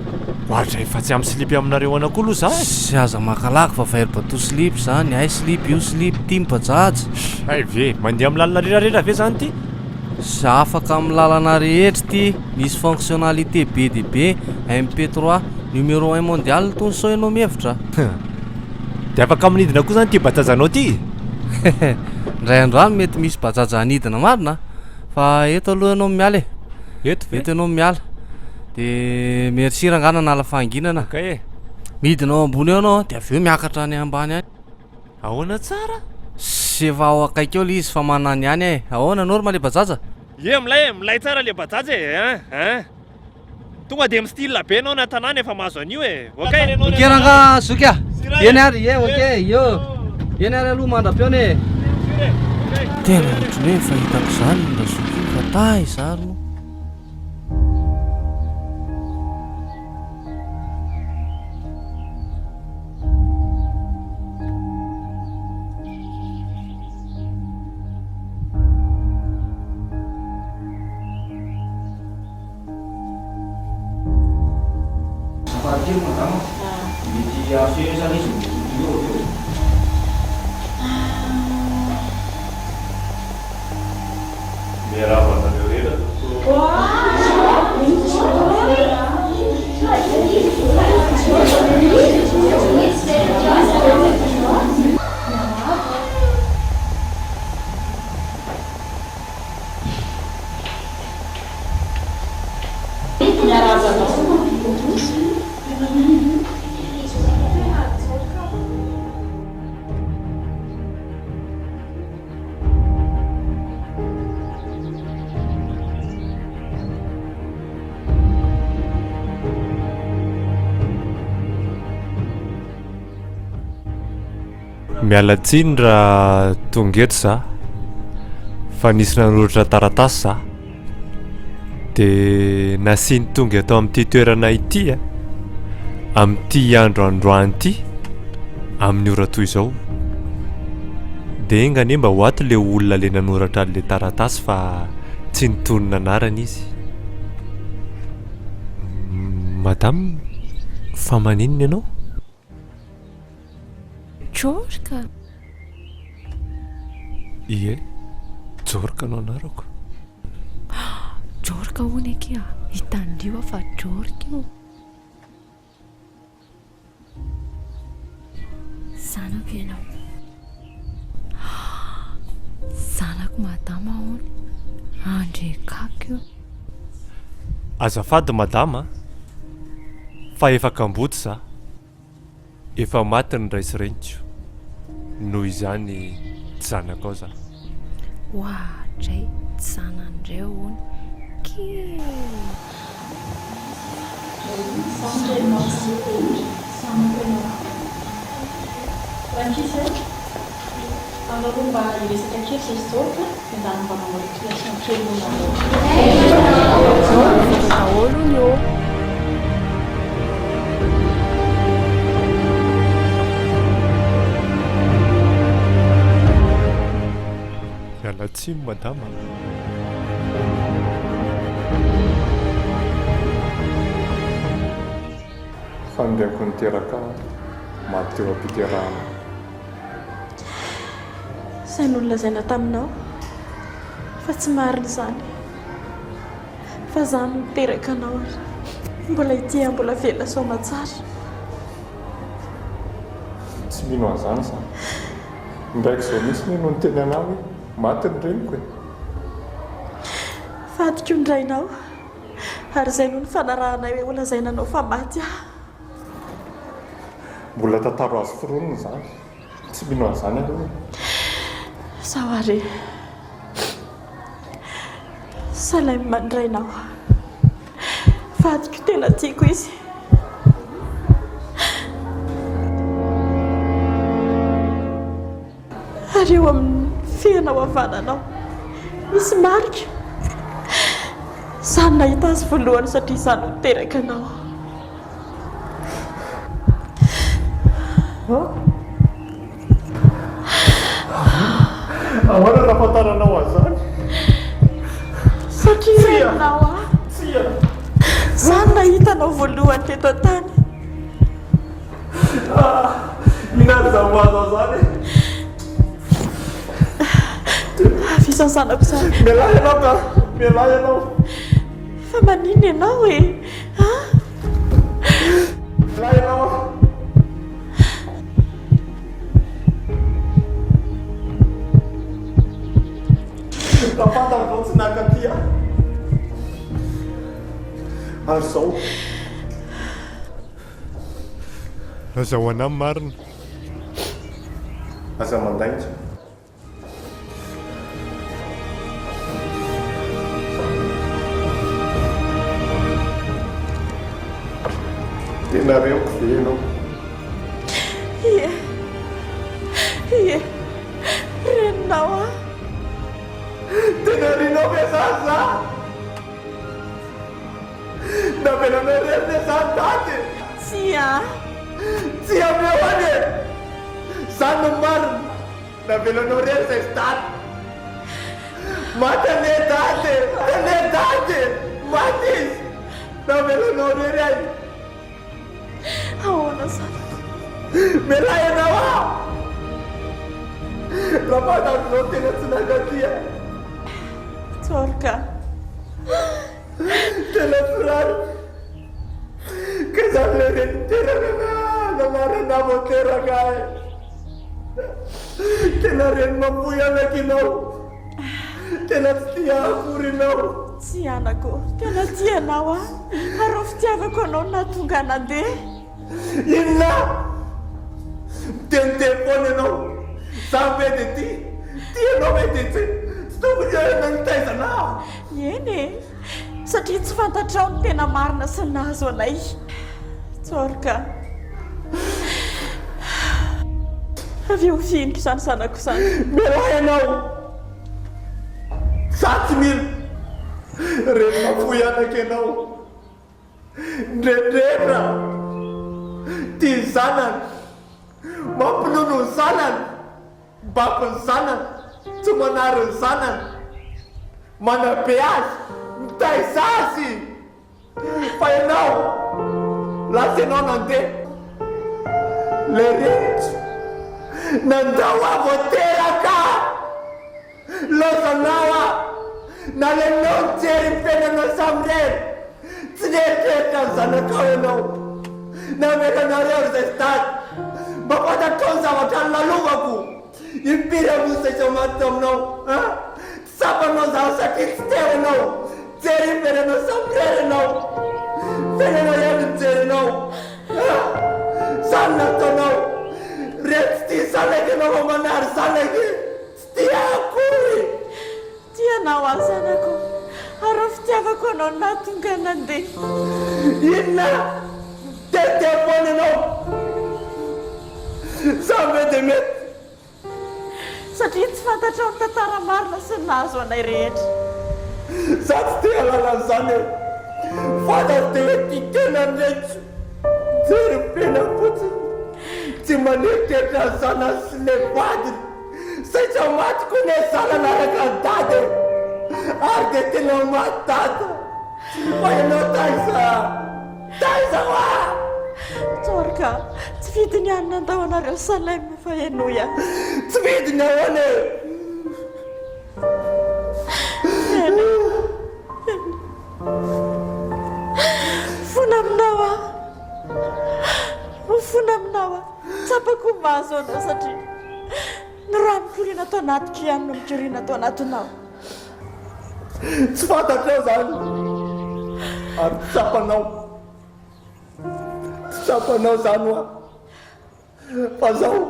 ohatra efa tsy amin'ny slipy aminareo ana koa aloha za sy aza makalaka fa vahery-bato slip zany ay slip io slip ty mibajaja ay ve mandeha amin'ny lalana rerarera ve zany ty sy afaka amin'ny lalana rehetra ty misy fonctionnalité be dia be MP3 numéro 1 mondial tony sao ianao mihevitra dia afaka amin'idina koa zany ty bajajanao ty ndray androany mety misy bajaja anidina marina fa eto aloha ianao miala eto ianao miala dia merci rangana nala fahanginana midinao ambony eo anao dia avy eo miakatra any ambany any ahoana tsara sy efa ao akaiky eo le izy fa manany any e ahoana norma le bajaja milay tsara le bajaja e tonga dia mistyle be anao na tanàna efa mahazo an'io e oke ranga zoky a eny ary e oke io eny ary aloha mandra-piona e tena ohatrany hoe fahitako zany nda zoky io fa tay zary no miala tsiny raha tonga eto za fa nisy nanoratra taratasy za dia nasiny tonga atao amin'ity toerana ity a amin'ity andro androany ity amin'ny ora toy izao dia engany mba ho ato le olona le nanoratra le taratasy fa tsy nitonona anarana izy madame fa maninona ianao Jorka ie jorka anao anarako Jorka hono eky a hitandrio fa Jorika io. Zanako ianao. Zanako madama hono andrekako io. Azafady madama fa efa kamboty za efa maty ny raisy renitso noho izany tsy zanako ao za. Oadray tsy zanandray hono ke Aloha mba hiresaka kely izy zao ka endany mba mamoritration kely daholo ny eo. Miala tsiny madama. Fandeako niteraka mateo am-piterahana. Izay no nolazaina taminao fa tsy marina izany fa izany no niteraka anao ary mbola ity mbola vela soma tsara. Tsy mino an'izany zany ndraiky izao misy ny no niteny anao hoe maty ny reniko e. Fadiko ndrainao ary izay no ny fanarahanay hoe holazaina anao fa maty aho. Mbola tantaro azo foronina zany tsy mino an'izany aloha. Sawary salay mandrainao fadiko tena tiako izy. Ary eo amin'ny fianao havananao misy marika izany nahita azy voalohany satria izany no niteraka anao. Ahoana nafantaranao azany? Satria renao izany nahitanao voalohany teto an-tany. Minary zavoazo zany. Fisansanako izany. Mialahy ianao ka, mialahy ianao. Fa manino ianao e? Mialahy ianao. Tafantanao tsy nakatia. Ary zao azahoana amin'ny marina. Aza mandaitra. Tena reoko ve ianao? Ie reninao a. Tena rinao ve zaza? Navelanao reny zany tate? Tsy amehoany e! Zany no marina navelanao reny zay tate. Maty ane tate! Ane tate! Maty izy! Navelanao reny ay! Ahoana zany? Mialahy ianao a! Raha fantako zao tena tsy nakatia. Jorika. Tena firary. Ka zany le reny teraka na marina vo teraka e. Tena reny mampoy anaky ianao. Tena tsy tia akory ianao. Tsy anako, tena tianao a. Ary ho fitiavako anao nahatonga nandeha. Inona? Miteny foana ianao. Za mety ty. Tianao mety ty. Tsy tokony eo nagitaizana. Eny e. Satria tsy fantatrao ny tena marina sy nahazo anay. Jorika. Avy eo finika izany zanako izany. Mialahy ianao. Za tsy mila. Reny mafoy anaky ianao. Ndrendrena. Tia ny zanany. Mampinono ny zanany. Mibako ny zanany. Tsy manary ny zanany. Manabe azy. Mitaiza azy. Fa ianao lasa ianao nandeha. Le renitso nandao avo teraka. Lozanao a. Nalenao jery ny fiainanao samy reny. rehetra ny zanakao ianao namelanareo izay tady mba fantatrao ny zavatra ny lalovako impiry amosa izao maty taminao tsy sapanao zaho satria tsy teo ianao jery ferenao sampirery ianao ferenao ihany nyjery ianao zany nataonao rehetra tsy tia zanaky ianao fa manary zanaky tsy tia akory tianao ahy zanako ary fitiavako anao natonga nandeha inona tetefony ianao za mety mety satria tsy fantatra ny tantara marina sy ny nahazo anay rehetra za tsy tia alalan'izany eo fantasy dia hoe titena ndraiky jery pena fotsiny tsy maneritreritra ny zanany sy le vadiny satria maty koa ne zanana araka ny dady ary dia tena maty dada fa ianao taiza hoa tsorika tsy vidiny any nandao anareo salema fa enoya tsy vidiny ahoana fona aminao a fona aminao a tsapako mahazo anao satria ny raha mikoriana atao anatika ihany no mikoriana atao anatinao tsy fantatrao zany ary tsy tsapanao zany hoa fa zaho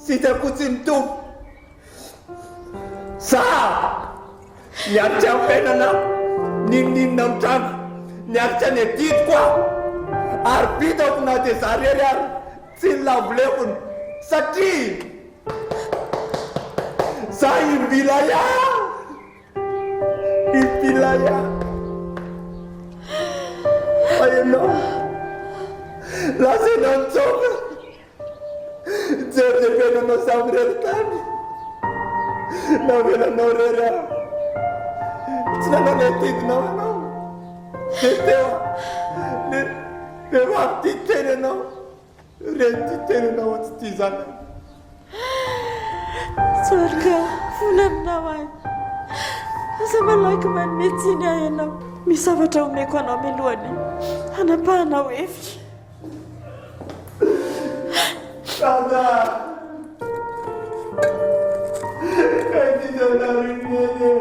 sy hitako tsy mitovy za niaritra amin'ny fiainana ninoninona mitranga niaritra ny adidy koa ary bitako na dia za rery ary tsy ny lavolefony satria za imbilaya fa ianao lasa ianao mitsoka jery dia fiainanao samy rery tany navelanao rery aho tsy nanao le tidinao ianao dia teo le mampititeny ianao reny titeny ianao tsy tia zany tsorika fona aminao ahy asa malaky manometsiny ahy ianao misy zavatra omeko anao milohany hanapahanao hevitra Sada kaitizaonariniene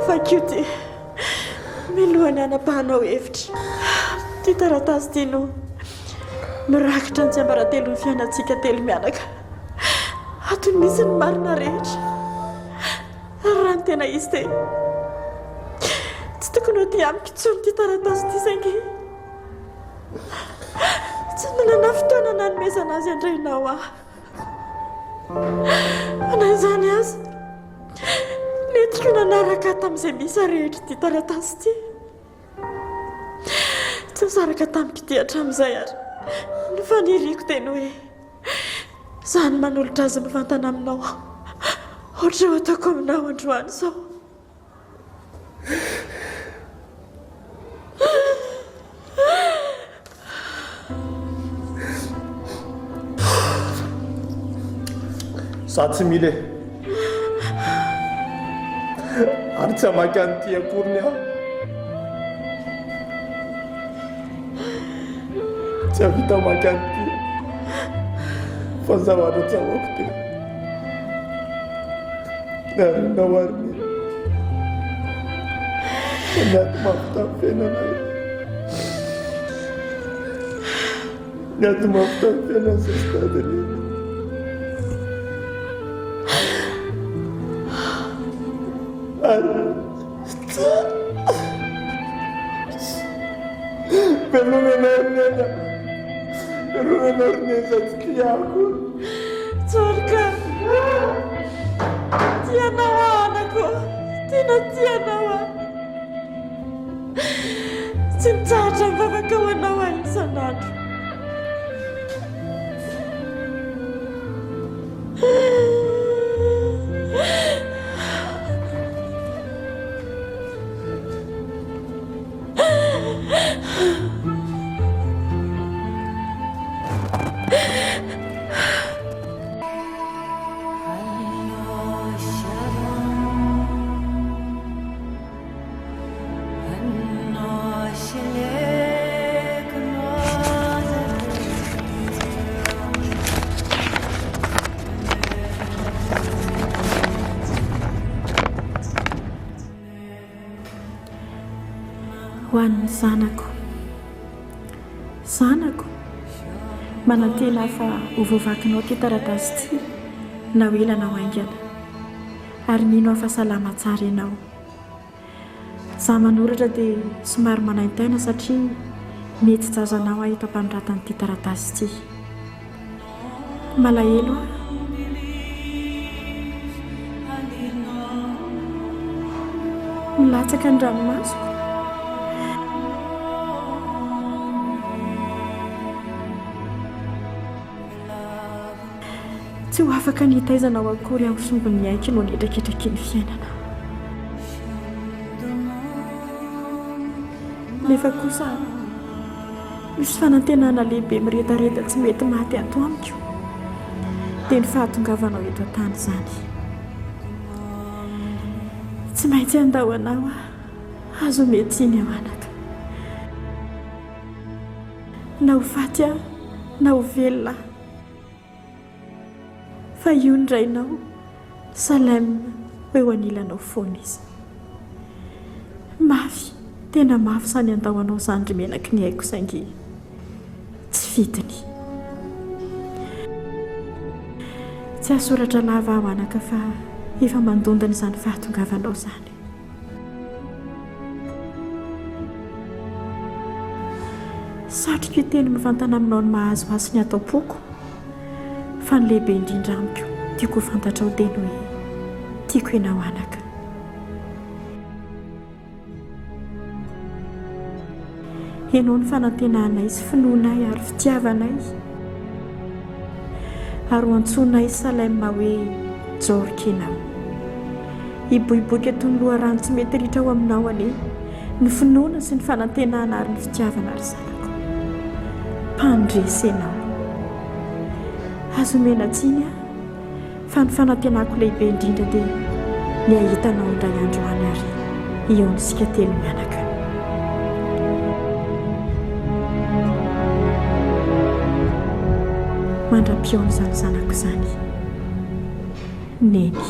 fakio ty milohany hanapahanao hevitra ty taratasy ty no mirakitra ny tsiambaratelo ny fiainantsika telo mianaka atony misy ny marina rehetra ary raha ny tena izy te tsy tokony ho ty amiko tsony ty taratasy ty saingy tsy nanana fotoana nanomezana azy andrainao ahy ana izany azy netiko nanaraka tamin'izay misy rehetra ty taratasy ty tsy misaraka tamiko ty hatramin'izay ary ny faniriko teny hoe zany manolotra azy mivantana aminao ohatra ho ataoko aminao androany zao za tsy mily ary tsy hamaky anyty akoriny aho tsy havita hamaky anyty fa zavatra tsy avako te narinao ariny fa niaty mafita ny fiainana niaty mafita ny fiainana sa stadiny Pelumenarnena Satskiako Tsorika Tianawa anako Tina tianawa Tsintsatra vavakawanawa insanandro hoan'ny zanako manantena fa hovoavakinao ty taratasy ty na ho elana ho aingana ary mino afasalama tsara ianao. Za manoratra dia somary manaintaina satria mety jazanao ahito ampanoratan'ity taratasy ty. Malahelo a milatsaka ny ranomasoko. Tsy ho afaka nitaizanao akory amin'ny sombony aiky no nietraketraky ny fiainana. Nefa kosa misy fanantenana lehibe miretareta tsy mety maty ato amiko dia ny fahatongavanao eto an-tany izany. Tsy maintsy andahoanao azo mety iny ao anaka. Na ho faty aho na ho velona fa io ny rainao salama eo anilanao foana izy. Mafy, tena mafy sany andahoanao izany ry menaky ny haiko saingy tsy fitiny. Tsy asoratra lava aho anaka fa efa mandondana izany fahatongavanao izany. Satrika teny mivantana aminao ny mahazo azy ny atao-poko fa ny lehibe indrindra amiko tiako ho fantatra ho teny hoe tiako ianao anaka. Ianao ny fanantenanay sy finoanay ary fitiavanay ary ho antsonay salama hoe Jorika ianao. Iboiboika toy ny loharano tsy mety ritra ao aminao anie ny finoana sy ny fanantenana ary ny fitiavana ry zanako. Mpandresy ianao. Azo mena tsiny fa ny fanantenako lehibe indrindra dia ny ahitanao indray andro any ary eo nisika telo mianaka. Mandra-piaona izany zanako izany. Neny.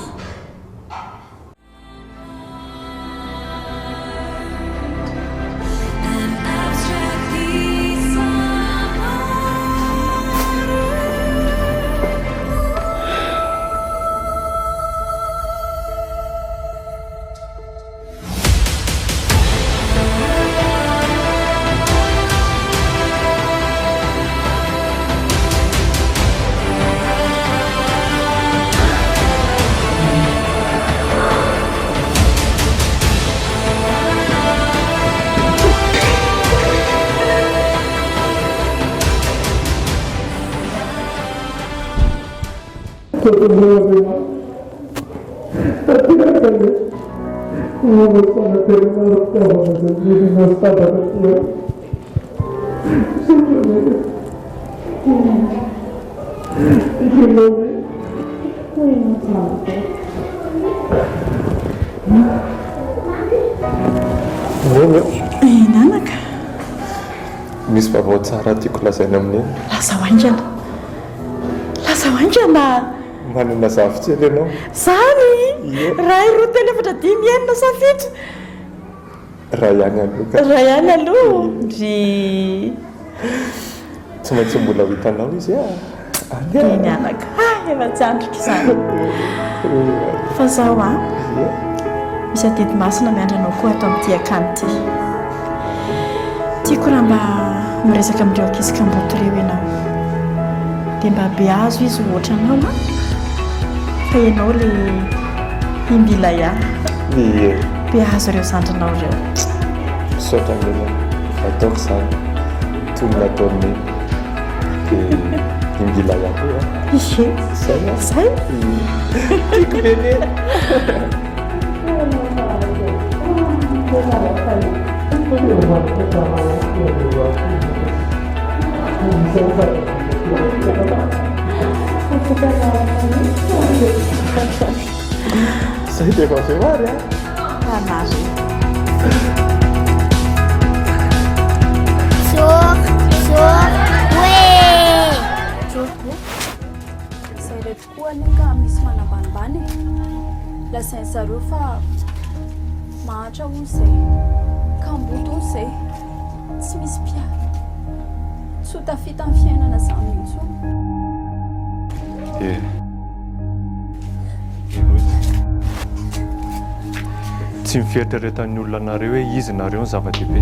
Nanaka. Misy vaovao tsara tiako lazaina amin'iny. Lasa hoaingana. Manana zavatra ianao. Zany ray roa telo efatra dimy enina safitra. Ray ihany aloha. Ray ihany aloha. Ry tsy maintsy mbola ho hitanao izy iny anaka. Efa tsy andrika izany. Fa zaho misy adidy masina miandranao koa ato amin'ity akany ity. Tiako raha mba miresaka amin'ireo ankizy kamboty ireo ianao dia mba be azo izy ohatra anao fa ianao ilay imbila ihany. Be azo ireo zandrinao ireo. Misaotra an'ilay ataoko izany toy ny nataony dia imbila ihany koa. Zay? Tiako bebe. Sai dia confirmar ya? Izay ireto koa anefa misy manambanimbany lasain'zareo fa mahatra hoy izay Tamboto zay tsy misy mpiary tsy ho tafita amin'ny fiainana izany mihitsy tsy mifieritreretan'ny olona anareo hoe izy nareo ny zava-dehibe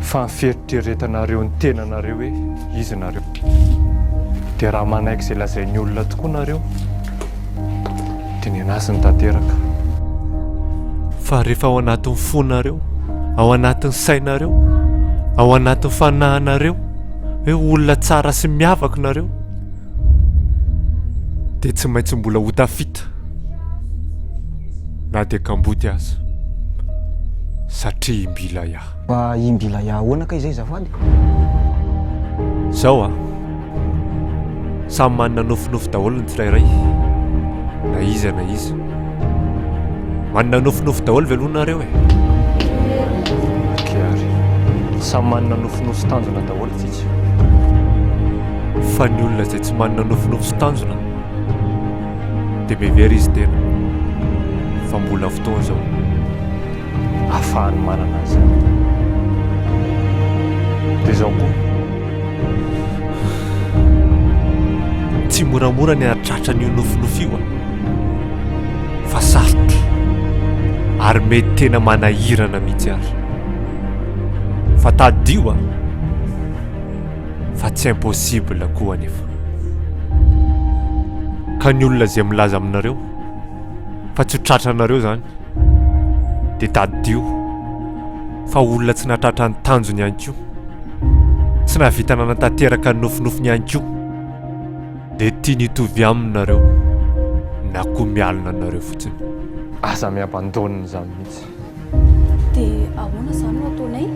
fa mifieritreretanareo ny tenanareo hoe izy nareo dia raha manaiky izay lazain'ny olona tokoa nareo dia ny anasiny tanteraka fa rehefa ao anatin'ny fonareo ao anatin'ny sainareo ao anatin'ny fanahinareo hoe olona tsara sy miavaka nareo dia tsy maintsy mbola ho tafita na dia kamboty aza satria imbila iah fa imbila iah ahoana ka izay zafady zao samy manana nofinofy daholo ny tsirairay na iza na iza manana nofinofy daholo velonareo kiary samy manana nofinofy sy tanjona daholo tsitsy fa ny olona izay tsy manana nofinofy sy tanjona dia mivery izy tena fa mbola fotoana zao ahafahany manana azy dia zao koa tsy moramora ny hatratra n'io nofinofy io fa sarotra ary mety tena manahirana mihitsy ary fa tadio fa tsy impossible koa anefa ka ny olona izay milaza aminareo fa tsy ho tratranareo zany dia tadio fa olona tsy natratra ny tanjony ihany koa tsy navita nanatanteraka ny nofinofiny ihany koa dia tia nitovy aminareo na koa mialina anareo fotsiny aza miabandonina zany mihitsy dia ahoana izany no ataonay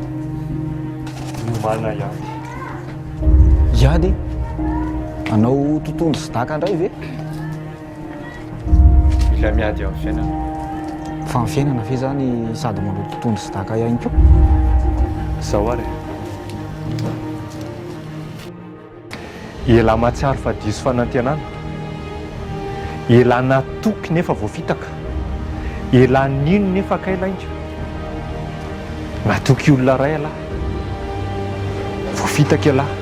miomana iady iady anao tontolo sy daka indray ve mila miady amin'ny fiainana fa ny fiainana fe zany sady manao tontolo sy daka ihany koa zao ary ela matsiaro fa diso fanantenana ela natoky nefa voafitaka ela nino nefa kailainga natoky olona ray alahy voafitaka elahy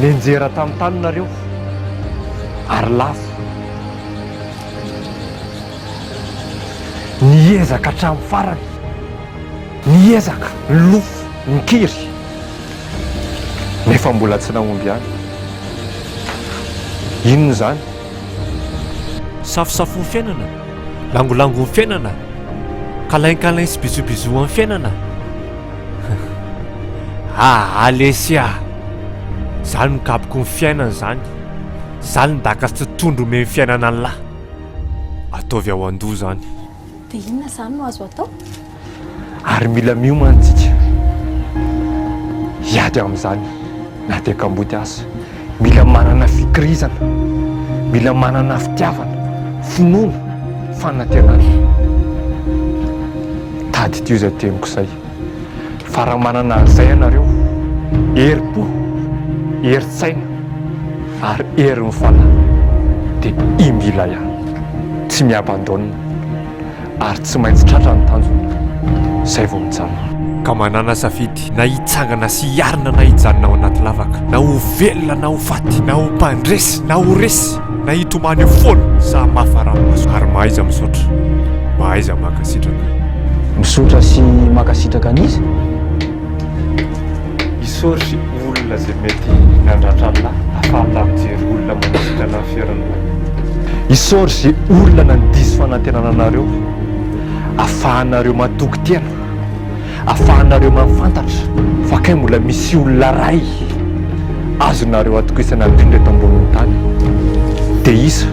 nenjera tamin'ny taninareo ary lafo niezaka hatramin'ny farany niezaka nilofo nikiry nefa mbola tsy nahomby any inony zany safosafo ny fiainana langolango ny fiainana kalain-kalain sy bizobizo amin'ny fiainana alesia zany mikapoko ny fiainana zany zany ndaka sy tondro me ny fiainana ny lahy ataovy ao an-doha zany dia inona izany no azo atao ary mila miomantsika hiady amin'izany na dia kamboty azy mila manana fikirizana mila manana fitiavana finoana fanantenana tady tio izay temiko izay fa raha manana an'izay ianareo herim-po herin-tsaina ary hery ny falahy dia imbila ihany tsy miabandonina ary tsy maintsy tratra ny tanjona izay vao mijana ka manana safidy na hitsangana sy hiarina na hijanona ao anaty lavaka na ho velona na ho faty na ho mpandresy na ho resy na hitomany foana sa mafaramaso ary mahaiza misotra mahaiza makasitraka misotra sy makasitraka an'izy isory olona izay mety nandratra lahy ahafahata mijery olona manasitrana ny fiarana isory izay olona nandiso fanantenana anareo ahafahanareo matoky tena ahafahanareo mafantatra fa kay mbola misy olona ray azonareo atokisana indrindra eto ambonin'ny tany dia isa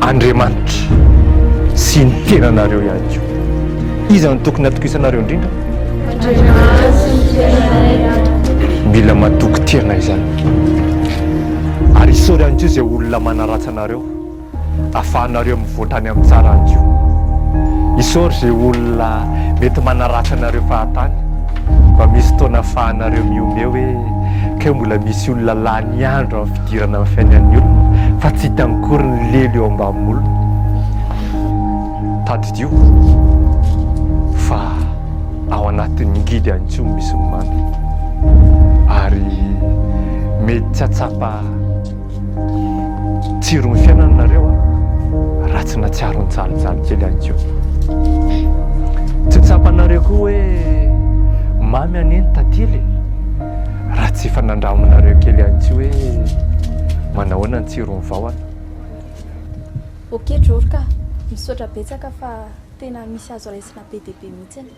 Andriamanitra sy ny tenanareo ihany koa iza ny tokony atokisanareo indrindra mila matoky tena izany ary isory ihany koa izay olona manaratsy anareo ahafahanareo mivoatra any amin'ny tsara ihany koa isory izay olona mety manaratsy anareo fahatany mba misy taona ahafahanareo miome hoe kay mbola misy olona lany andro amin'ny fidirana amin'ny fiainan'ny olona fa tsy hitankory ny lelo eo ambanin'olona tadidio anatin'ny ngidy antsio misy mamy ary mety tsy atsapa tsiron'ny fiainanareo raha tsy natsiaro ny jalijaly kely antsio tsy tsapanareo koa hoe mamy aneny tatily raha tsy fanandramonareo kely antsio hoe manahoana ny tsiron'ny vahona. Okey Drorka, misaotra betsaka fa tena misy azo raisina be dia be mihitsiny.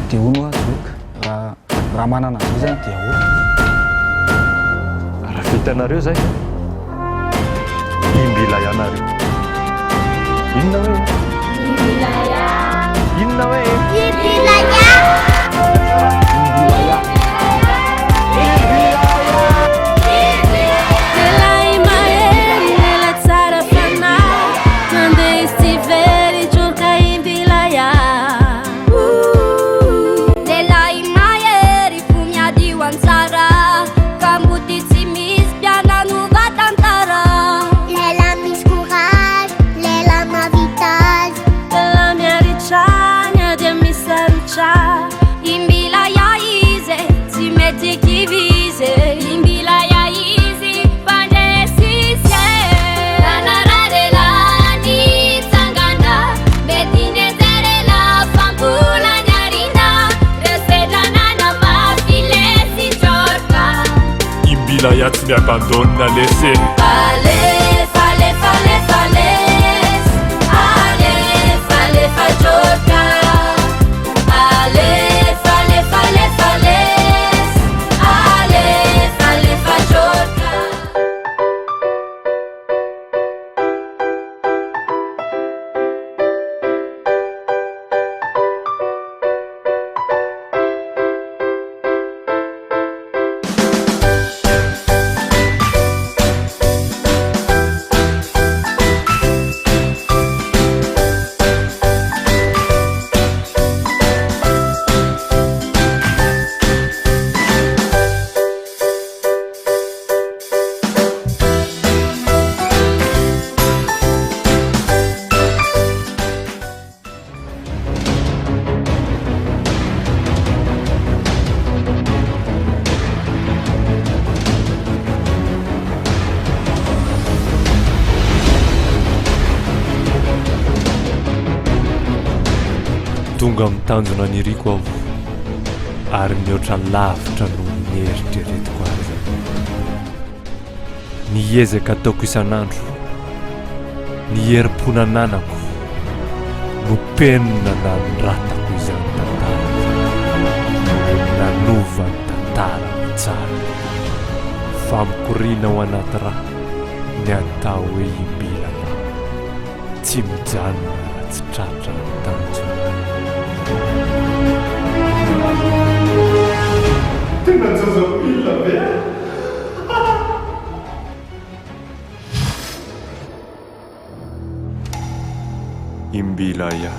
Dia hono azy Drorka, raha manana azy zany dia hono. Raha vitanareo zay imbila ianareo. Inona hoe? Imbilaya. Inona hoe? Imbilaya. Imbilaya tu mi abbandona laissé. Allez, fallait, fallait, fallait. Allez, fallait, fallait, Drorka. Allez, fallait, fallait, fallait. Allez, fallait, fallait, Drorka. Tonga mitanjona niriko aho ary mihoatra lavitra no nieritreretiko azy. Niezaka ataoko isan'andro, niherim-pona nanako no penina na niratako izany tantara, nanova ny tantara tsara fa mikoriana ao anaty raha ny atao hoe imbilana tsy mijanona raha tsy tratra ny tanjona. Tena zazavila be. Imbilaya.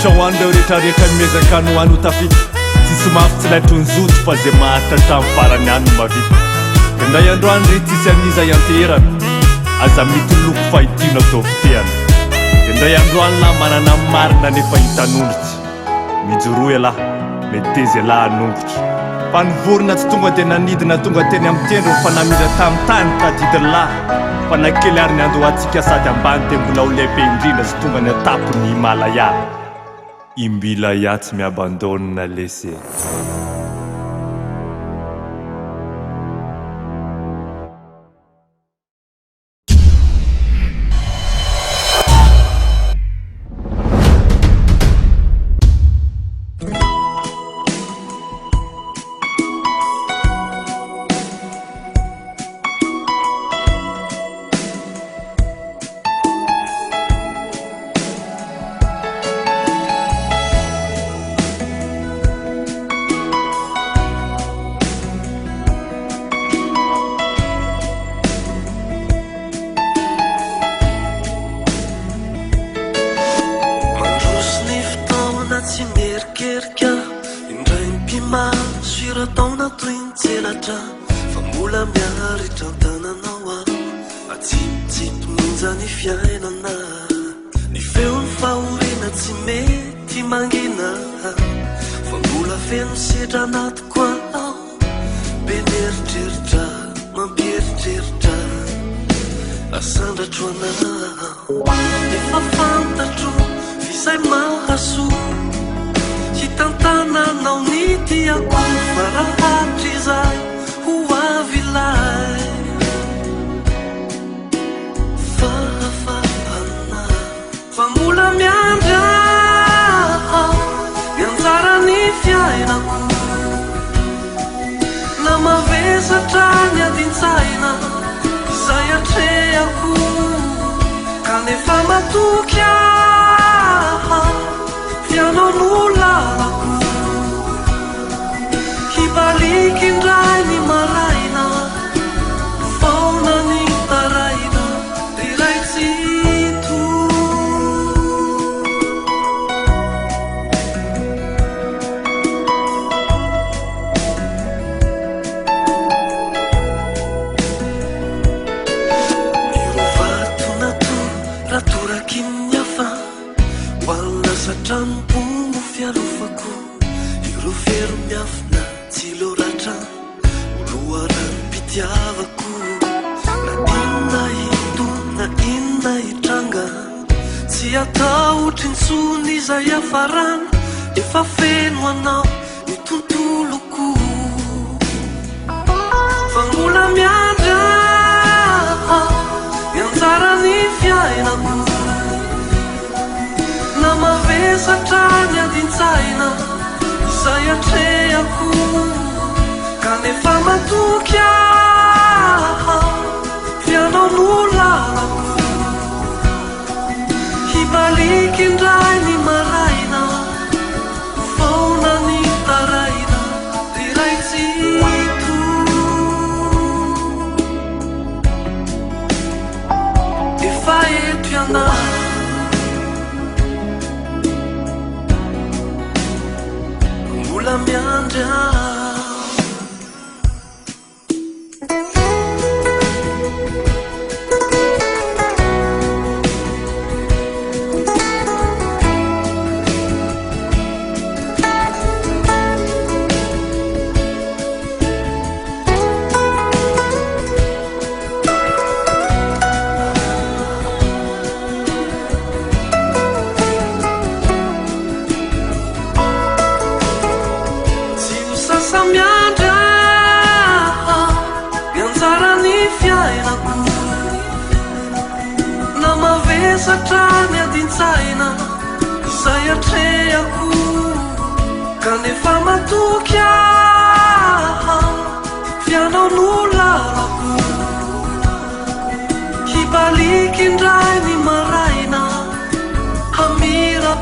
mianatra ho an'ireo rehetrarehetra miezaka no any ho tafita tsisy mafy tsy laitro ny zoto fa zay maharitra hatramin'ny farany any no mavita dia ndray androany re tsisy aniza ianterana aza mity loko fahitino atao fitehana dia ndray androany lahy manana marina nefa hitan'ondrotsy mijoroy alahy metezy alahy anongotra fa nivorona tsy tonga dia nanidina tonga teny amin'ny tendro fa namira tamin'ny tany tadidiny lahy fa nakely ary ny andohantsika sady ambany dia mbola ho lehibe indrindra sy tonga ny atapony himalaya imbilaya tsy miabandona lese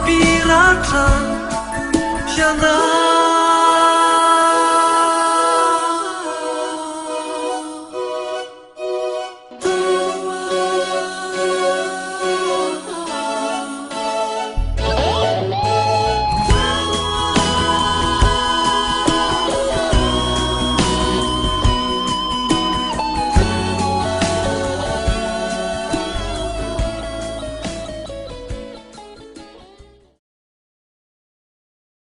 Pirata,